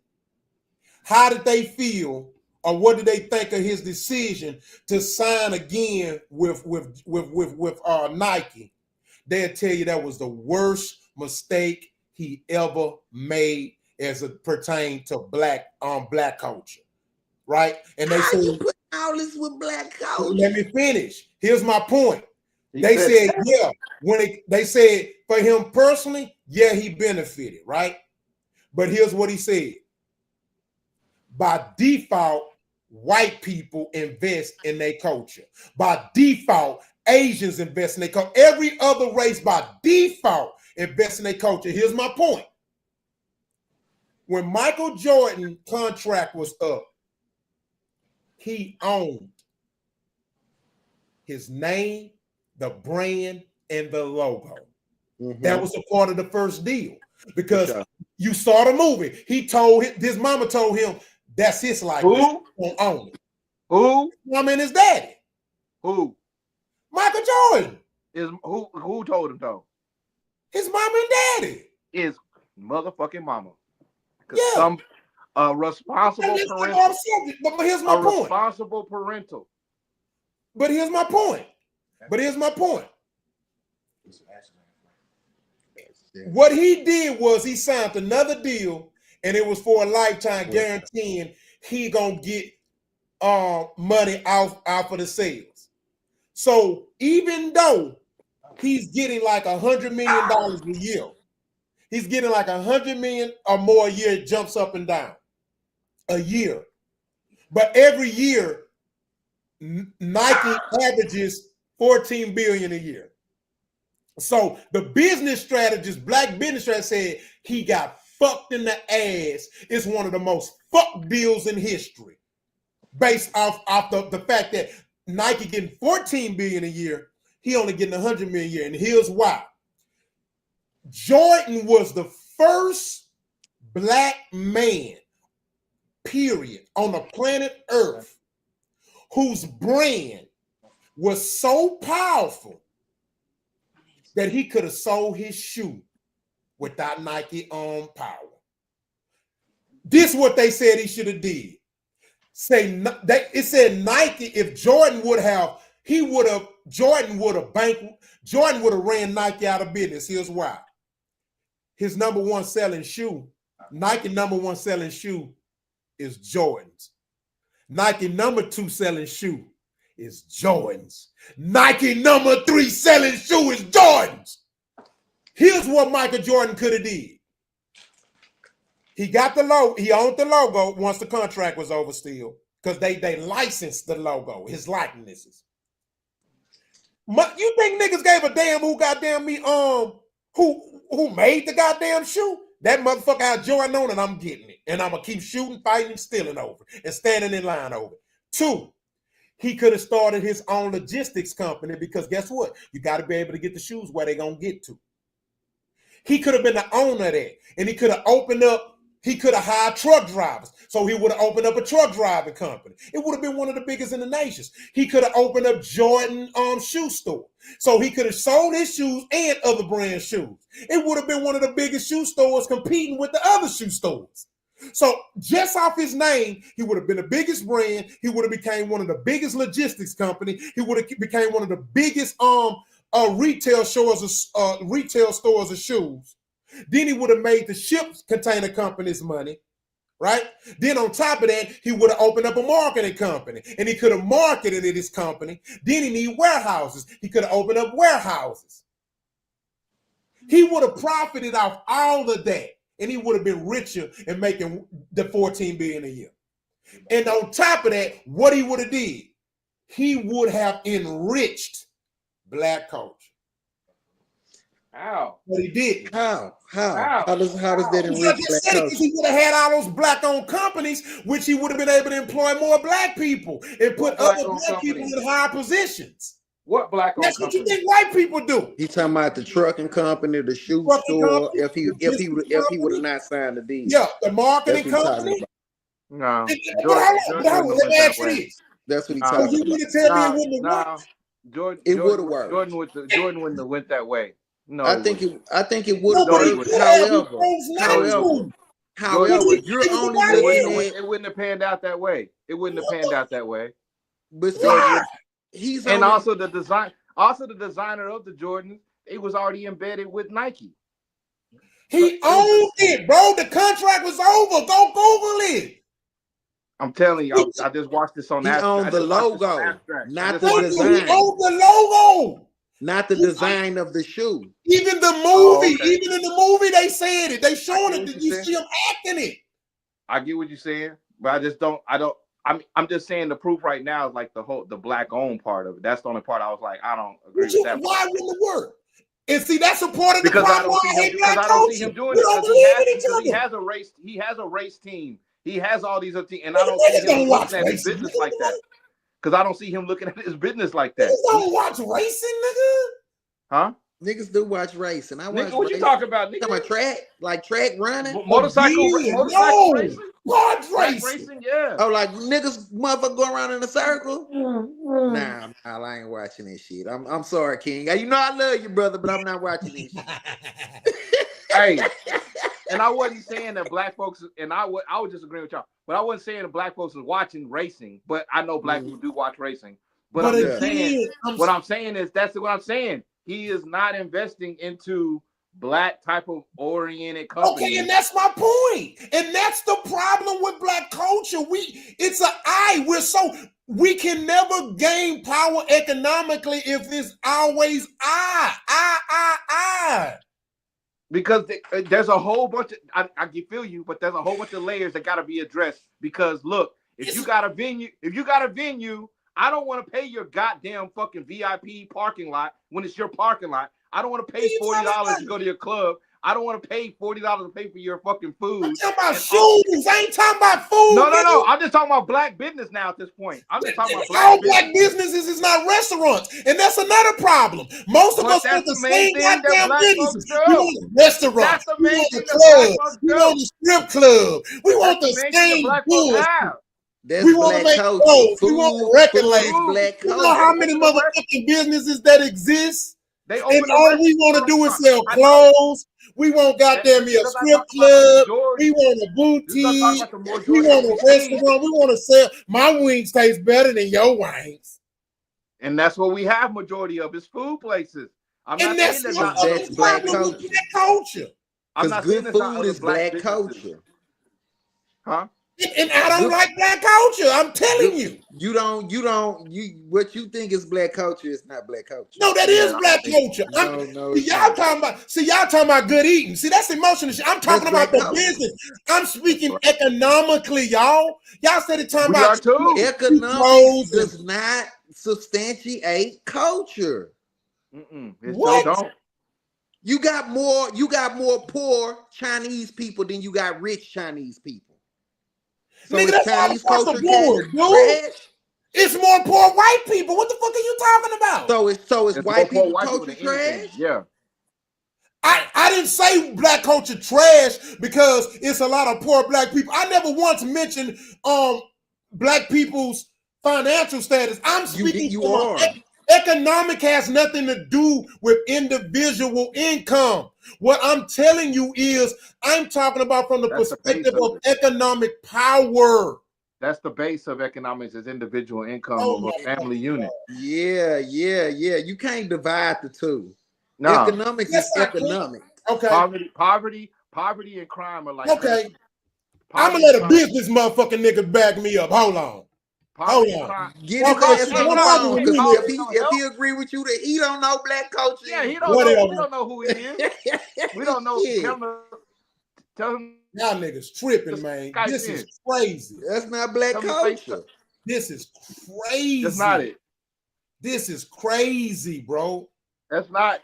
how did they feel or what did they think of his decision to sign again with Nike? They'll tell you that was the worst mistake he ever made as it pertained to black culture, right? And they say, you put all this with black culture. Let me finish. Here's my point. They said, they said for him personally, he benefited, right? But here's what he said. By default, white people invest in their culture. By default, Asians invest in their culture. Every other race by default invests in their culture. Here's my point. When Michael Jordan contract was up, he owned his name, the brand, and the logo. That was a part of the first deal because you saw the movie. He told his mama told him that's his likeness. Who? He won't own it. Who? Mama and his daddy. Who? Michael Jordan. Who told him though? His mama and daddy. His motherfucking mama. Yeah. Some responsible parental. But here's my point. Responsible parental. But here's my point. What he did was he signed another deal, and it was for a lifetime, guaranteeing he gonna get money out of the sales. So even though he's getting like $100 million a year, he's getting like $100 million or more a year. It jumps up and down a year, but every year Nike averages $14 billion a year. So the business strategist, black business strategist, said he got fucked in the ass. It's one of the most fucked deals in history, based off the fact that Nike getting $14 billion a year, he only getting $100 million a year. And here's why. Jordan was the first black man, period, on the planet Earth whose brand was so powerful that he could have sold his shoe without Nike on power. This is what they said he should have did. It said Nike, if Jordan would have, Jordan would have ran Nike out of business. Here's why. His number one selling shoe, Nike number one selling shoe is Jordans. Nike number two selling shoe is Jordans. Nike number three selling shoe is Jordans. Here's what Michael Jordan could have did. He got the logo. He owned the logo once the contract was over still, because they licensed the logo, his likenesses. You think niggas gave a damn who goddamn me who made the goddamn shoe? That motherfucker had Jordan on, and I'm getting it. And I'm going to keep shooting, fighting, stealing over it, and standing in line over it. 2, he could have started his own logistics company, because guess what? You got to be able to get the shoes where they're going to get to. He could have been the owner of that, and he could have opened up, he could have hired truck drivers. So he would have opened up a truck driving company. It would have been one of the biggest in the nations. He could have opened up Jordan shoe store. So he could have sold his shoes and other brand shoes. It would have been one of the biggest shoe stores competing with the other shoe stores. So just off his name, he would have been the biggest brand. He would have became one of the biggest logistics company. He would have became one of the biggest retail stores of shoes. Then he would have made the ship container companies money, right? Then on top of that, he would have opened up a marketing company, and he could have marketed it, his company. Then he need warehouses. He could have opened up warehouses. He would have profited off all of that, and he would have been richer and making the $14 billion a year. And on top of that, what he would have did, he would have enriched black culture. How? But he did. How does that enrich black culture? Because he would have had all those black-owned companies, which he would have been able to employ more black people and put other black people in higher positions. What black-owned That's what you think white people do. He's talking about the trucking company, the shoe store. If he would have not signed the deal. Yeah, the marketing company. No. Let me ask you this. That's what he's talking about. You need to tell me it wouldn't have worked. Jordan, it would have worked. Jordan wouldn't have went that way. No, I think it would have worked. However, you're only it wouldn't have panned out that way. It wouldn't have panned out that way. But he's and also the designer of the Jordans, it was already embedded with Nike. He owned it, bro. The contract was over. Go Google it. I'm telling you, I just watched this on. He owned the logo, not the design. He owned the logo. Not the design of the shoe. Even the movie, even in the movie, they said it. They showing it. You see him acting it. I get what you're saying, but I I'm just saying the proof right now is like the black owned part of it. That's the only part I was like, I don't agree with that. Why wouldn't it work? And see, that's a part of the because problem. I don't see him doing it because he has a race. He has a race team. He has all these other teams, and I don't see him looking at his business like that. Because I don't see him looking at his business like that. Niggas don't watch racing, nigga. Huh? Niggas do watch racing. I watch Nigga, what racing. you talking about? Nigga? Talking about track, like track running, motorcycle racing, quad racing, yeah. Oh, like niggas, motherfucker, go around in a circle. Nah, I ain't watching this shit. I'm sorry, King. You know I love you, brother, but I'm not watching this shit. Hey, and I wasn't saying that black folks, and I would disagree with y'all, but I wasn't saying that black folks is watching racing. But I know black people do watch racing. But I'm just saying, what I'm saying is that's what I'm saying. He is not investing into black type of oriented companies. Okay, and that's my point. And that's the problem with black culture. We can never gain power economically if it's always I. Because there's a whole bunch of I feel you, but there's a whole bunch of layers that got to be addressed. Because look, if you got a venue, I don't want to pay your goddamn fucking VIP parking lot when it's your parking lot. I don't want to pay $40 to go to your club. I don't want to pay $40 to pay for your fucking food. I'm talking about shoes. I ain't talking about food. No. I'm just talking about black business now at this point. I'm just talking about all black businesses is not restaurants, and that's another problem. Most of us want the same goddamn businesses. We want restaurants. We want the club. We want the strip club. We want the same business. We want to make clothes. We want the record label. You know how many motherfucking businesses that exist? And all we want to do is sell clothes. We want goddamn me a strip club. We want a boutique. We want a restaurant. We want to sell. My wings taste better than your wings. And that's what we have majority of is food places. That's black culture. Because good food is black culture. Huh? And I don't like black culture. I'm telling you. What you think is black culture is not black culture. No, that is black culture. Y'all talking about good eating. See, that's emotional shit. I'm talking about the business. I'm speaking economically, y'all. Y'all said it talking about economics does not substantiate culture. What? So don't. You got more poor Chinese people than you got rich Chinese people. So nigga, that's Chinese all across the board, dude. It's more poor white people. What the fuck are you talking about? So it's white people culture trash? Yeah. I didn't say black culture trash because it's a lot of poor black people. I never once mentioned black people's financial status. I'm speaking economic has nothing to do with individual income. What I'm telling you is I'm talking about from the perspective of economic power. That's the base of economics is individual income of a family unit. Yeah. You can't divide the two. No. Economics is economic. Okay. Poverty and crime are like I'm gonna let a business motherfucking nigga back me up. Hold on. Get his ass on the phone. If he agree with you that he don't know black culture, yeah, we don't know who he is. We don't know. Tell him. Y'all niggas tripping, man. This is crazy. That's not black culture. This is crazy. That's not it. This is crazy, bro. That's not.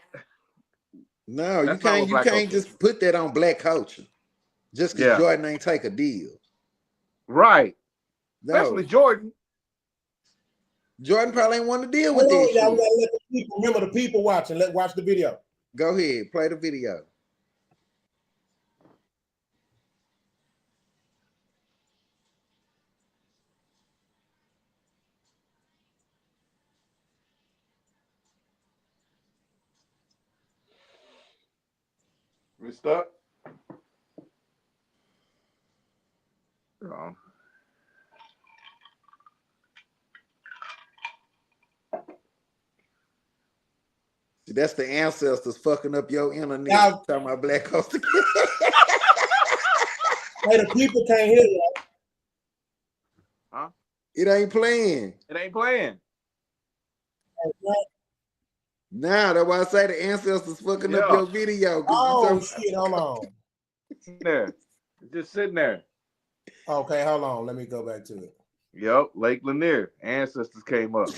No, you can't just put that on black culture. Just because Jordan ain't take a deal. Right. No. Especially Jordan. Jordan probably ain't want to deal with this. Y'all gotta let the people remember the people watching. Watch the video. Go ahead, play the video. We stuck. Wrong. See, that's the ancestors fucking up your internet. Now, talking about black culture. Hey, the people can't hear you. Huh? It ain't playing. Nah, that's why I say the ancestors fucking up your video. Oh shit, hold on. There. Just sitting there. Okay, hold on. Let me go back to it. Yep, Lake Lanier. Ancestors came up.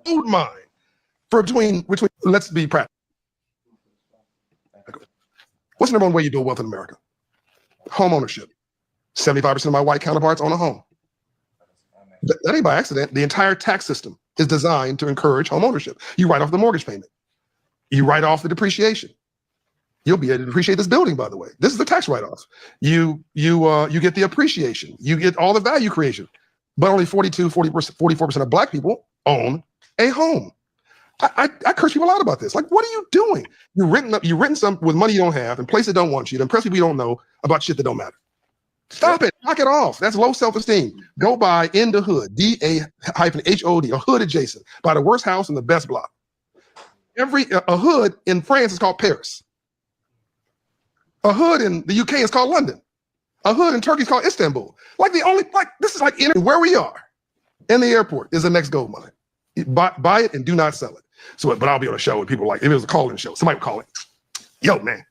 Gold mine for between let's be practical. What's the number one way you build wealth in America? Home ownership. 75% of my white counterparts own a home. That ain't by accident. The entire tax system is designed to encourage home ownership. You write off the mortgage payment. You write off the depreciation. You'll be able to depreciate this building, by the way. This is the tax write-off. You get the appreciation. You get all the value creation. But only 44% of black people own a home. I curse people out about this. Like, what are you doing? You've written some with money you don't have and places don't want you to impress people you don't know about shit that don't matter. Stop it. Knock it off. That's low self-esteem. Go buy in the hood, DA-HOD, a hood adjacent. Buy the worst house in the best block. A hood in France is called Paris. A hood in the UK is called London. A hood in Turkey is called Istanbul. This is like where we are. In the airport is the next gold mine. Buy it and do not sell it. But I'll be on a show with people like, if it was a call-in show, somebody would call it. Yo, man,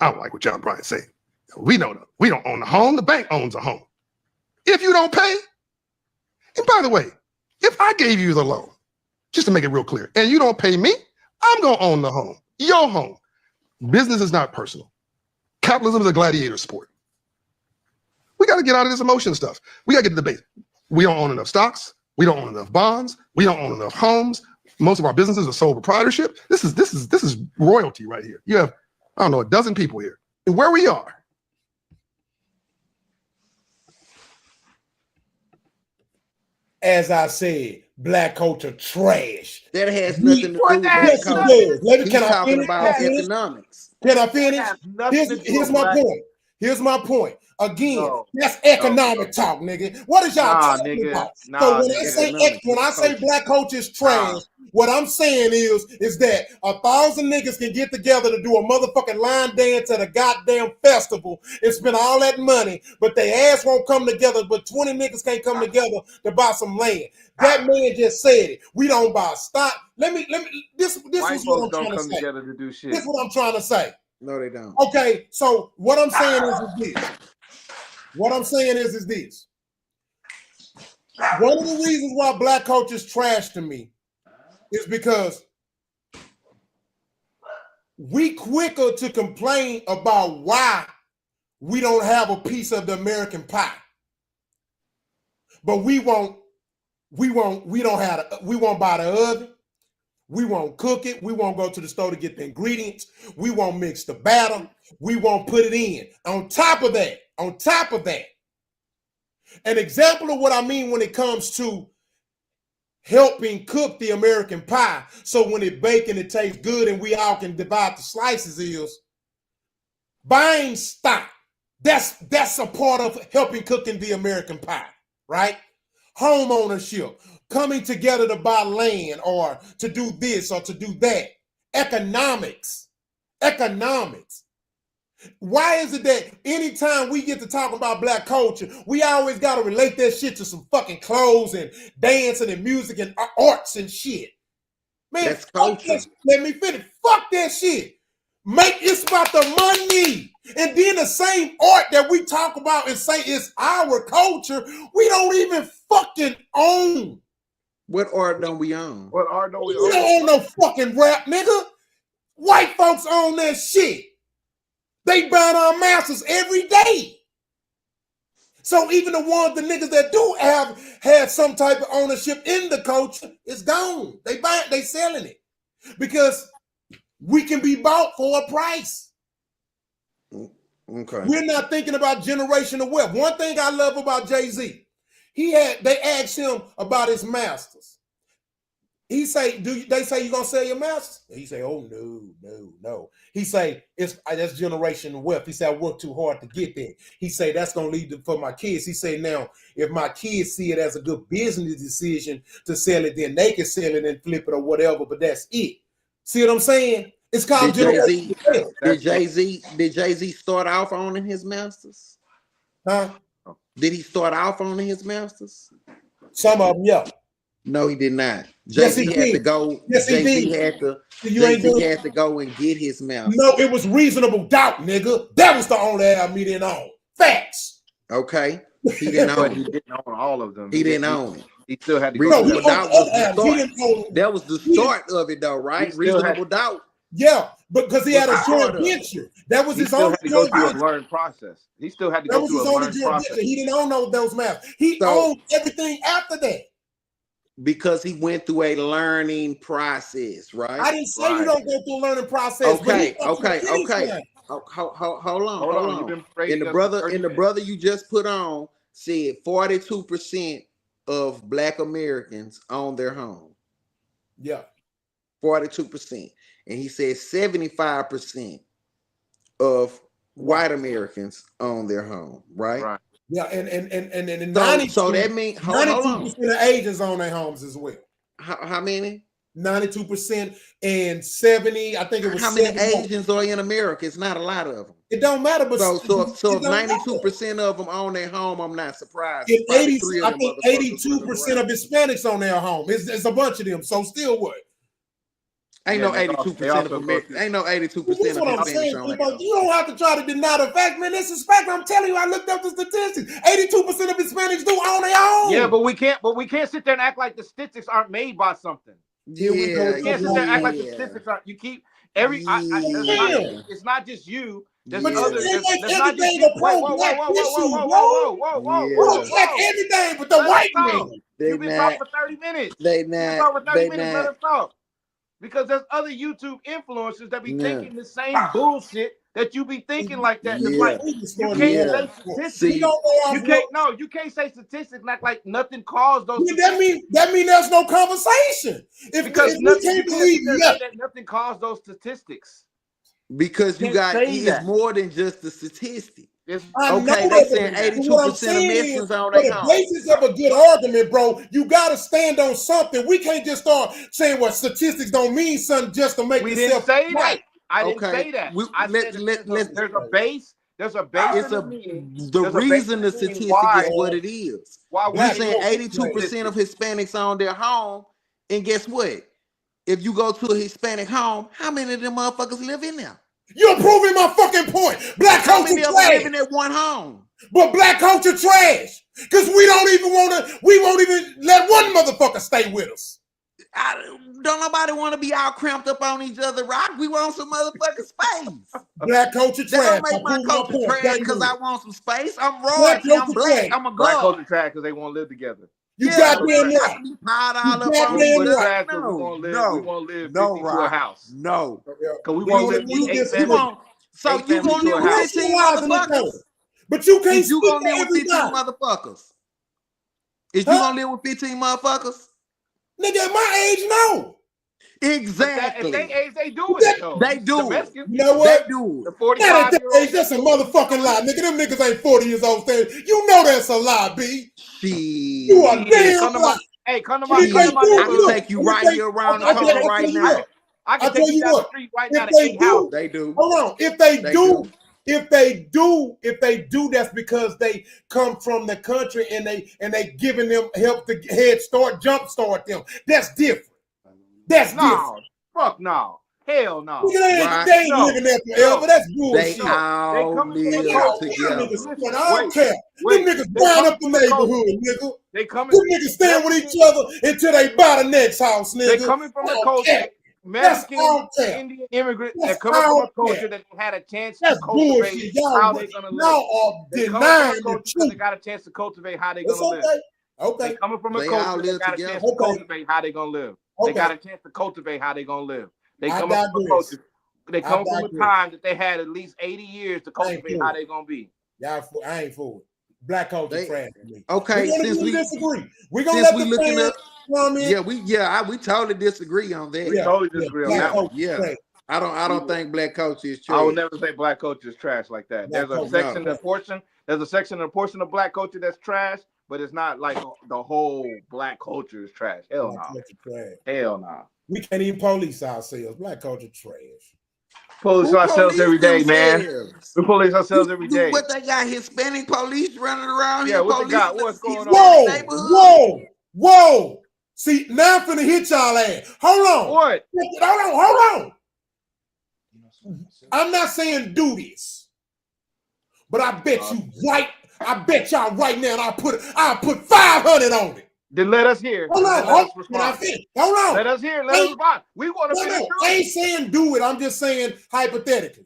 I don't like what John Bryan said. We don't own the home. The bank owns a home. If you don't pay, and by the way, if I gave you the loan, just to make it real clear, and you don't pay me, I'm going to own the home, your home. Business is not personal. Capitalism is a gladiator sport. We got to get out of this emotion stuff. We got to get to the basics. We don't own enough stocks. We don't own enough bonds. We don't own enough homes. Most of our businesses are sole proprietorship. This is royalty right here. You have, I don't know, a dozen people here. And where we are, as I said, black culture trash. That has nothing to do with black culture. He's talking about economics. Can I finish? Here's my point. Here's my point. Again, that's economic talk, nigga. What is y'all talking about? So when I say black culture is trash, what I'm saying is that 1,000 niggas can get together to do a motherfucking line dance at a goddamn festival and spend all that money, but their ass won't come together. But 20 niggas can't come together to buy some land. That man just said it. We don't buy stock. This is what I'm trying to say. Together to do shit. This is what I'm trying to say. No, they don't. Okay, so what I'm saying is this. What I'm saying is this. One of the reasons why black culture is trash to me is because we quicker to complain about why we don't have a piece of the American pie. But we won't buy the oven. We won't cook it. We won't go to the store to get the ingredients. We won't mix the batter. We won't put it in. On top of that, an example of what I mean when it comes to helping cook the American pie, so when it bakes and it tastes good and we all can divide the slices, is buying stock. That's a part of helping cooking the American pie, right? Home ownership, coming together to buy land or to do this or to do that. Economics. Why is it that anytime we get to talk about black culture, we always got to relate that shit to some fucking clothes and dancing and music and arts and shit? Man, that's culture. Let me finish. Fuck that shit. It's about the money. And then the same art that we talk about and say is our culture, we don't even fucking own. What art don't we own? What art don't we own? We don't own no fucking rap, nigga. White folks own that shit. They burn our masters every day. So even the niggas that do have some type of ownership in the culture, it's gone. They selling it because we can be bought for a price. Okay. We're not thinking about generational wealth. One thing I love about Jay-Z, they asked him about his masters. He say, they say you gonna sell your masters? He say, oh no. He say, that's generational wealth. He said, I worked too hard to get there. He say, that's gonna lead for my kids. He say, now, if my kids see it as a good business decision to sell it, then they can sell it and flip it or whatever, but that's it. See what I'm saying? It's called generational wealth. Did Jay-Z start off owning his masters? Huh? Did he start off owning his masters? Some of them, yeah. No, he did not. Jay-Z had to go. Jay-Z had to go and get his mouth. No, it was reasonable doubt, nigga. That was the only album he didn't own. Facts. Okay. He didn't But own he it. didn't own all of them. He didn't own it. He still had to go Reasonable through doubt was the start. That was the start of it, though, right? Reasonable doubt. Yeah, because he had a joint venture. That was He his still own had to go joint through a venture. learned process. He still had to That go was through his a only learned joint process. venture. He didn't own those maps. He owned everything after that. Because he went through a learning process, right? I didn't say you don't go through a learning process. Okay, but okay. Hold on. You've been And praising the us brother, for 30 and the brother you just put on said 42% of Black Americans own their home. Yeah. 42%. And he said 75% of white Americans own their home, right? Right. Yeah, and so that means 92% of Asians own their homes as well. How many? 92% and 70. I think it was. How many Asians are in America? It's not a lot of them. It don't matter. But so if 92% of them own their home, I'm not surprised. If 82% of Hispanics own their home. It's a bunch of them. So still what? Ain't no 82% of America. Ain't no 82% of Hispanics own their home. You don't have to try to deny the fact, man. This is fact. I'm telling you, I looked up the statistics. 82% of Hispanics do own their own. Yeah, but we can't sit there and act like the statistics aren't made by something. Yeah, we can't sit there and act like the statistics aren't. You keep it's not just you. There's others. There's not just you. Whoa. Check everything but the white man. You've been talking for 30 minutes. You've been talking for 30 minutes. Let us talk. Because there's other YouTube influencers that be thinking the same bullshit that you be thinking like that. Like, you can't say statistics. You can't say statistics like nothing caused those. That mean there's no conversation. Because nothing caused those statistics. Because you got it's more than just the statistic. Okay, they saying 82% of Mexicans on their home. For the basis of a good argument, bro, you got to stand on something. We can't just start saying what statistics don't mean something just to make yourself say right. That. I didn't say that. I said there's a base. There's a base. The reason the statistic is what it is. We're saying 82% of Hispanics own their home, and guess what? If you go to a Hispanic home, how many of them motherfuckers live in there? You're proving my fucking point. Black culture trash. Living in one home. But black culture trash. Because we won't even let one motherfucker stay with us. Don't nobody want to be all cramped up on each other, Rock. We want some motherfucking space. Black culture trash. That don't make my culture trash because I want some space. I'm royalty. I'm black. I'm a god. Black culture trash because they won't live together. You got me in there. We won't live 50 to a house. No. Because we won't live 8 families. So you gonna live with 15 motherfuckers? But you can't. You gonna live with 15 motherfuckers? Is you gonna live with 15 motherfuckers? Nigga, at my age, no. Exactly. At their age, they do it though. They do it. You know what? They do it. The 45-year-old. That's a motherfucking lie, nigga. Them niggas ain't 40 years old. You know that's a lie, B. You are damn right. Hey, come to my. I can take you right here around the corner right now. I can take you down the street right now to A house. They do. Hold on. If they do, that's because they come from the country and they giving them help to head start, jump start them. That's different. That's different. Fuck no. Hell no. They ain't living there forever. That's bullshit. They all live together. I don't care. Them niggas burn up the neighborhood, nigga. Them niggas stand with each other until they buy the next house, nigga. They coming from a culture. Mexican, Indian immigrants that come from a culture that had a chance to cultivate how they're gonna live. Y'all are denying the truth. They got a chance to cultivate how they're gonna live. Okay. They coming from a culture that got a chance to cultivate how they're gonna live. They got a chance to cultivate how they're gonna live. They come from a culture. They come from a time that they had at least 80 years to cultivate how they're gonna be. Y'all, I ain't fooled. Black culture trash to me. Okay, since we disagree, we're gonna let the looking up. We totally disagree on that. We totally disagree on that one. Yeah. I don't think black culture is trash. I would never say black culture is trash like that. There's a section and a portion of black culture that's trash, but it's not like the whole black culture is trash. Hell no. Hell no. We can't even police ourselves. Black culture trash. Police ourselves every day, man. We police ourselves every day. What they got? Hispanic police running around here? Yeah, what they got? What's going on? Whoa. See, now I'm finna hit y'all ass. Hold on. What? Hold on. I'm not saying do this. But I bet y'all right now, and I'll put 500 on it. Then let us hear. Hold on. Hold on. Let us hear. Let us respond. We want to finish. I ain't saying do it. I'm just saying hypothetically.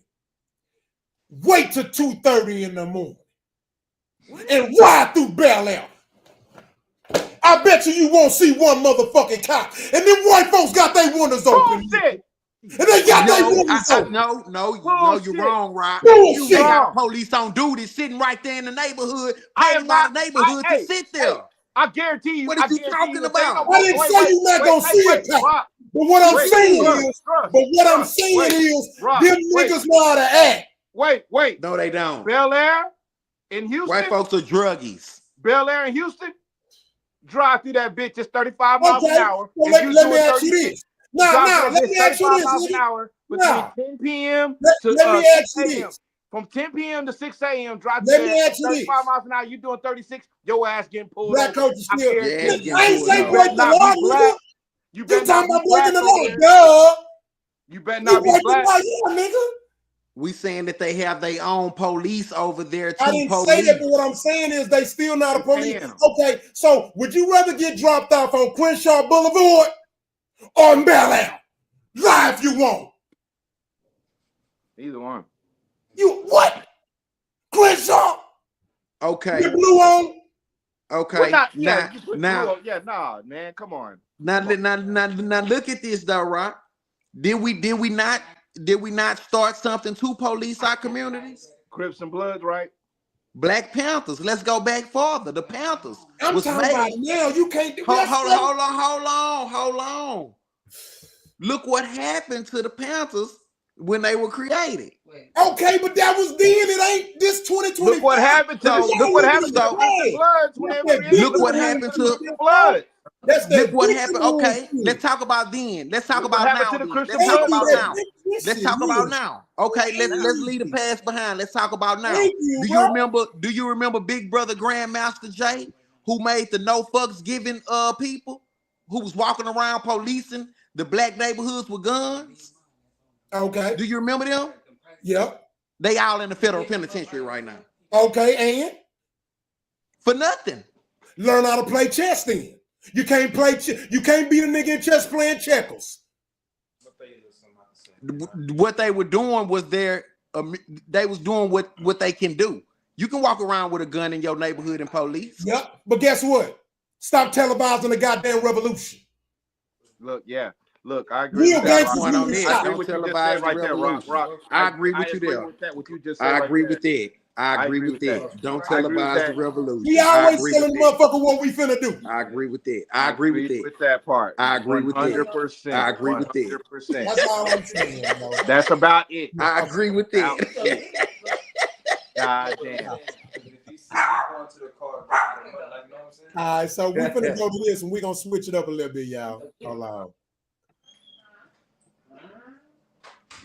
Wait till 2:30 in the morning and ride through Bel Air. I bet you won't see one motherfucking cop. And them white folks got their windows open. Bullshit. And they got their windows open. No, you're wrong, Rock. Bullshit. You got police on duty sitting right there in the neighborhood, paying by the neighborhood to sit there. I guarantee you. What are you talking about? I didn't say you're not gonna see a cop. But what I'm saying is, them niggas know how to act. Wait. No, they don't. Bel Air in Houston. White folks are druggies. Bel Air in Houston. Drive through that bitch just 35 miles an hour. So let me ask you this. Let me ask you this. Miles an hour between 10 p.m. to let me ask you 6 a.m. this. From 10 p.m. to 6 a.m. Drive Let through me ask you 35 miles an hour. You doing 36? Your ass getting pulled. Black coach is still. I ain't say break the law, nigga. You talking about breaking the law, duh. You better not be black. Yeah, nigga. We saying that they have their own police over there. I didn't say that, but what I'm saying is they still not a police. Okay, so would you rather get dropped off on Crenshaw Boulevard or in Bel Air? Lie if you want. Either one. You what? Crenshaw? Okay. The blue on? Okay. Nah, man, come on. Now look at this though, Rock. Did we not start something to police our communities? Crips and Bloods, right? Black Panthers. Let's go back farther. The Panthers. I'm talking about now. You can't do Hold on. Look what happened to the Panthers when they were created. Okay, but that was then. It ain't this 2020. Look what happened to Bloods when they were Look what happened to Blood. Look what happened. Okay, let's talk about then. Let's talk about now. Let's talk about now. Okay, let's leave the past behind. Let's talk about now. Do you remember Big Brother Grandmaster Jay, who made the no fucks giving people, who was walking around policing the black neighborhoods with guns? Okay. Do you remember them? Yep. They all in the federal penitentiary right now. Okay, and for nothing. Learn how to play chess then. You can't play. You can't beat a nigga in chess playing checkers. What they were doing was they was doing what they can do. You can walk around with a gun in your neighborhood and police. Yep. But guess what? Stop televising the goddamn revolution. Look, I agree with that. I agree with you right there, Rock. I agree with you there. I agree with that. I agree with that. Don't televise the revolution. We always telling motherfucker what we finna do. I agree with that. I agree with that. With that part. I agree with that. 100%. I agree with that. 100%. That's all I'm saying. That's about it. I agree with that. God damn. All right, so we're finna go to this and we're gonna switch it up a little bit, y'all. Hold on.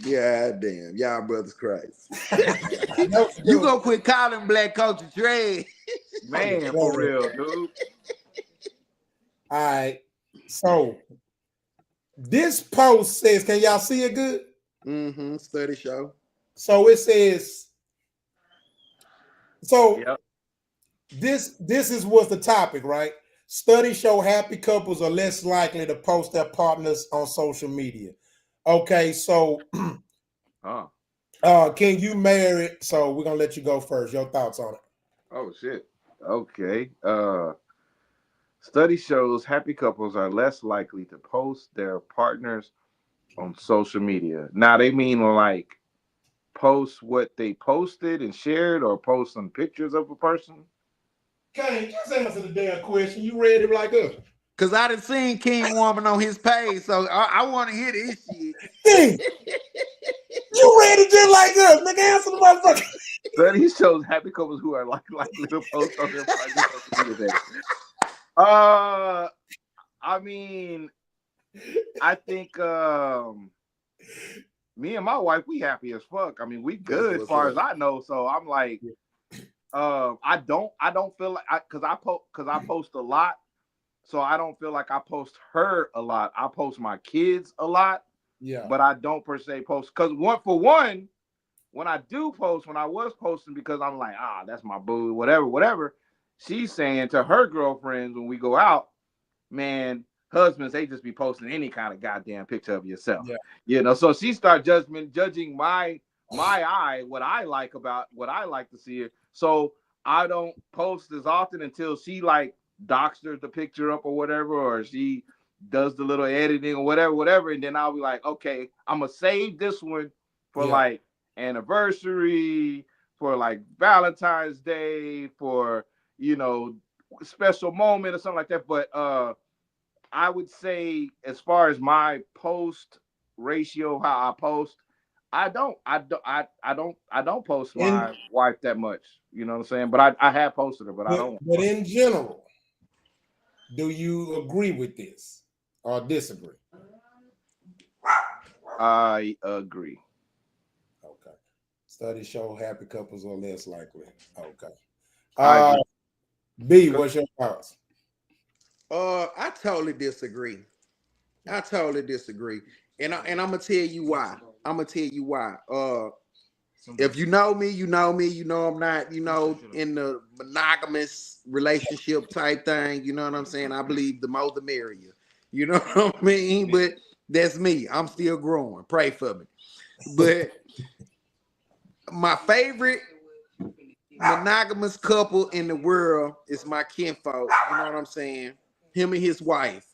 Yeah, damn. Y'all brothers Christ. You gonna quit calling Black Culture Trade. Man, for real, dude. All right. So this post says, can y'all see it good? Mm-hmm. Study show. So it says, this is what's the topic, right? Studies show happy couples are less likely to post their partners on social media. Okay, so can you marry? So we're gonna let you go first. Your thoughts on it? Oh shit. Okay. Study shows happy couples are less likely to post their partners on social media. Now they mean like post what they posted and shared, or post some pictures of a person. Kane, just answer the damn question. You read it like us. Cause I done seen King Woman on his page, so I want to hear this shit. Dang. You read it just like us, nigga. Answer the motherfucker. Study shows happy couples who are likely to post on their partners. I mean, I think me and my wife, we happy as fuck. I mean, we good as far as I know. So I'm like, I don't feel like because I post a lot. So I don't feel like I post her a lot. I post my kids a lot. Yeah. But I don't per se post because one, when I do post, when I was posting because I'm like, that's my boo, whatever. She's saying to her girlfriends when we go out, man, husbands, they just be posting any kind of goddamn picture of yourself. Yeah. You know, so she started judging my eye, what I like to see it. So I don't post as often until she like doctors the picture up or whatever, or she does the little editing or whatever, and then I'll be like, okay, I'm gonna save this one for like anniversary, for like Valentine's Day, for special moment or something like that. But I would say as far as my post ratio, how I post, I don't post my wife that much. You know what I'm saying? But I have posted her, but I don't. But in general, do you agree with this or disagree? I agree. Okay. Studies show happy couples are less likely. Okay. B, what's your thoughts? I totally disagree. And I'm gonna tell you why. If you know me, you know I'm not, in the monogamous relationship type thing. You know what I'm saying? I believe the more the merrier. You know what I mean? But that's me. I'm still growing. Pray for me. But my favorite monogamous couple in the world is my kinfolk. You know what I'm saying? Him and his wife.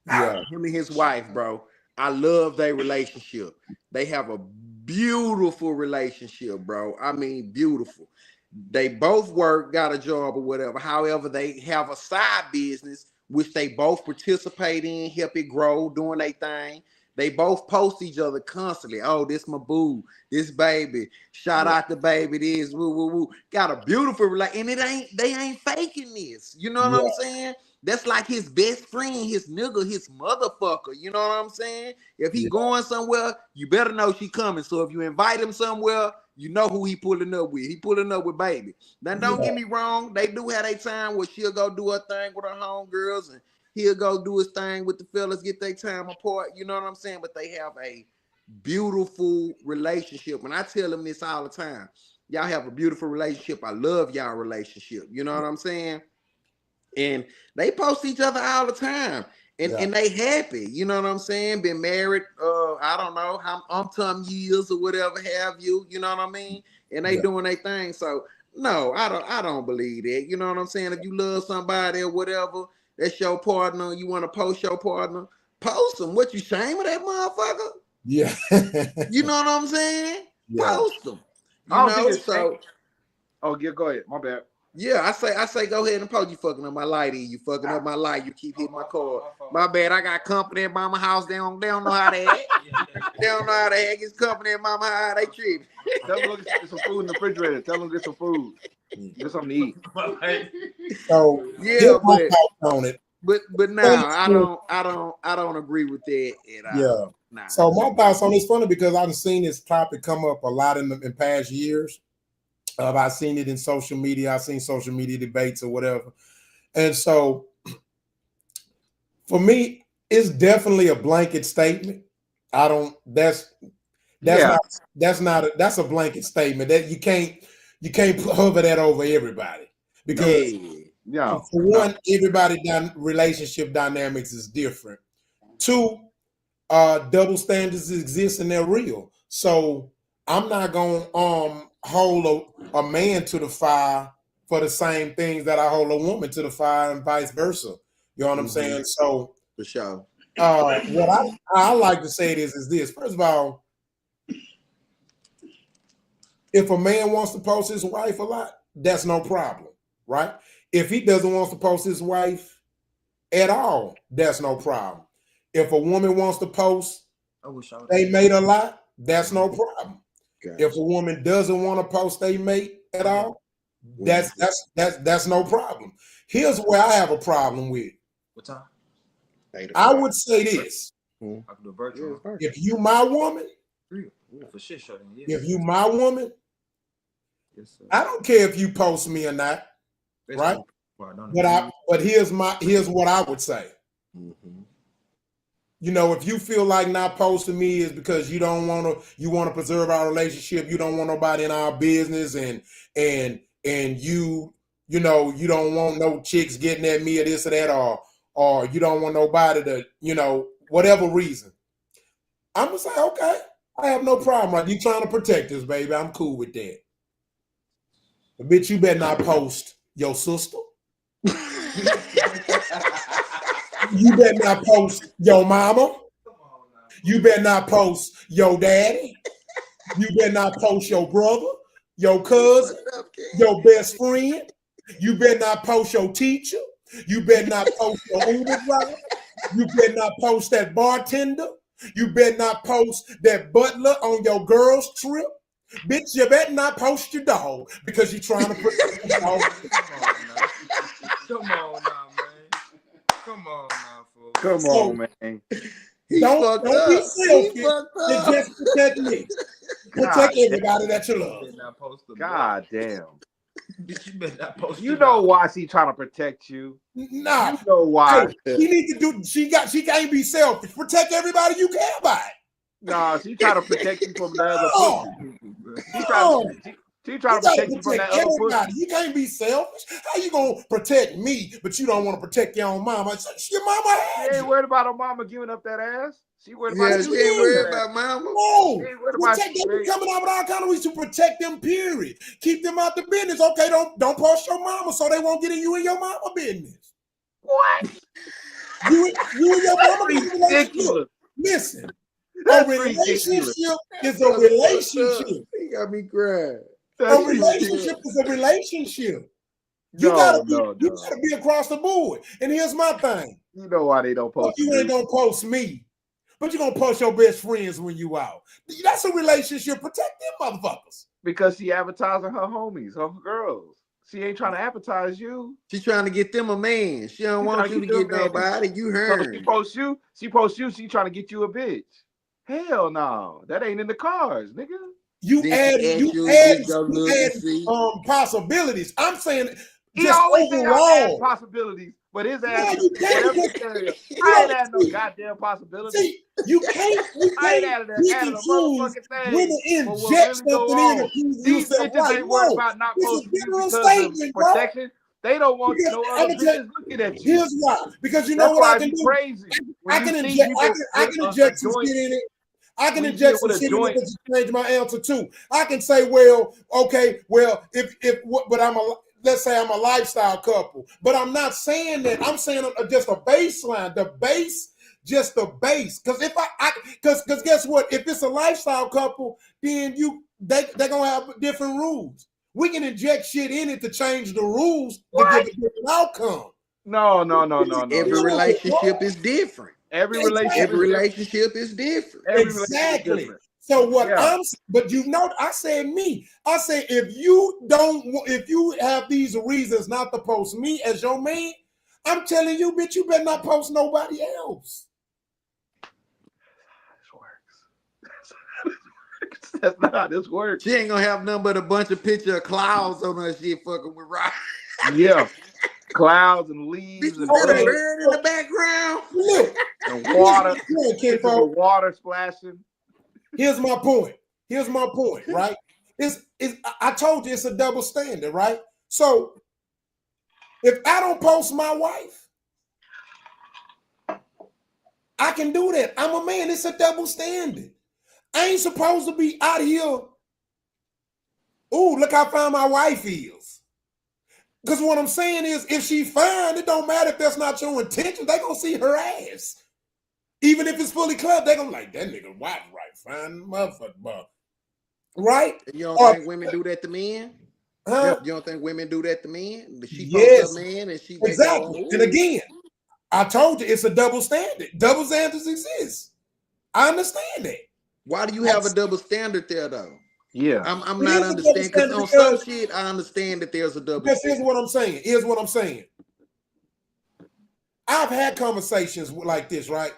Yeah. Him and his wife, bro. I love their relationship. They have a beautiful relationship, bro. I mean, beautiful. They both work, got a job or whatever. However, they have a side business which they both participate in, help it grow, doing their thing. They both post each other constantly. Oh, this my boo, this baby. Shout out to baby, this woo woo woo. Got a beautiful relationship, and they ain't faking this. You know what I'm saying? That's like his best friend, his nigga, his motherfucker. You know what I'm saying? If he going somewhere, you better know she coming. So if you invite him somewhere, you know who he pulling up with. He pulling up with baby. Now, don't get me wrong. They do have a time where she'll go do her thing with her homegirls, and he'll go do his thing with the fellas, get their time apart. You know what I'm saying? But they have a beautiful relationship. And I tell them this all the time. Y'all have a beautiful relationship. I love y'all relationship. You know what I'm saying? And they post each other all the time. And they happy. You know what I'm saying? Been married, I don't know, how some years or whatever have you. You know what I mean? And they doing their thing. So no, I don't believe that. You know what I'm saying? If you love somebody or whatever, that's your partner, you want to post your partner, post them. What, you shame of that motherfucker? Yeah. You know what I'm saying? Yeah. Post them. I don't think it's so. Oh, yeah, go ahead. My bad. Yeah, I say go ahead and post. You fucking up my light. You fucking up my light. You keep hitting my car. My bad. I got company at mama house. They don't know how to act. They don't know how to act. It's company at mama house. They treat. Tell them to get some food in the refrigerator. Tell them to get some food. Get something to eat. So yeah, on it. But now I don't agree with that at all. Yeah. Nah. So my thoughts on it's funny because I've seen this topic come up a lot in past years. I've seen it in social media. I've seen social media debates or whatever. And so for me, it's definitely a blanket statement. That's a blanket statement that you can't hover that over everybody because for one, everybody relationship dynamics is different. Two, double standards exist and they're real. So I'm not gonna hold a man to the fire for the same things that I hold a woman to the fire and vice versa. You know what I'm saying? So for sure. What I like to say is this. First of all, if a man wants to post his wife a lot, that's no problem, right? If he doesn't want to post his wife at all, that's no problem. If a woman wants to post they mate a lot, that's no problem. Gotcha. If a woman doesn't want to post they mate at all, that's no problem. Here's where I have a problem with. What time? I would say this. I can do virtual. If you my woman, for shit show, yeah. If you my woman, yes, sir. I don't care if you post me or not, right? But here's what I would say. if you feel like not posting me is because you want to preserve our relationship, you don't want nobody in our business, and you don't want no chicks getting at me or this or that, or you don't want nobody to, whatever reason, I'm gonna say, okay, I have no problem. Like, you trying to protect us, baby, I'm cool with that. But bitch, you better not post your sister. You better not post your mama. You better not post your daddy. You better not post your brother, your cousin, your best friend. You better not post your teacher. You better not post your Uber driver. You better not post that bartender. You better not post that butler on your girl's trip. Bitch, you better not post your dog because you're trying to protect your dog. Come on now, man. Come on now, folks. Come on, man. Don't be selfish. Just protect me. Protect everybody that you love. God damn. Bitch, you better not post. You know why she trying to protect you? Nah. You know why? Hey, she need to do. She can't be selfish. Protect everybody you care about. Nah, she trying to protect you from the other pussy. She trying to protect you from that other pussy. You can't be selfish. How you gonna protect me, but you don't want to protect your own mama? Your mama had She ain't worried about her mama giving up that ass. She worried Yeah, about you. she ain't worried about mama. No, She ain't worried about protect them. you. Coming out with all kind of ways to protect them. Period. Keep them out the business. Okay, don't post your mama so they won't get in you and your mama business. What? You and your mama ridiculous. Listen, That's a relationship ridiculous. is a relationship. He got me crying. A relationship is a relationship. You gotta be across the board. And here's my thing. You know why they don't post? You ain't gonna post me, but you're gonna post your best friends when you out. That's a relationship. Protect them motherfuckers. Because she advertising her homies, her girls. She ain't trying to advertise you. She's trying to get them a man. She don't want you to get nobody. You heard. So she posts you. She trying to get you a bitch. Hell no, that ain't in the cards, nigga. You add possibilities. I'm saying he just always overall add possibilities, but his ass you can't. I ain't had no goddamn possibilities. See, you can't added a motherfucking thing. Women inject something in These bitches ain't worried about not posting you because of protection. They don't want no other bitches looking at you. Here's why. Because you know what I can do? Crazy. I can inject some shit in it. I can inject some shit in it to change my answer too. I can say, well, okay, well, let's say I'm a lifestyle couple, but I'm not saying that. I'm saying just a baseline, just the base. Because because guess what? If it's a lifestyle couple, then they're gonna have different rules. We can inject shit in it to change the rules to get a different outcome. No. Every relationship is different. Every relationship is different. Exactly. So but I said me. I said if you have these reasons not to post me as your man, I'm telling you, bitch, you better not post nobody else. That's not how this works. She ain't gonna have nothing but a bunch of picture of clouds on her shit fucking with rock. Yeah. Clouds and leaves and bird in the background. Look, and water. Water splashing. Here's my point, right? I told you it's a double standard, right? So if I don't post my wife, I can do that. I'm a man. It's a double standard. I ain't supposed to be out here. Ooh, look how fine my wife is. Because what I'm saying is, if she fine, it don't matter if that's not your intention. They gonna see her ass. Even if it's fully clubbed, they gonna like, that nigga wife right, fine motherfucker. Right? You don't think women do that to men? Huh? You don't think women do that to men? She yes. A man and she exactly. And again, I told you it's a double standard. Double standards exist. I understand that. Why do you have a double standard there, though? Yeah, I'm not understanding because on some shit I understand that there's a double standard. Here's what I'm saying. I've had conversations like this, right?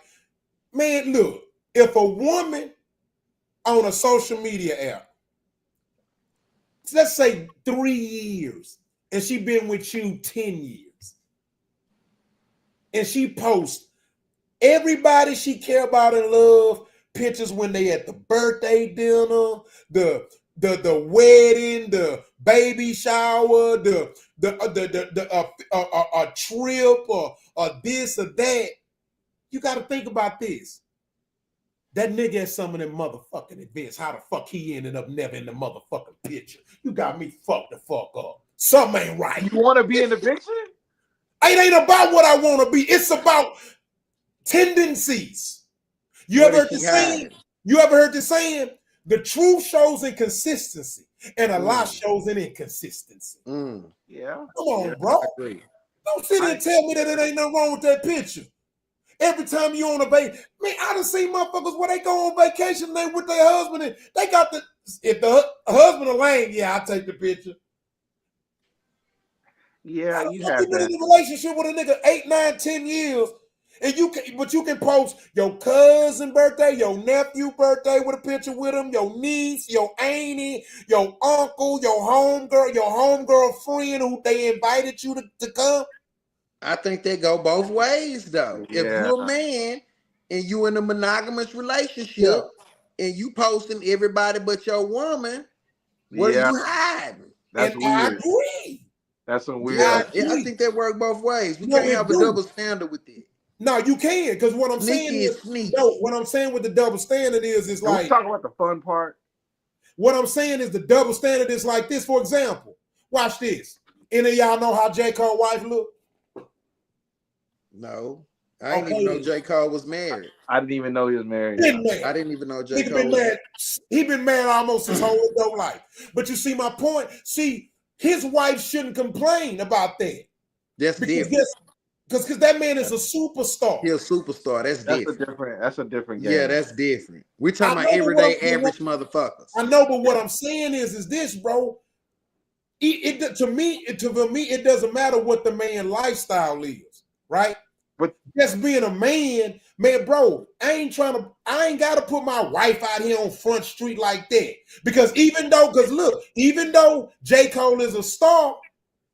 Man, look, if a woman on a social media app, let's say 3 years, and she been with you 10 years, and she posts Everybody she care about and love, pictures when they at the birthday dinner, the wedding, the baby shower, a trip or this or that. You got to think about this. That nigga at some of them motherfucking events, how the fuck he ended up never in the motherfucking picture? You got me fucked the fuck up. Something ain't right. You want to be in the picture? It ain't about what I want to be. It's about tendencies. You ever heard the saying? You ever heard the saying? The truth shows inconsistency, and a lie shows an inconsistency. Yeah. Come on, bro. Don't sit there and tell me that it ain't nothing wrong with that picture. Every time you on a vacation, man, I done seen motherfuckers where they go on vacation, they with their husband, and they got if the husband a lame, yeah, I'll take the picture. Yeah, you You've have been that. in a relationship with a nigga 8, 9, 10 years, and you can post your cousin birthday, your nephew birthday with a picture with him, your niece, your auntie, your uncle, your homegirl friend who they invited you to come. I think they go both ways though. Yeah. If you're a man and you in a monogamous relationship and you posting everybody but your woman, what are you hiding? That's weird. I agree. That's some weird. I think that work both ways. We can't have a double standard with it. No, you can, because what I'm saying is, what I'm saying with the double standard is like, we talk about the fun part. What I'm saying is the double standard is like this. For example, watch this. Any of y'all know how J. Cole's wife look? No, I didn't even know J. Cole was married. I didn't even know he was married. I didn't even know J. Cole was married. He been married almost his whole adult life. But you see my point? See, his wife shouldn't complain about that. That's different. Because that man is a superstar. He's a superstar. That's different. That's a different game. Yeah, that's different. We're talking about everyday average motherfuckers. I know, but what I'm saying is this, bro. To me, it doesn't matter what the man lifestyle is, right? But just being a man, bro, I ain't gotta put my wife out here on Front Street like that. Because even though J. Cole is a star,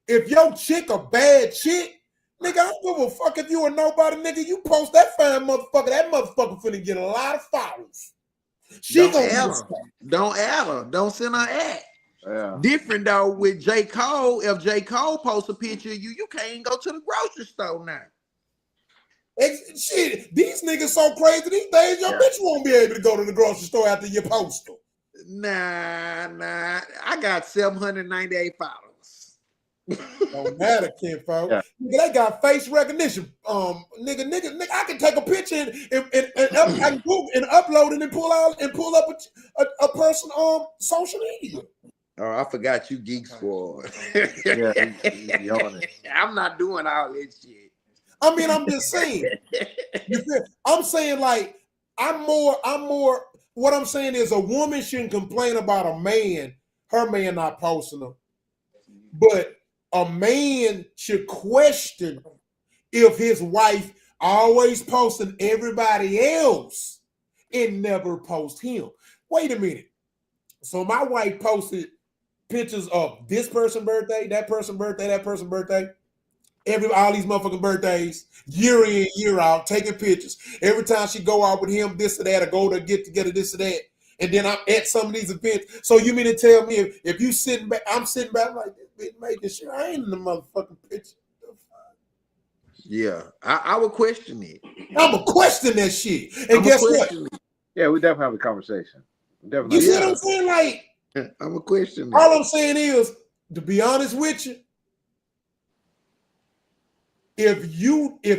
if your chick a bad chick, nigga, I don't give a fuck if you a nobody, nigga. You post that fine motherfucker, that motherfucker finna get a lot of followers. Don't add her. Don't send her at. Yeah. Different though with J. Cole. If J. Cole posts a picture of you can't go to the grocery store now. Shit, these niggas so crazy these days, your bitch won't be able to go to the grocery store after you post them. Nah. I got 798 followers. Don't matter, kinfolk. Yeah. Nigga, they got face recognition. Nigga, I can take a picture and upload it and pull up a person on social media. Oh, I forgot you Geek Squad. Yeah, I'm not doing all that shit. I mean, I'm just saying. I'm saying like I'm more. What I'm saying is a woman shouldn't complain about her man not posting them, but a man should question if his wife always posting everybody else and never post him. Wait a minute. So my wife posted pictures of this person's birthday, that person's birthday, that person's birthday. All these motherfucking birthdays, year in, year out, taking pictures. Every time she go out with him, this or that, or go to get together, this or that. And then I'm at some of these events. So you mean to tell me if you sitting back, I'm sitting back like this bitch making sure I ain't in the motherfucking picture. Yeah, I would question it. I'm going to question that shit. And guess what? Yeah, we definitely have a conversation. Definitely. You see what I'm saying? Like, I'm a question. All I'm saying is, to be honest with you, if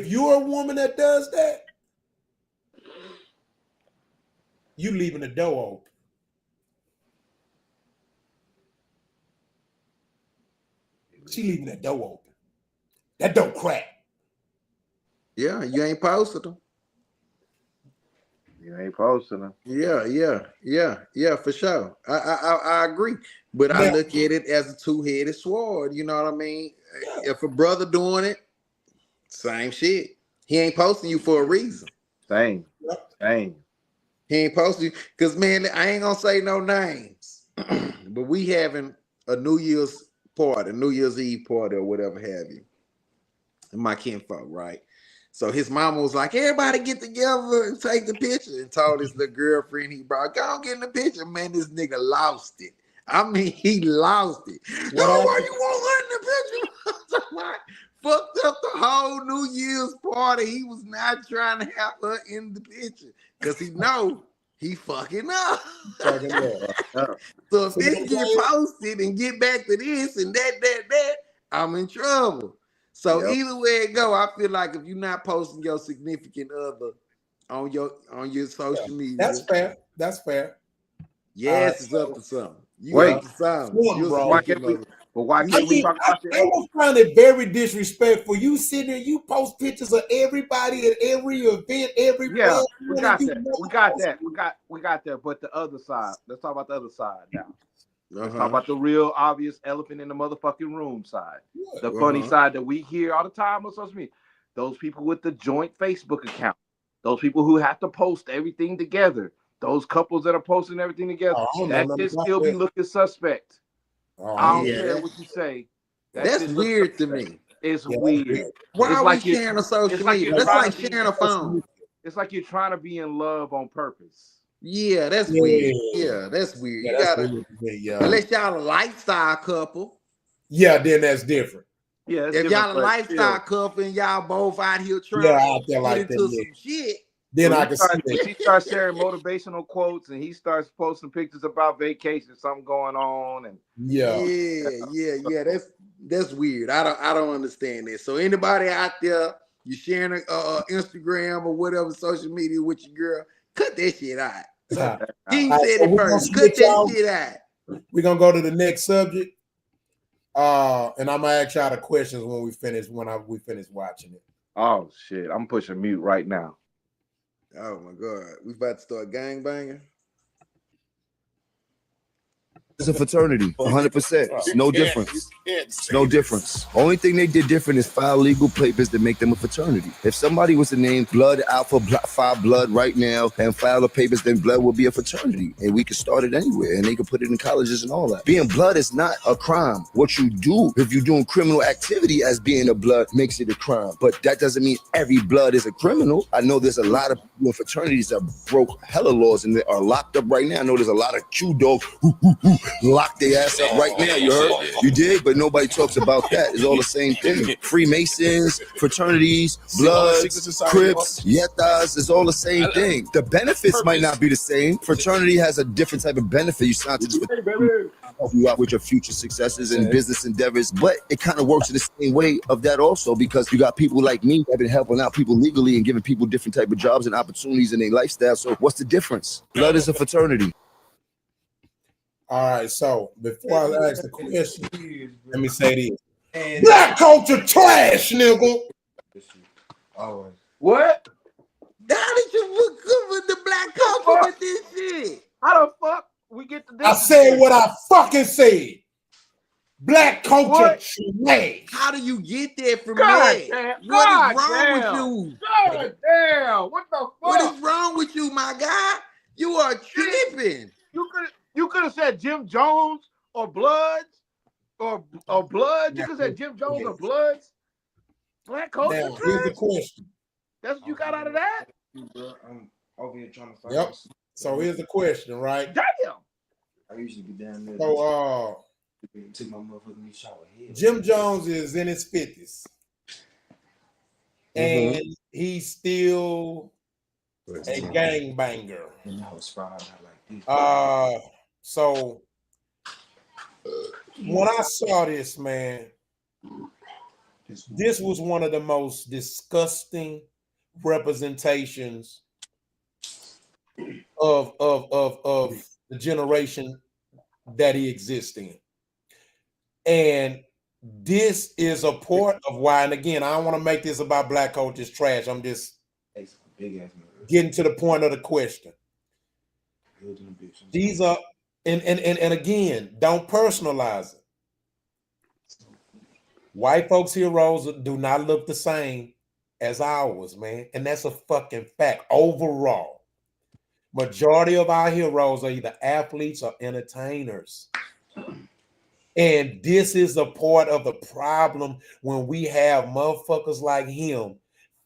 you're a woman that does that, you leaving the door open. She leaving that door open. That door crack. Yeah, you ain't posted them. You ain't posting them. Yeah, for sure. I agree. But I look at it as a two-headed sword. You know what I mean? If a brother doing it, same shit. He ain't posting you for a reason. Same. He ain't posting you. Because, man, I ain't going to say no names. But we having a New Year's party, New Year's Eve party or whatever have you. And my kinfolk, right? So his mama was like, everybody get together and take the picture, and told his little girlfriend he brought, go on, get in the picture. Man, this nigga lost it. I mean, he lost it. Yo, why you want her in the picture? Fucked up the whole New Year's party. He was not trying to have her in the picture because he know he fucking up. So if this get posted and get back to this and that, I'm in trouble. So either way it go, I feel like if you're not posting your significant other on your social media, that's fair. That's fair. Yes, it's up to something. You Wait, up to something. why can't we? But why can't we talk about this? I would find it very disrespectful. You sit there, you post pictures of everybody at every event, every Yeah, we got that. We got that. But the other side. Let's talk about the other side now. Let's talk about the real obvious elephant in the motherfucking room side. The funny side that we hear all the time on social media. Those people with the joint Facebook account. Those people who have to post everything together. Those couples that are posting everything together. That can still be looking suspect. I don't care what you say. That's weird to me. It's weird. Why are we sharing a social media? That's like sharing a phone. It's like you're trying to be in love on purpose. Yeah, that's weird. Yeah, that's weird. Yeah, You gotta, unless y'all a lifestyle couple. Yeah, then that's different. Yeah, if y'all a lifestyle couple and y'all both out here trying out to there like get into that, some shit, then I can see that. She starts sharing motivational quotes and he starts posting pictures about vacation, something going on, and yeah. That's weird. I don't understand that. So anybody out there, you sharing Instagram or whatever social media with your girl, cut that shit out. He said it first. Cut that shit out. We're gonna go to the next subject. And I'm gonna ask y'all the questions when we finish watching it. Oh shit, I'm pushing mute right now. Oh my god, we about to start gangbanging. It's a fraternity, 100%. No difference. No difference. Only thing they did different is file legal papers to make them a fraternity. If somebody was to name Blood Alpha Phi Blood right now and file the papers, then Blood will be a fraternity, and we could start it anywhere, and they could put it in colleges and all that. Being Blood is not a crime. What you do if you're doing criminal activity as being a Blood makes it a crime, but that doesn't mean every Blood is a criminal. I know there's a lot of people in fraternities that broke hella laws and they are locked up right now. I know there's a lot of Q dogs who lock their ass up right now. You heard? You did, but nobody talks about that. It's all the same thing. Freemasons, fraternities, Bloods, Crips, Yetas, it's all the same thing. The benefits might not be the same. Fraternity has a different type of benefit. You sign to this help you out with your future successes and business endeavors, but it kind of works in the same way of that also, because you got people like me that have been helping out people legally and giving people different type of jobs and opportunities in their lifestyle. So what's the difference? Blood is a fraternity. All right, so before I ask the question, let me say this. Black culture trash, nigga. What? How did you look good with the black culture with this shit? How the fuck we get to this? I said what I fucking said. Black culture trash. How do you get there from God that? damn. What is wrong with you? God damn. What the fuck? What is wrong with you, my guy? You are tripping. You could have said Jim Jones or Bloods or Blood. You could have said Jim Jones or Bloods. Black culture. Now, here's the question. That's what you got out of that? I'm over here trying to find Yep. So here's the question, right? Damn. I usually be down there. So take my motherfucking shower here. Jim Jones is in his 50s. And he's still a gangbanger. So when I saw this, man, this was one of the most disgusting representations of the generation that he exists in. And this is a part of why, and again, I don't want to make this about black culture's trash. I'm just getting to the point of the question. These are, and again, don't personalize it. White folks' heroes do not look the same as ours, man. And that's a fucking fact. Overall, majority of our heroes are either athletes or entertainers. And this is a part of the problem when we have motherfuckers like him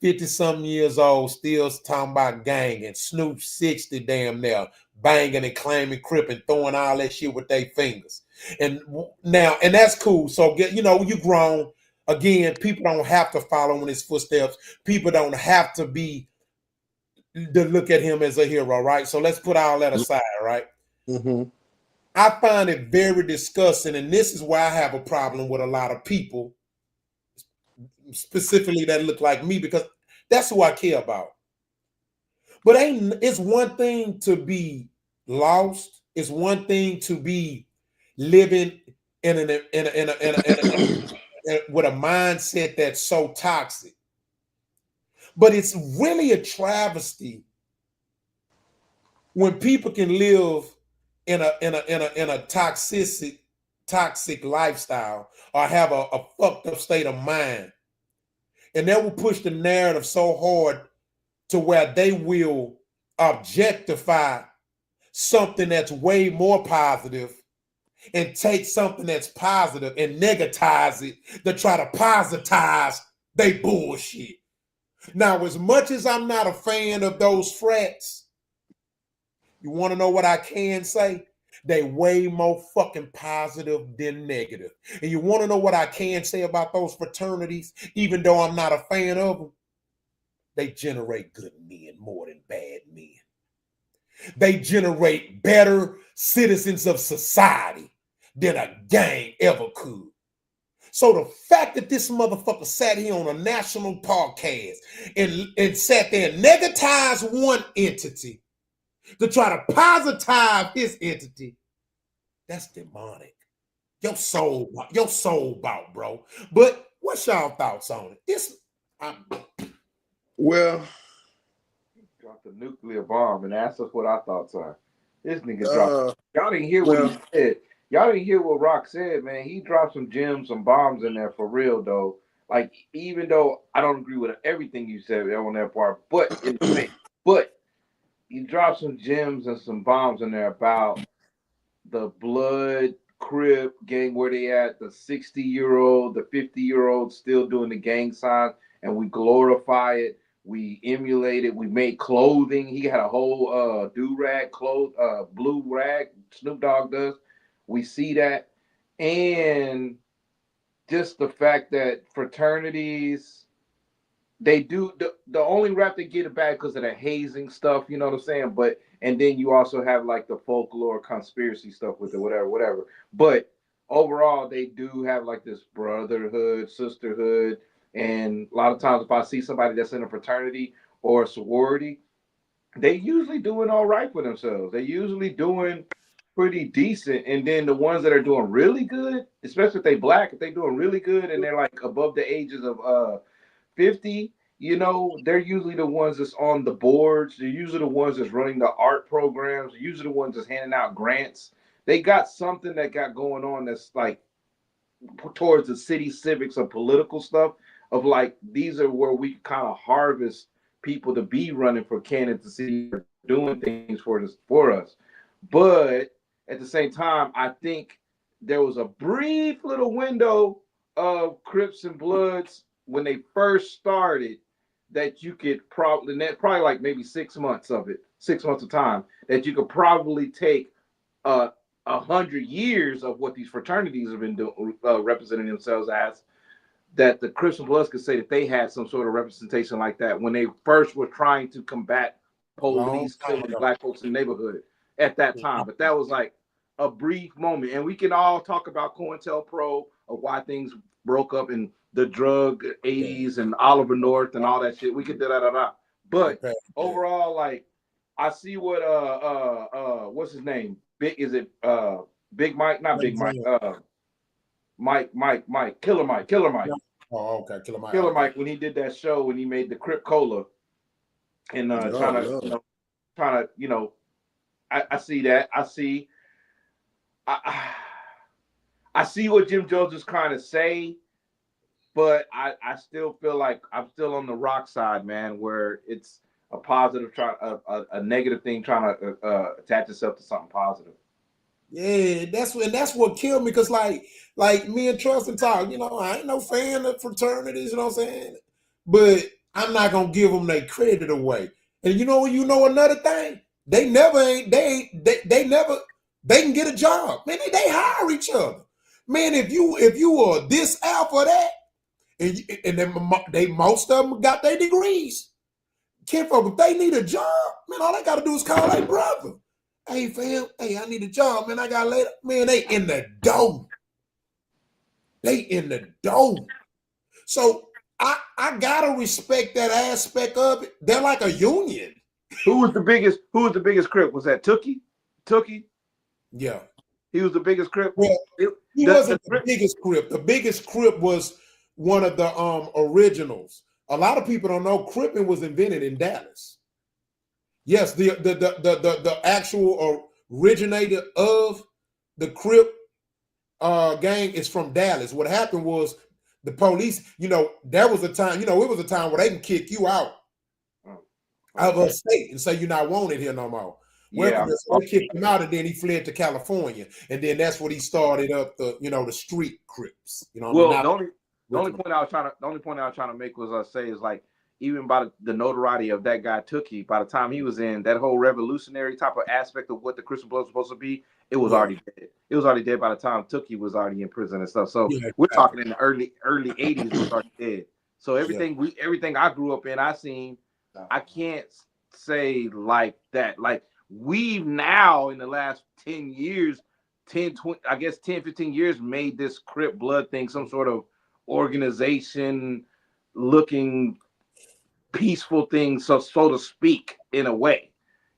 50-something years old, still talking about gang, and Snoop 60 damn near, banging and claiming Crip and throwing all that shit with their fingers. And now, and that's cool. So, you know, you grown. Again, people don't have to follow in his footsteps. People don't have to be to look at him as a hero, right? So let's put all that aside, right? I find it very disgusting, and this is why I have a problem with a lot of people, specifically that look like me, because that's who I care about. But it's one thing to be lost. It's one thing to be living with a mindset that's so toxic. But it's really a travesty when people can live in a toxic lifestyle or have a fucked up state of mind, and that will push the narrative so hard to where they will objectify something that's way more positive and take something that's positive and negatize it to try to positize they bullshit. Now, as much as I'm not a fan of those frats, you want to know what I can say? They way more fucking positive than negative. And you want to know what I can say about those fraternities, even though I'm not a fan of them? They generate good men more than bad men. They generate better citizens of society than a gang ever could. So the fact that this motherfucker sat here on a national podcast and sat there and negativized one entity to try to positize his entity, that's demonic. Your soul bought, bro. But what's y'all thoughts on it? Well, dropped a nuclear bomb and asked us what our thoughts are. This nigga dropped. Y'all didn't hear what he said. Y'all didn't hear what Rock said, man. He dropped some gems, some bombs in there for real, though. Like, even though I don't agree with everything you said on that part, but he dropped some gems and some bombs in there about the blood Crip gang, where they at, the 60-year-old, the 50-year-old still doing the gang sign, and we glorify it. We emulate it. We make clothing. He had a whole do-rag, blue rag, Snoop Dogg does. We see that. And just the fact that fraternities, they do, the only rap they get it back because of the hazing stuff, you know what I'm saying? But, and then you also have like the folklore conspiracy stuff with it, whatever. But overall, they do have like this brotherhood, sisterhood. And a lot of times if I see somebody that's in a fraternity or a sorority, they usually doing all right for themselves. They usually doing pretty decent. And then the ones that are doing really good, especially if they black, if they doing really good and they're like above the ages of 50, you know, they're usually the ones that's on the boards. They're usually the ones that's running the art programs. They're usually the ones that's handing out grants. They got something that got going on that's like towards the city civics or political stuff of like, these are where we kind of harvest people to be running for candidacy or doing things for us. But at the same time, I think there was a brief little window of Crips and Bloods when they first started that you could probably like maybe 6 months of time, that you could probably take 100 years of what these fraternities have been doing, representing themselves as, that the Crips and Bloods could say that they had some sort of representation like that when they first were trying to combat police killing black folks in the neighborhood at that time. But that was like a brief moment. And we can all talk about COINTELPRO of why things broke up in the drug 80s and Oliver North and all that shit. We could do that. But overall, like, I see what what's his name? Big Mike? Not Big Mike. Mike, Killer Mike. Oh, okay, Killer Mike, when he did that show, when he made the Crip Cola, and trying to, you know, I see that. I see what Jim Jones is trying to say, but I still feel like I'm still on the Rock side, man, where it's a positive, a negative thing trying to attach itself to something positive. Yeah, that's what killed me, because like me and Trust and talk, you know, I ain't no fan of fraternities, you know what I'm saying? But I'm not gonna give them their credit away. And you know another thing, they can get a job. Man, they hire each other. Man, if you are this alpha that, and then most of them got their degrees. Kinfolk, if they need a job, man, all they gotta do is call their brother. Hey fam, hey, I need a job, man. I got laid up. Man, they in the dough. They in the dough. So I gotta respect that aspect of it. They're like a union. Who was the biggest Crip? Was that Tookie? Yeah. He was the biggest Crip? Well, he wasn't the biggest Crip. The biggest Crip was one of the originals. A lot of people don't know Cripping was invented in Dallas. Yes, the actual originator of the Crip gang is from Dallas. What happened was the police, there was a time, it was a time where they can kick you out of a state and say you're not wanted here no more. Yeah. So they kicked him out, and then he fled to California, and then that's what he started up the street Crips. The only point I was trying to make was say is like, even by the notoriety of that guy Tookie, by the time he was in that whole revolutionary type of aspect of what the Christian blood was supposed to be, it was already dead. It was already dead by the time Tookie was already in prison and stuff. So we're talking in the early 80s, it was already dead. So everything I grew up in, I seen, I can't say like that. Like, we've now in the last 10 years, 10, 15 years made this Crip blood thing some sort of organization looking peaceful thing, so to speak, in a way,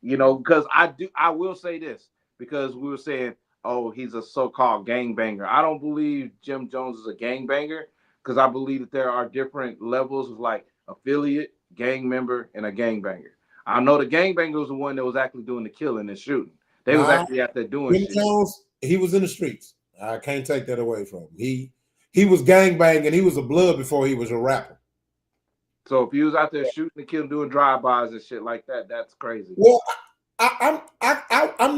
because I will say this, because we were saying, oh, he's a so-called gangbanger. I don't believe Jim Jones is a gangbanger, because I believe that there are different levels of like affiliate, gang member, and a gangbanger. I know the gangbanger was the one that was actually doing the killing and shooting. They was actually out there doing Jim shit. Jones, he was in the streets. I can't take that away from him. He was gangbanging. He was a blood before he was a rapper. So if he was out there shooting and killing, doing drive-bys and shit like that, that's crazy. Well, I'm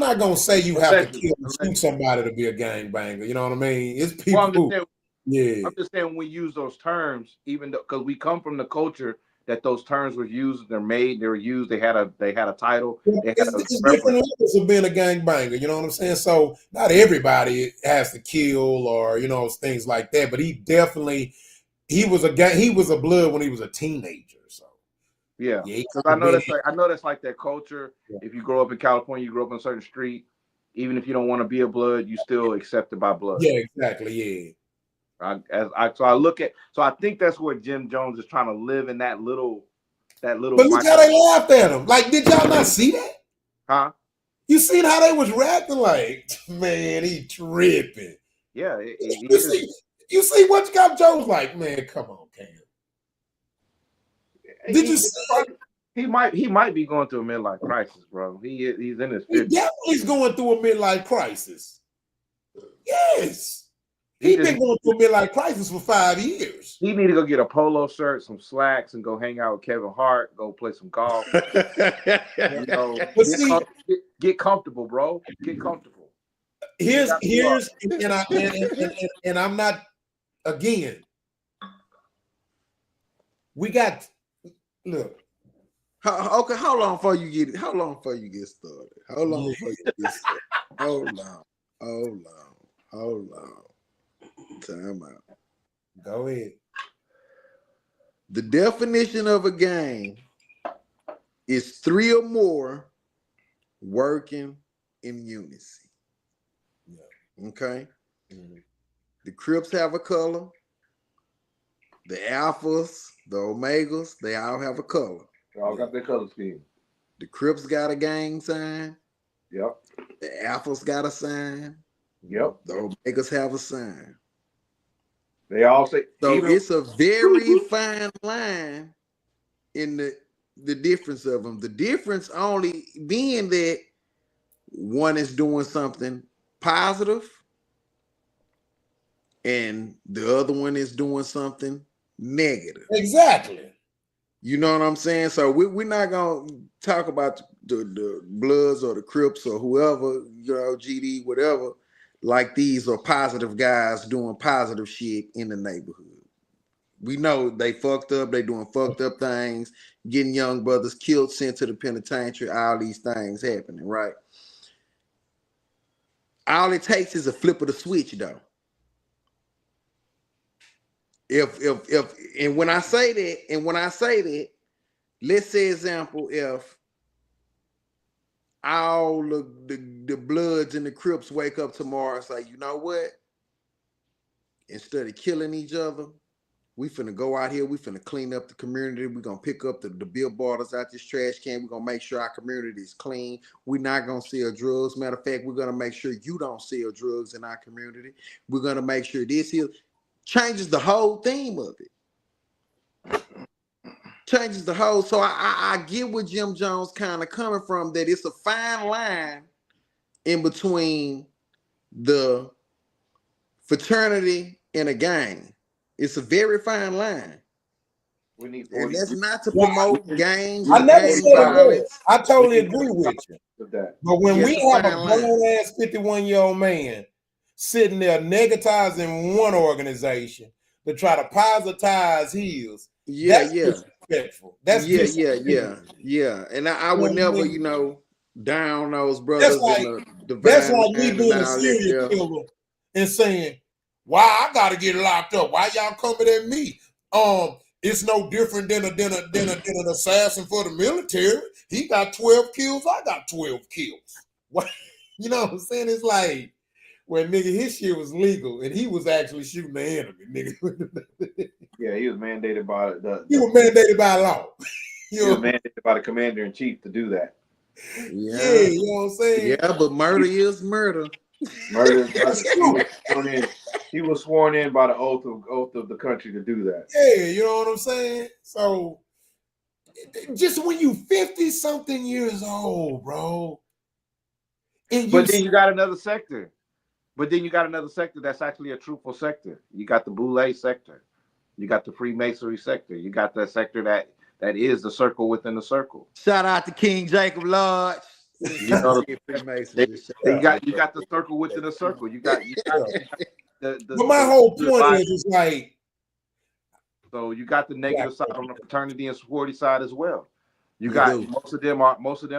not gonna say you have to kill and shoot somebody to be a gangbanger. You know what I mean? It's people. I'm just saying when we use those terms, even because we come from the culture that those terms were used, they were used. They had a title. It's different levels of being a gangbanger. You know what I'm saying? So not everybody has to kill or things like that. But he was a blood when he was a teenager. So yeah, because I know that's like that culture. Yeah. If you grow up in California, you grow up on a certain street, even if you don't want to be a blood, you still accepted by blood. Yeah, exactly. Yeah. So I think that's where Jim Jones is trying to live in that little. But look how they laughed at him. Like, did y'all not see that? Huh? You seen how they was reacting? Like, man, he tripping. Yeah. You see what you got Jones like, man, come on, Cam. Did you see? He might be going through a midlife crisis, bro. He's in his 50s. He definitely is going through a midlife crisis. Yes. He's been going through a midlife crisis for 5 years. He need to go get a polo shirt, some slacks, and go hang out with Kevin Hart, go play some golf. Get comfortable, bro. Get comfortable. Here's and I'm not, again, we got, look. Okay, how long before you get started? Hold on. Time out. Go ahead. The definition of a gang is 3 or more working in unison. Yeah. Okay. Mm-hmm. The Crips have a color. The Alphas, the Omegas, they all have a color. They all got their color scheme. The Crips got a gang sign. Yep. The Alphas got a sign. Yep. The Omegas have a sign. They all say so. It's a very fine line in the difference of them. The difference only being that one is doing something positive and the other one is doing something negative. Exactly. You know what I'm saying? So we're not gonna talk about the Bloods or the Crips or whoever, GD, whatever. Like these are positive guys doing positive shit in the neighborhood. We know they fucked up. They doing fucked up things, getting young brothers killed, sent to the penitentiary. All these things happening, right? All it takes is a flip of the switch, though. If and when I say that, let's say example, if all the Bloods and the Crips wake up tomorrow and say, you know what? Instead of killing each other, we finna go out here, we finna clean up the community, we're gonna pick up the billboards out this trash can, we're gonna make sure our community is clean, we're not gonna sell drugs. Matter of fact, we're gonna make sure you don't sell drugs in our community. We're gonna make sure this here changes the whole theme of it. Changes the whole. So I get where Jim Jones kind of coming from, that it's a fine line in between the fraternity and a gang. It's a very fine line. We need 40. And that's not to promote gangs. I never gang said it was. violence. I totally agree with you. But when Yes, we a have a fine line. grown-ass 51-year-old man sitting there negativizing one organization to try to positize his, that's disrespectful. That's yeah. And I would never, down those brothers. That's like me being a serial killer and saying, "Why I gotta get locked up? Why y'all coming at me? It's no different than an assassin for the military. He got 12 kills. I got 12 kills. What? You know what I'm saying? It's like, well, nigga, his shit was legal and he was actually shooting the enemy, nigga. Yeah, he was mandated by He was mandated by law. He was mandated by the commander in chief to do that. Yeah, you know what I'm saying? Yeah, but murder is murder. Murder. He was sworn in by the oath of the country to do that. Yeah, you know what I'm saying? So just when you 50-something years old, bro. But then you got another sector. That's actually a truthful sector. You got the Boule sector. You got the Freemasonry sector. You got that sector that is the circle within the circle. Shout out to King Jacob Lodge. You know, you got the circle within the circle. You got but my whole point is like, so you got the negative side on the fraternity and sorority side as well. You got most of them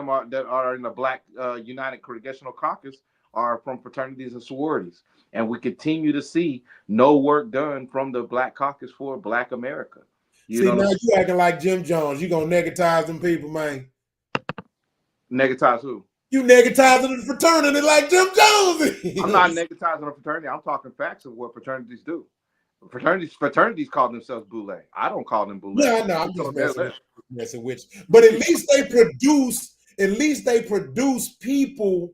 are that are in the Black United Congressional Caucus are from fraternities and sororities, and we continue to see no work done from the Black Caucus for Black America. Now you acting like Jim Jones. You gonna negatize them people, man? Negatize who? You negatizing the fraternity like Jim Jones. I'm not negatizing a fraternity. I'm talking facts of what fraternities do. Fraternities call themselves boule. I don't call them boule. Yeah, I know. I'm just messing with you. But at least they produce people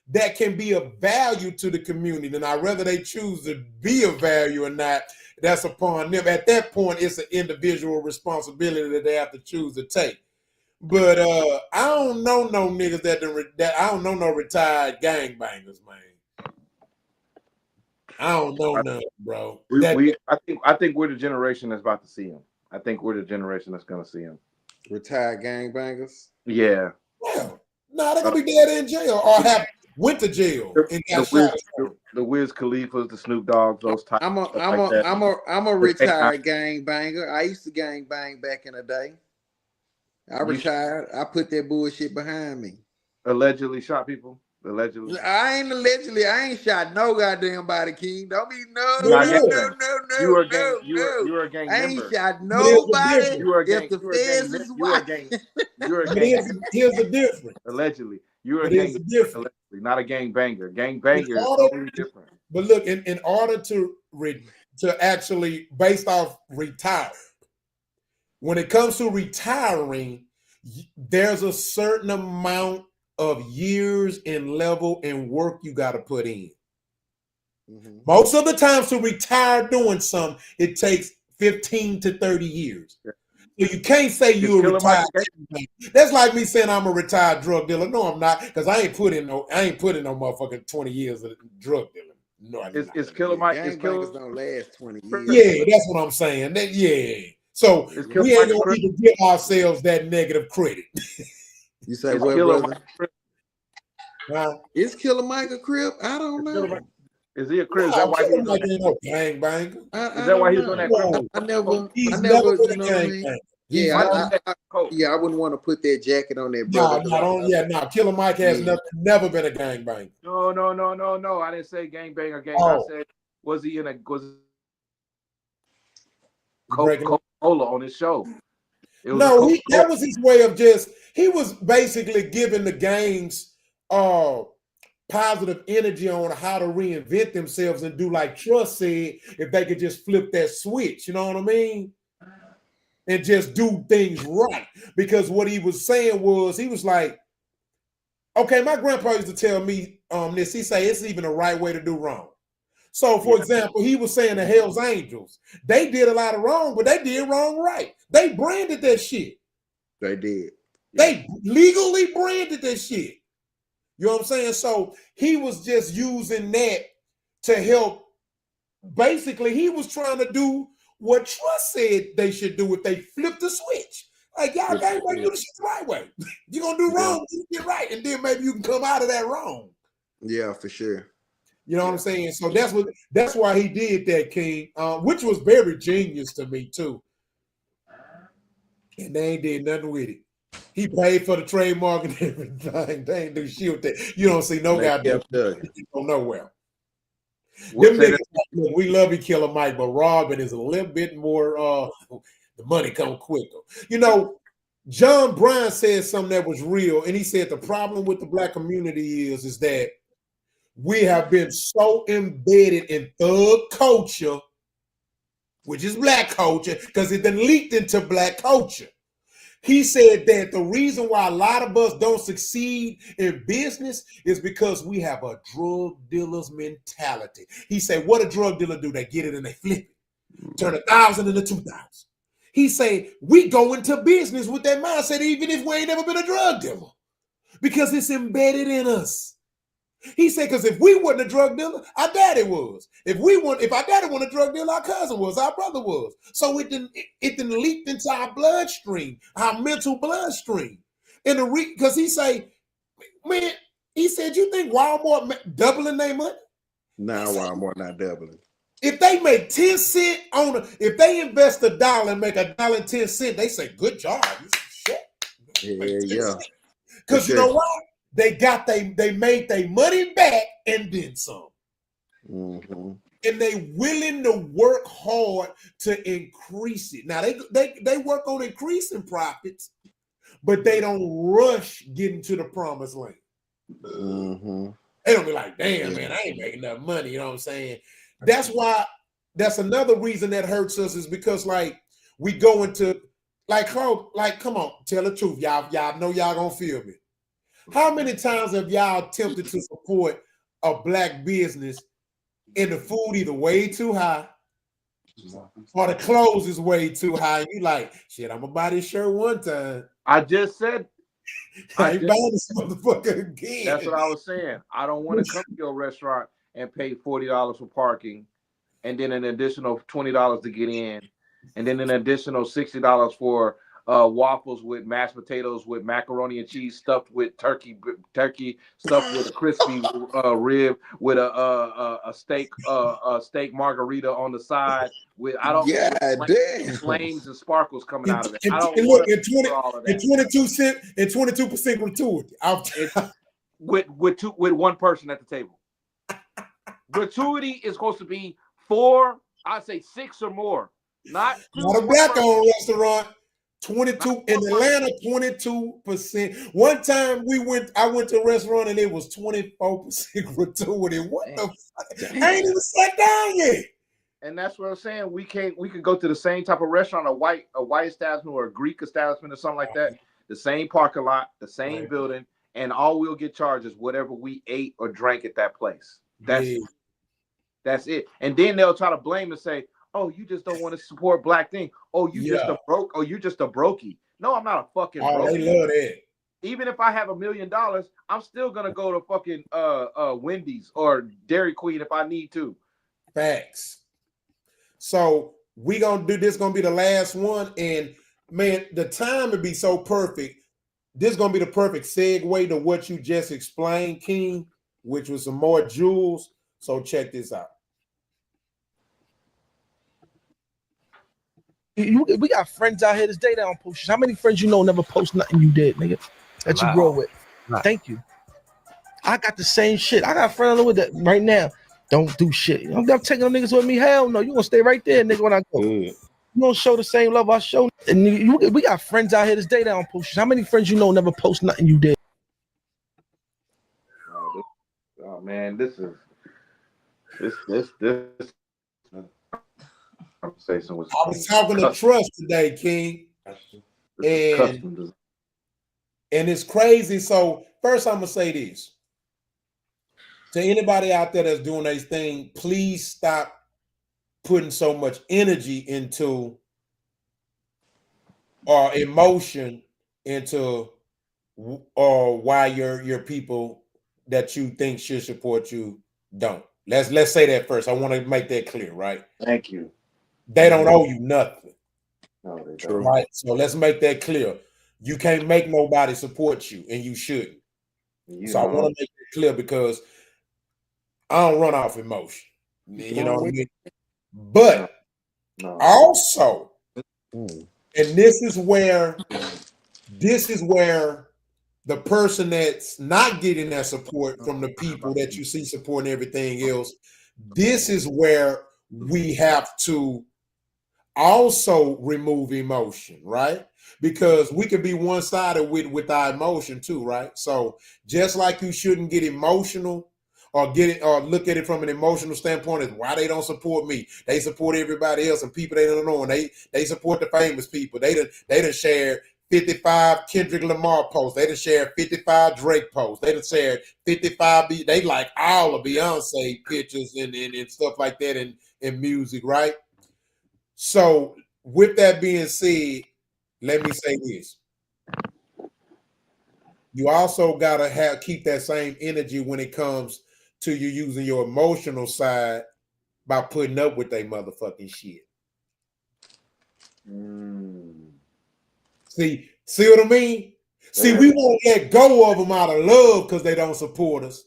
that can be of value to the community. And I'd rather they choose to be of value or not, that's upon them. At that point, it's an individual responsibility that they have to choose to take. But I don't know no niggas that I don't know no retired gangbangers, man. I don't know none, bro. I think we're the generation that's about to see him. I think we're the generation that's gonna see him. Retired gangbangers? Yeah. Well, no, they're gonna be dead in jail or have went to jail and got shot. The Wiz Khalifas, the Snoop Dogs, those types. I'm a retired gangbanger. I used to gangbang back in the day. I retired. I put that bullshit behind me. Allegedly shot people. Allegedly. I ain't shot no goddamn body, King. Don't be no. You were a gang member. I ain't shot nobody. If the feds is watching. Here's the difference. Allegedly. You're a gang member, not a gang banger. Gang banger is totally different. But look, in order to actually, based off retire, when it comes to retiring, there's a certain amount of years and level and work you got to put in. Mm-hmm. Most of the times to retire doing something, it takes 15 to 30 years. So you can't say you're a retired. That's like me saying I'm a retired drug dealer. No, I'm not, because I ain't put in no motherfucking 20 years of drug dealing. No, it's Killer Mike. It's Killer don't last 20 years. Yeah, that's what I'm saying. So we ain't gonna need to give ourselves that negative credit. You say what, brother? Is Killer Mike a Crip? I don't know. Is he a Crip? Is No, that why Killer he's on Mike that? ain't no gangbanger. Is that why he's on that Crip? No, I never, he's you never know been a what I mean? gangbanger. He's Yeah, never. I wouldn't want to put that jacket on that No, brother. no, don't. Yeah, no. Killer Mike has never been a gangbanger. No. I didn't say gangbanger. I said, was he in a Coca-Cola on his show? No, that was his way of he was basically giving the gangs positive energy on how to reinvent themselves and do like Trust said, if they could just flip that switch, you know what I mean? And just do things right. Because what he was saying was, he was like, okay, my grandpa used to tell me this. He say it's even the right way to do wrong. So, for example, he was saying the Hell's Angels, they did a lot of wrong, but they did wrong right. They branded that shit. They did. They legally branded that shit. You know what I'm saying? So he was just using that to help. Basically, he was trying to do what Trust said they should do if they flip the switch. Like, y'all ain't gonna do the shit the right way. You're gonna do wrong, you get right, and then maybe you can come out of that wrong. Yeah, for sure. You know what I'm saying? So that's why he did that, King, which was very genius to me too. And they ain't did nothing with it. He paid for the trademark and everything. They ain't do shit with that. You don't see no goddamn nowhere. Them niggas, we love you, Killer Mike, but Robin is a little bit more. The money come quicker. You know, John Bryan said something that was real, and he said the problem with the black community is that we have been so embedded in thug culture, which is black culture, because it then leaked into black culture. He said that the reason why a lot of us don't succeed in business is because we have a drug dealer's mentality. He said, what a drug dealer do? They get it and they flip it. Turn 1,000 into 2,000. He said, we go into business with that mindset even if we ain't never been a drug dealer, because it's embedded in us. He said, because if we wasn't a drug dealer, our daddy was. If our daddy wasn't a drug dealer, our cousin was, our brother was. So it didn't leak into our bloodstream, our mental bloodstream. And because he say, man, he said, you think Walmart doubling their money? Nah, Walmart not doubling. If they make 10 cents if they invest $1 and make $1.10, they say, good job. Shit. Yeah. Because you know why? They made their money back and then some. Mm-hmm. And they willing to work hard to increase it. Now they work on increasing profits, but they don't rush getting to the promised land. Mm-hmm. They don't be like, damn, man, I ain't making enough money. You know what I'm saying? That's another reason that hurts us, is because like we go into come on, tell the truth. Y'all know y'all gonna feel me. How many times have y'all attempted to support a black business and the food either way too high or the clothes is way too high? And you like, shit, I'm gonna buy this shirt one time. I just said I ain't buying this motherfucker again. That's what I was saying. I don't want to come to your restaurant and pay $40 for parking, and then an additional $20 to get in, and then an additional $60 for waffles with mashed potatoes with macaroni and cheese stuffed with turkey stuffed with a crispy rib with a steak margarita on the side with flames and sparkles coming out of it. I don't want to all of that. And 22% gratuity. with one person at the table. Gratuity is supposed to be 4, I'd say 6 or more. Not a black-owned restaurant. 22 in Atlanta, 22%. One time I went to a restaurant and it was 24% gratuity. What the fuck? I ain't even sat down yet. And that's what I'm saying. We could go to the same type of restaurant, a white establishment or a Greek establishment or something like that, the same parking lot, the same building, and all we'll get charged is whatever we ate or drank at that place. That's it. And then they'll try to blame and say, oh, you just don't want to support black thing. Oh, you just a broke. Oh, you just a brokey. No, I'm not a fucking brokey. They love that. Even if I have $1 million, I'm still gonna go to fucking Wendy's or Dairy Queen if I need to. Facts. So we gonna do this. Gonna be the last one, and man, the time would be so perfect. This is gonna be the perfect segue to what you just explained, King, which was some more jewels. So check this out. We got friends out here this day that don't post shit. How many friends you know never post nothing you did, nigga? That you grow with. Thank you. I got the same shit. I got a friend with that right now. Don't do shit. I'm taking them niggas with me. Hell no. You gonna stay right there, nigga, when I go. You don't show the same love I show. And we got friends out here this day that don't post shit. How many friends you know never post nothing you did? Oh man, this conversation was. I was talking to Trust today, King, and it's crazy. So first, I'm gonna say this to anybody out there that's doing this thing: please stop putting so much energy into or emotion into or why your people that you think should support you don't. Let's say that first. I want to make that clear, right? Thank you. They don't owe you nothing. No, they don't. Right. So let's make that clear. You can't make nobody support you, and you shouldn't. So I want to make it clear because I don't run off emotion. You know what I mean? But also, and this is where the person that's not getting that support from the people that you see supporting everything else, this is where we have to also remove emotion, right? Because we can be one-sided with our emotion too, right? So just like you shouldn't get emotional or look at it from an emotional standpoint is why they don't support me. They support everybody else and people they don't know, and they support the famous people. They done shared 55 Kendrick Lamar posts. They done shared 55 Drake posts. They done shared 55. They like all of Beyonce pictures and stuff like that in music, right? So with that being said, let me say this. You also gotta keep that same energy when it comes to you using your emotional side by putting up with their motherfucking shit. See what I mean? See, we won't let go of them out of love because they don't support us.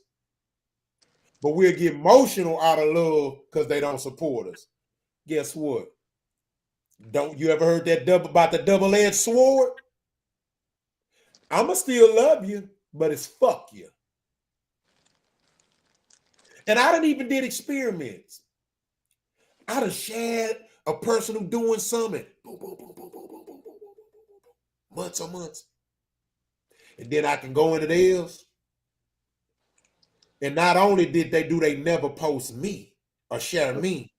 But we'll get emotional out of love because they don't support us. Guess what? Don't you ever heard that about the double-edged sword? I'ma still love you, but it's fuck you. And I done even did experiments. I done shared a person who doing something. Boom, boom, boom, boom, boom, boom, boom, boom, months on months. And then I can go into theirs. And not only did they never post me or share me.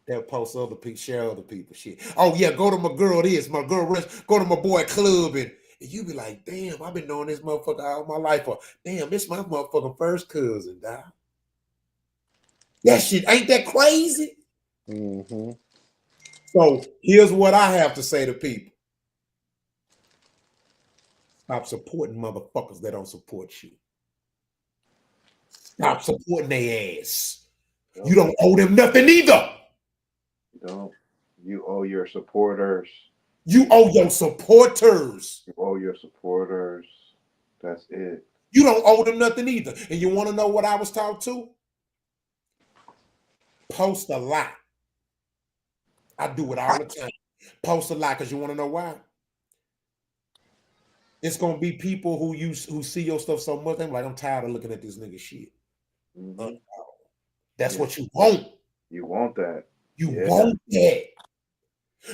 They'll post other people, share other people shit. Oh yeah, go to my girl this, my girl rest, go to my boy club, and you be like, damn, I've been knowing this motherfucker all my life. Or damn, this my motherfucking first cousin, dog. That shit ain't that crazy? Mm-hmm. So here's what I have to say to people. Stop supporting motherfuckers that don't support you. Stop supporting their ass. You don't owe them nothing either. You don't. You owe your supporters. You owe your supporters. You owe your supporters. That's it. You don't owe them nothing either. And you want to know what I was taught to? Post a lot. I do it all the time. Post a lot because you want to know why? It's gonna be people who see your stuff so much. I'm like, I'm tired of looking at this nigga shit. Mm-hmm. That's what you want. You want that. You want that.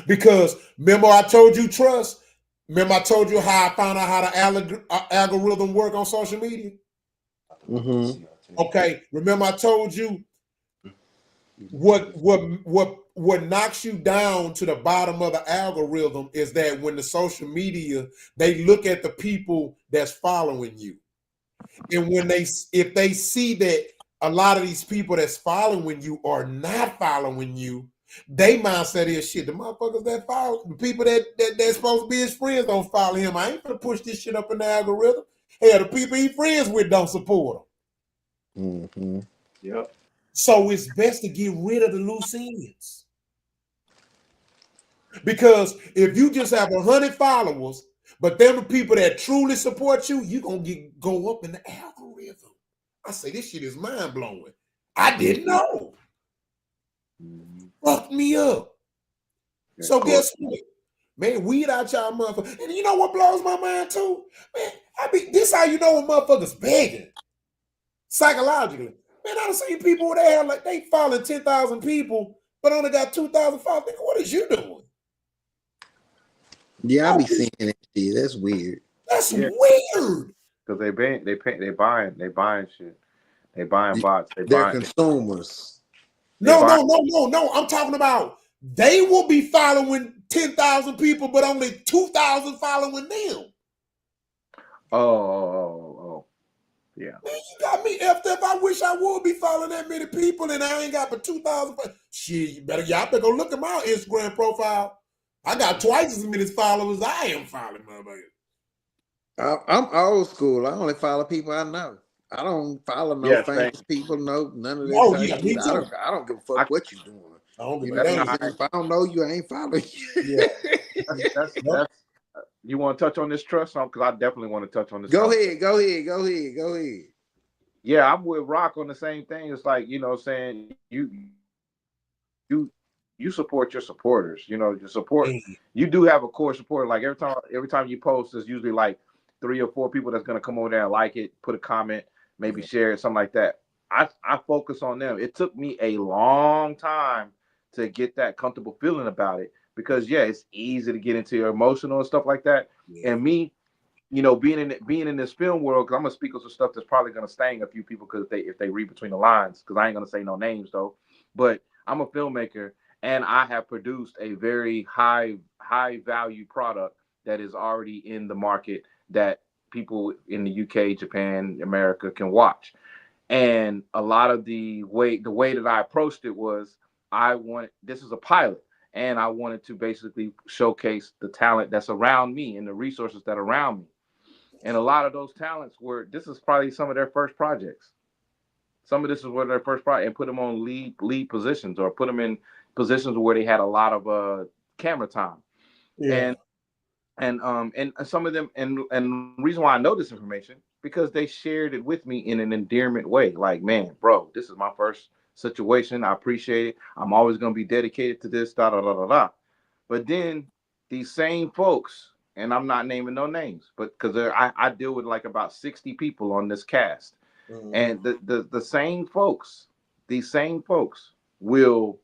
Because remember I told you trust? Remember I told you how I found out how the algorithm work on social media? Mm-hmm. Okay. Remember I told you what knocks you down to the bottom of the algorithm is that when the social media, they look at the people that's following you. And if they see that a lot of these people that's following you are not following you, they mindset is shit. The motherfuckers that follow, the people that's supposed to be his friends don't follow him. I ain't gonna push this shit up in the algorithm. Hell, the people he friends with don't support him. Mm-hmm. Yep. So it's best to get rid of the loose ends. Because if you just have 100 followers, but them the people that truly support you, you're gonna go up in the algorithm. I say this shit is mind-blowing. I didn't know. Fucked me up. So guess what? Man, weed out y'all motherfuckers. And you know what blows my mind too? Man, this how you know when motherfuckers begging. Psychologically. Man, I done seen people they have like they following 10,000 people, but only got 2,000 followers. Nigga, what is you doing? Yeah, I be seeing that shit. That's weird. That's weird. Because they buying shit. They buying bots. They're consumers. No. I'm talking about they will be following 10,000 people, but only 2,000 following them. Oh. Yeah. Man, you got me effed up. I wish I would be following that many people, and I ain't got but 2,000. Shit, y'all better go look at my Instagram profile. I got twice as many followers I am following, motherfucker. I'm old school. I only follow people I know. I don't follow no famous people, none of that type shit. I don't give a fuck what you're doing. I don't give a damn. If I don't know you, I ain't following you. That's you want to touch on this trust song? Because I definitely want to touch on this. Go ahead. Yeah, I'm with Rock on the same thing. It's like, saying you support your supporters. Your support. You do have a core supporter. Like every time you post, there's usually like 3 or 4 people that's gonna come over there and like it, put a comment, maybe share it, something like that. I focus on them. It took me a long time to get that comfortable feeling about it because it's easy to get into your emotional and stuff like that. Yeah. And me, being in this film world, because I'm gonna speak on some stuff that's probably gonna sting a few people because if they read between the lines, because I ain't gonna say no names though. But I'm a filmmaker and I have produced a very high value product that is already in the market that people in the UK, Japan, America can watch. And a lot of the way that I approached it was this is a pilot, and I wanted to basically showcase the talent that's around me and the resources that are around me. And a lot of those talents this is probably some of their first projects. Some of this is their first project, and put them on lead positions or put them in positions where they had a lot of camera time. Yeah. And some of them, and the reason why I know this information, because they shared it with me in an endearment way. Like, man, bro, this is my first situation. I appreciate it. I'm always going to be dedicated to this, da, da, da, da, da. But then these same folks, and I'm not naming no names, but because I deal with like about 60 people on this cast. Mm-hmm. And these same folks will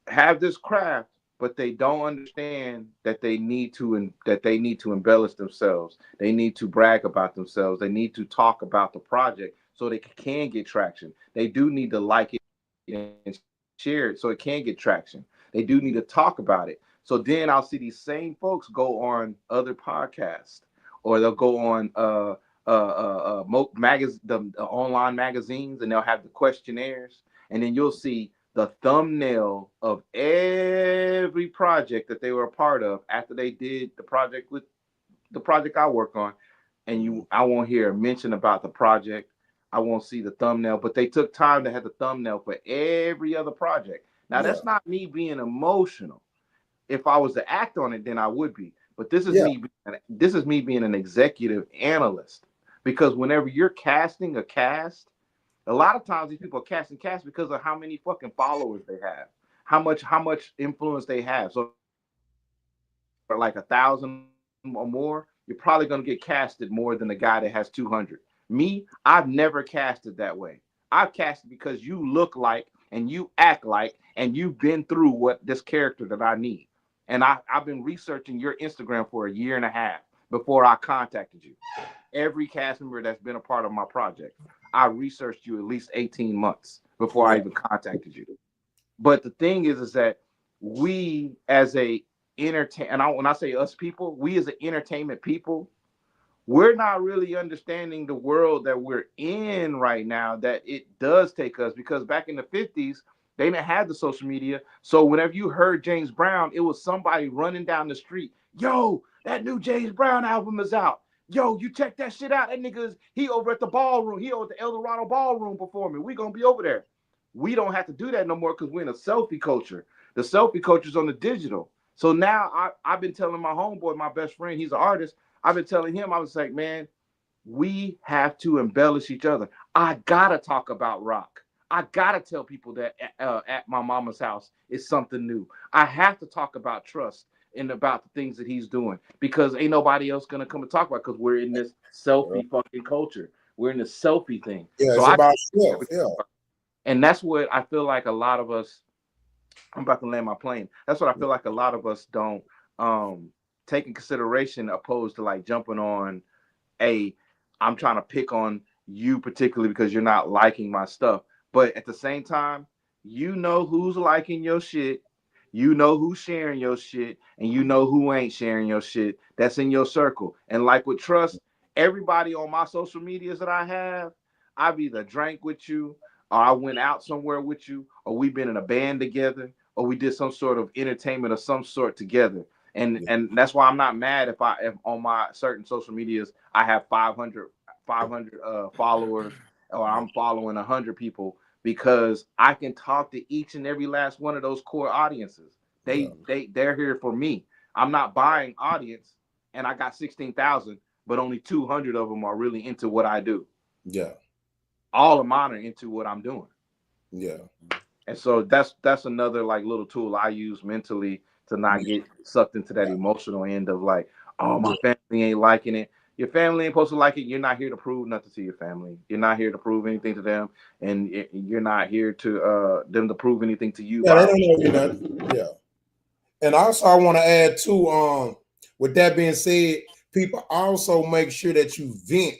have this craft, but they don't understand that they need to embellish themselves. They need to brag about themselves. They need to talk about the project so they can get traction. They do need to like it and share it so it can get traction. They do need to talk about it. So then I'll see these same folks go on other podcasts, or they'll go on the online magazines, and they'll have the questionnaires, and then you'll see the thumbnail of every project that they were a part of after they did the project I work on. And I won't hear a mention about the project. I won't see the thumbnail, but they took time to have the thumbnail for every other project. Now, that's not me being emotional. If I was to act on it, then I would be. But this is me being an executive analyst, because whenever you're casting a cast, a lot of times these people are casting cast because of how many fucking followers they have, how much influence they have. So for like 1,000 or more, you're probably going to get casted more than the guy that has 200. Me, I've never casted that way. I've casted because you look like and you act like and you've been through what this character that I need. And I've been researching your Instagram for 1.5 years before I contacted you. Every cast member that's been a part of my project, I researched you at least 18 months before I even contacted you. But the thing is that we as a when I say us people, we as an entertainment people, we're not really understanding the world that we're in right now, that it does take us, because back in the 50s, they didn't have the social media. So whenever you heard James Brown, it was somebody running down the street. Yo, that new James Brown album is out. Yo, you check that shit out. That nigga he over at the ballroom. He over at the El Dorado ballroom performing. We gonna be over there. We don't have to do that no more because we're in a selfie culture. The selfie culture is on the digital. So now I've been telling my homeboy, my best friend, he's an artist. I've been telling him, I was like, man, we have to embellish each other. I gotta talk about Rock. I gotta tell people that at my mama's house is something new. I have to talk about trust and about the things that he's doing because ain't nobody else gonna come and talk about it because we're in this selfie fucking culture. We're in this selfie thing. Yeah, so it's about self. Yeah. And that's what I feel like a lot of us. I'm about to land my plane. That's what I feel like a lot of us don't take in consideration, opposed to like jumping on I'm trying to pick on you particularly because you're not liking my stuff. But at the same time, you know who's liking your shit, you know who's sharing your shit, and you know who ain't sharing your shit. That's in your circle. And like with trust, everybody on my social medias that I have, I've either drank with you, or I went out somewhere with you, or we've been in a band together, or we did some sort of entertainment of some sort together. And that's why I'm not mad if on my certain social medias I have 500 followers, or I'm following 100 people, because I can talk to each and every last one of those core audiences. They're here for me. I'm not buying audience, and I got 16,000, but only 200 of them are really into what I do. Yeah. All of mine are into what I'm doing. Yeah. And so that's another like little tool I use mentally to not get sucked into that emotional end of like, oh, my family ain't liking it. Your family ain't supposed to like it. You're not here to prove nothing to your family. You're not here to prove anything to them, and you're not here to them to prove anything to you. Yeah, they don't know you're not. Yeah. And also, I want to add too. With that being said, people also make sure that you vent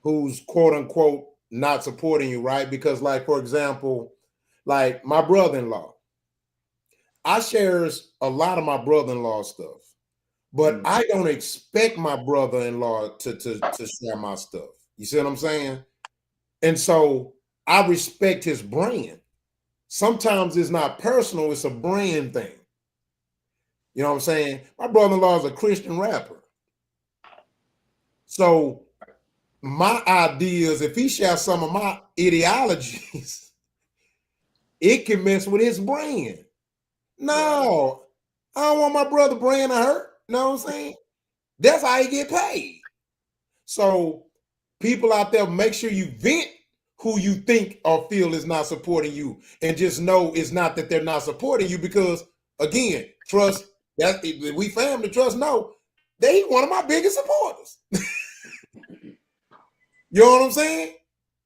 who's quote unquote not supporting you, right? Because, like, for example, like my brother-in-law, I shares a lot of my brother-in-law stuff, but I don't expect my brother-in-law to share my stuff. You see what I'm saying? And so I respect his brand. Sometimes it's not personal, it's a brand thing. You know what I'm saying? My brother-in-law is a Christian rapper. So my ideas, if he shares some of my ideologies, it can mess with his brand. No, I don't want my brother brand to hurt. You know what I'm saying? That's how he get paid. So people out there, make sure you vent who you think or feel is not supporting you, and just know it's not that they're not supporting you, because again, trust, that we family, trust, no, they one of my biggest supporters. You know what I'm saying?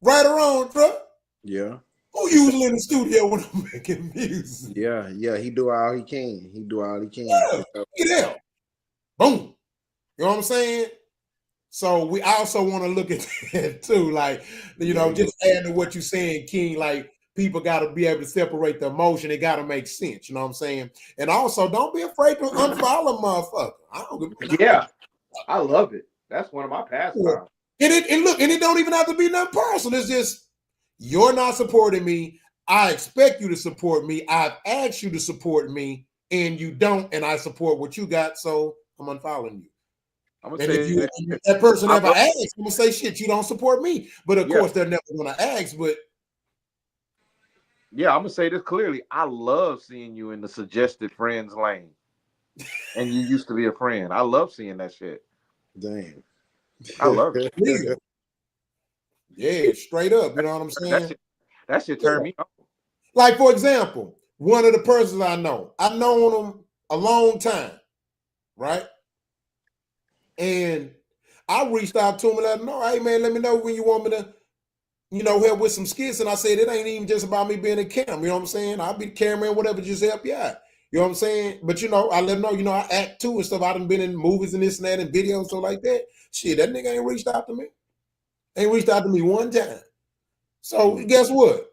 Right or wrong, trust? Yeah. Who usually in the studio when I'm making music? Yeah, he do all he can. He do all he can. Yeah, he there. Boom. You know what I'm saying? So we also want to look at that too, like, you know, just adding to what you're saying, King, like people got to be able to separate the emotion. It got to make sense. You know what I'm saying? And also, don't be afraid to unfollow motherfucker. I don't give I love it. That's one of my pastimes. And it don't even have to be nothing personal. It's just, you're not supporting me. I expect you to support me. I've asked you to support me, and you don't, and I support what you got, so I'm unfollowing you. I'm And if that person ever asks, I'm gonna say, shit, you don't support me. But of course, they're never gonna ask. But yeah, I'm gonna say this clearly. I love seeing you in the suggested friends lane, and you used to be a friend. I love seeing that shit. Damn, I love it. Yeah, straight up. You know what I'm saying? That shit turned me on. Like, for example, one of the persons I've known them a long time, right? And I reached out to him and let him know, hey man, let me know when you want me to, you know, help with some skits. And I said, it ain't even just about me being a cam. You know what I'm saying? I'll be the cameraman, whatever, just help you out. You know what I'm saying? But, you know, I let him know, you know, I act too and stuff. I done been in movies and this and that and videos and stuff like that. Shit, that nigga ain't reached out to me. Ain't reached out to me one time. So guess what?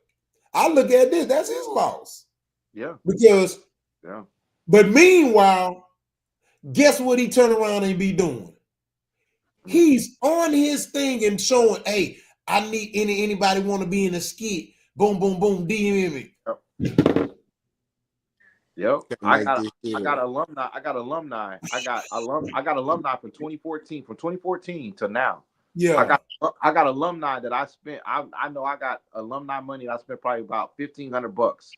I look at this, that's his loss. Yeah. Because, but meanwhile, guess what he turn around and be doing? He's on his thing and showing, hey, I need anybody want to be in a skit. Boom, boom, boom, DM me. Yep. I got alumni. I got alumni from 2014, from 2014 to now. Yeah. I got alumni that I spent. I know I got alumni money. I spent probably about $1,500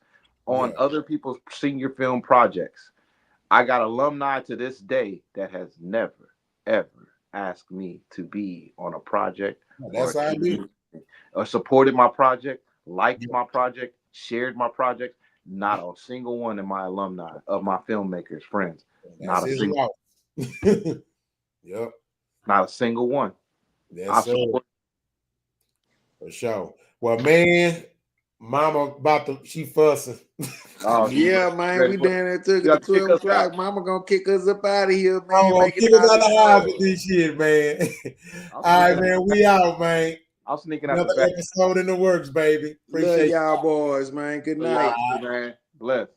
on other people's senior film projects. I got alumni to this day that has never, ever asked me to be on a project or supported my project. liked my project, shared my project. Not a single one of my alumni, of my filmmakers, friends. Not a single. Yep. Not a single one. Yes, sir. For sure. Well, man, Mama she fussing. Oh, yeah, man, we down there took it to 12 o'clock. Mama gonna kick us up out of here, man. I'm gonna kick us out the house with this shit, man. All right, man, we out, man. I'm sneaking out another the back. episode in the works, baby. Appreciate Love y'all boys, man. Good night. Man. Bless.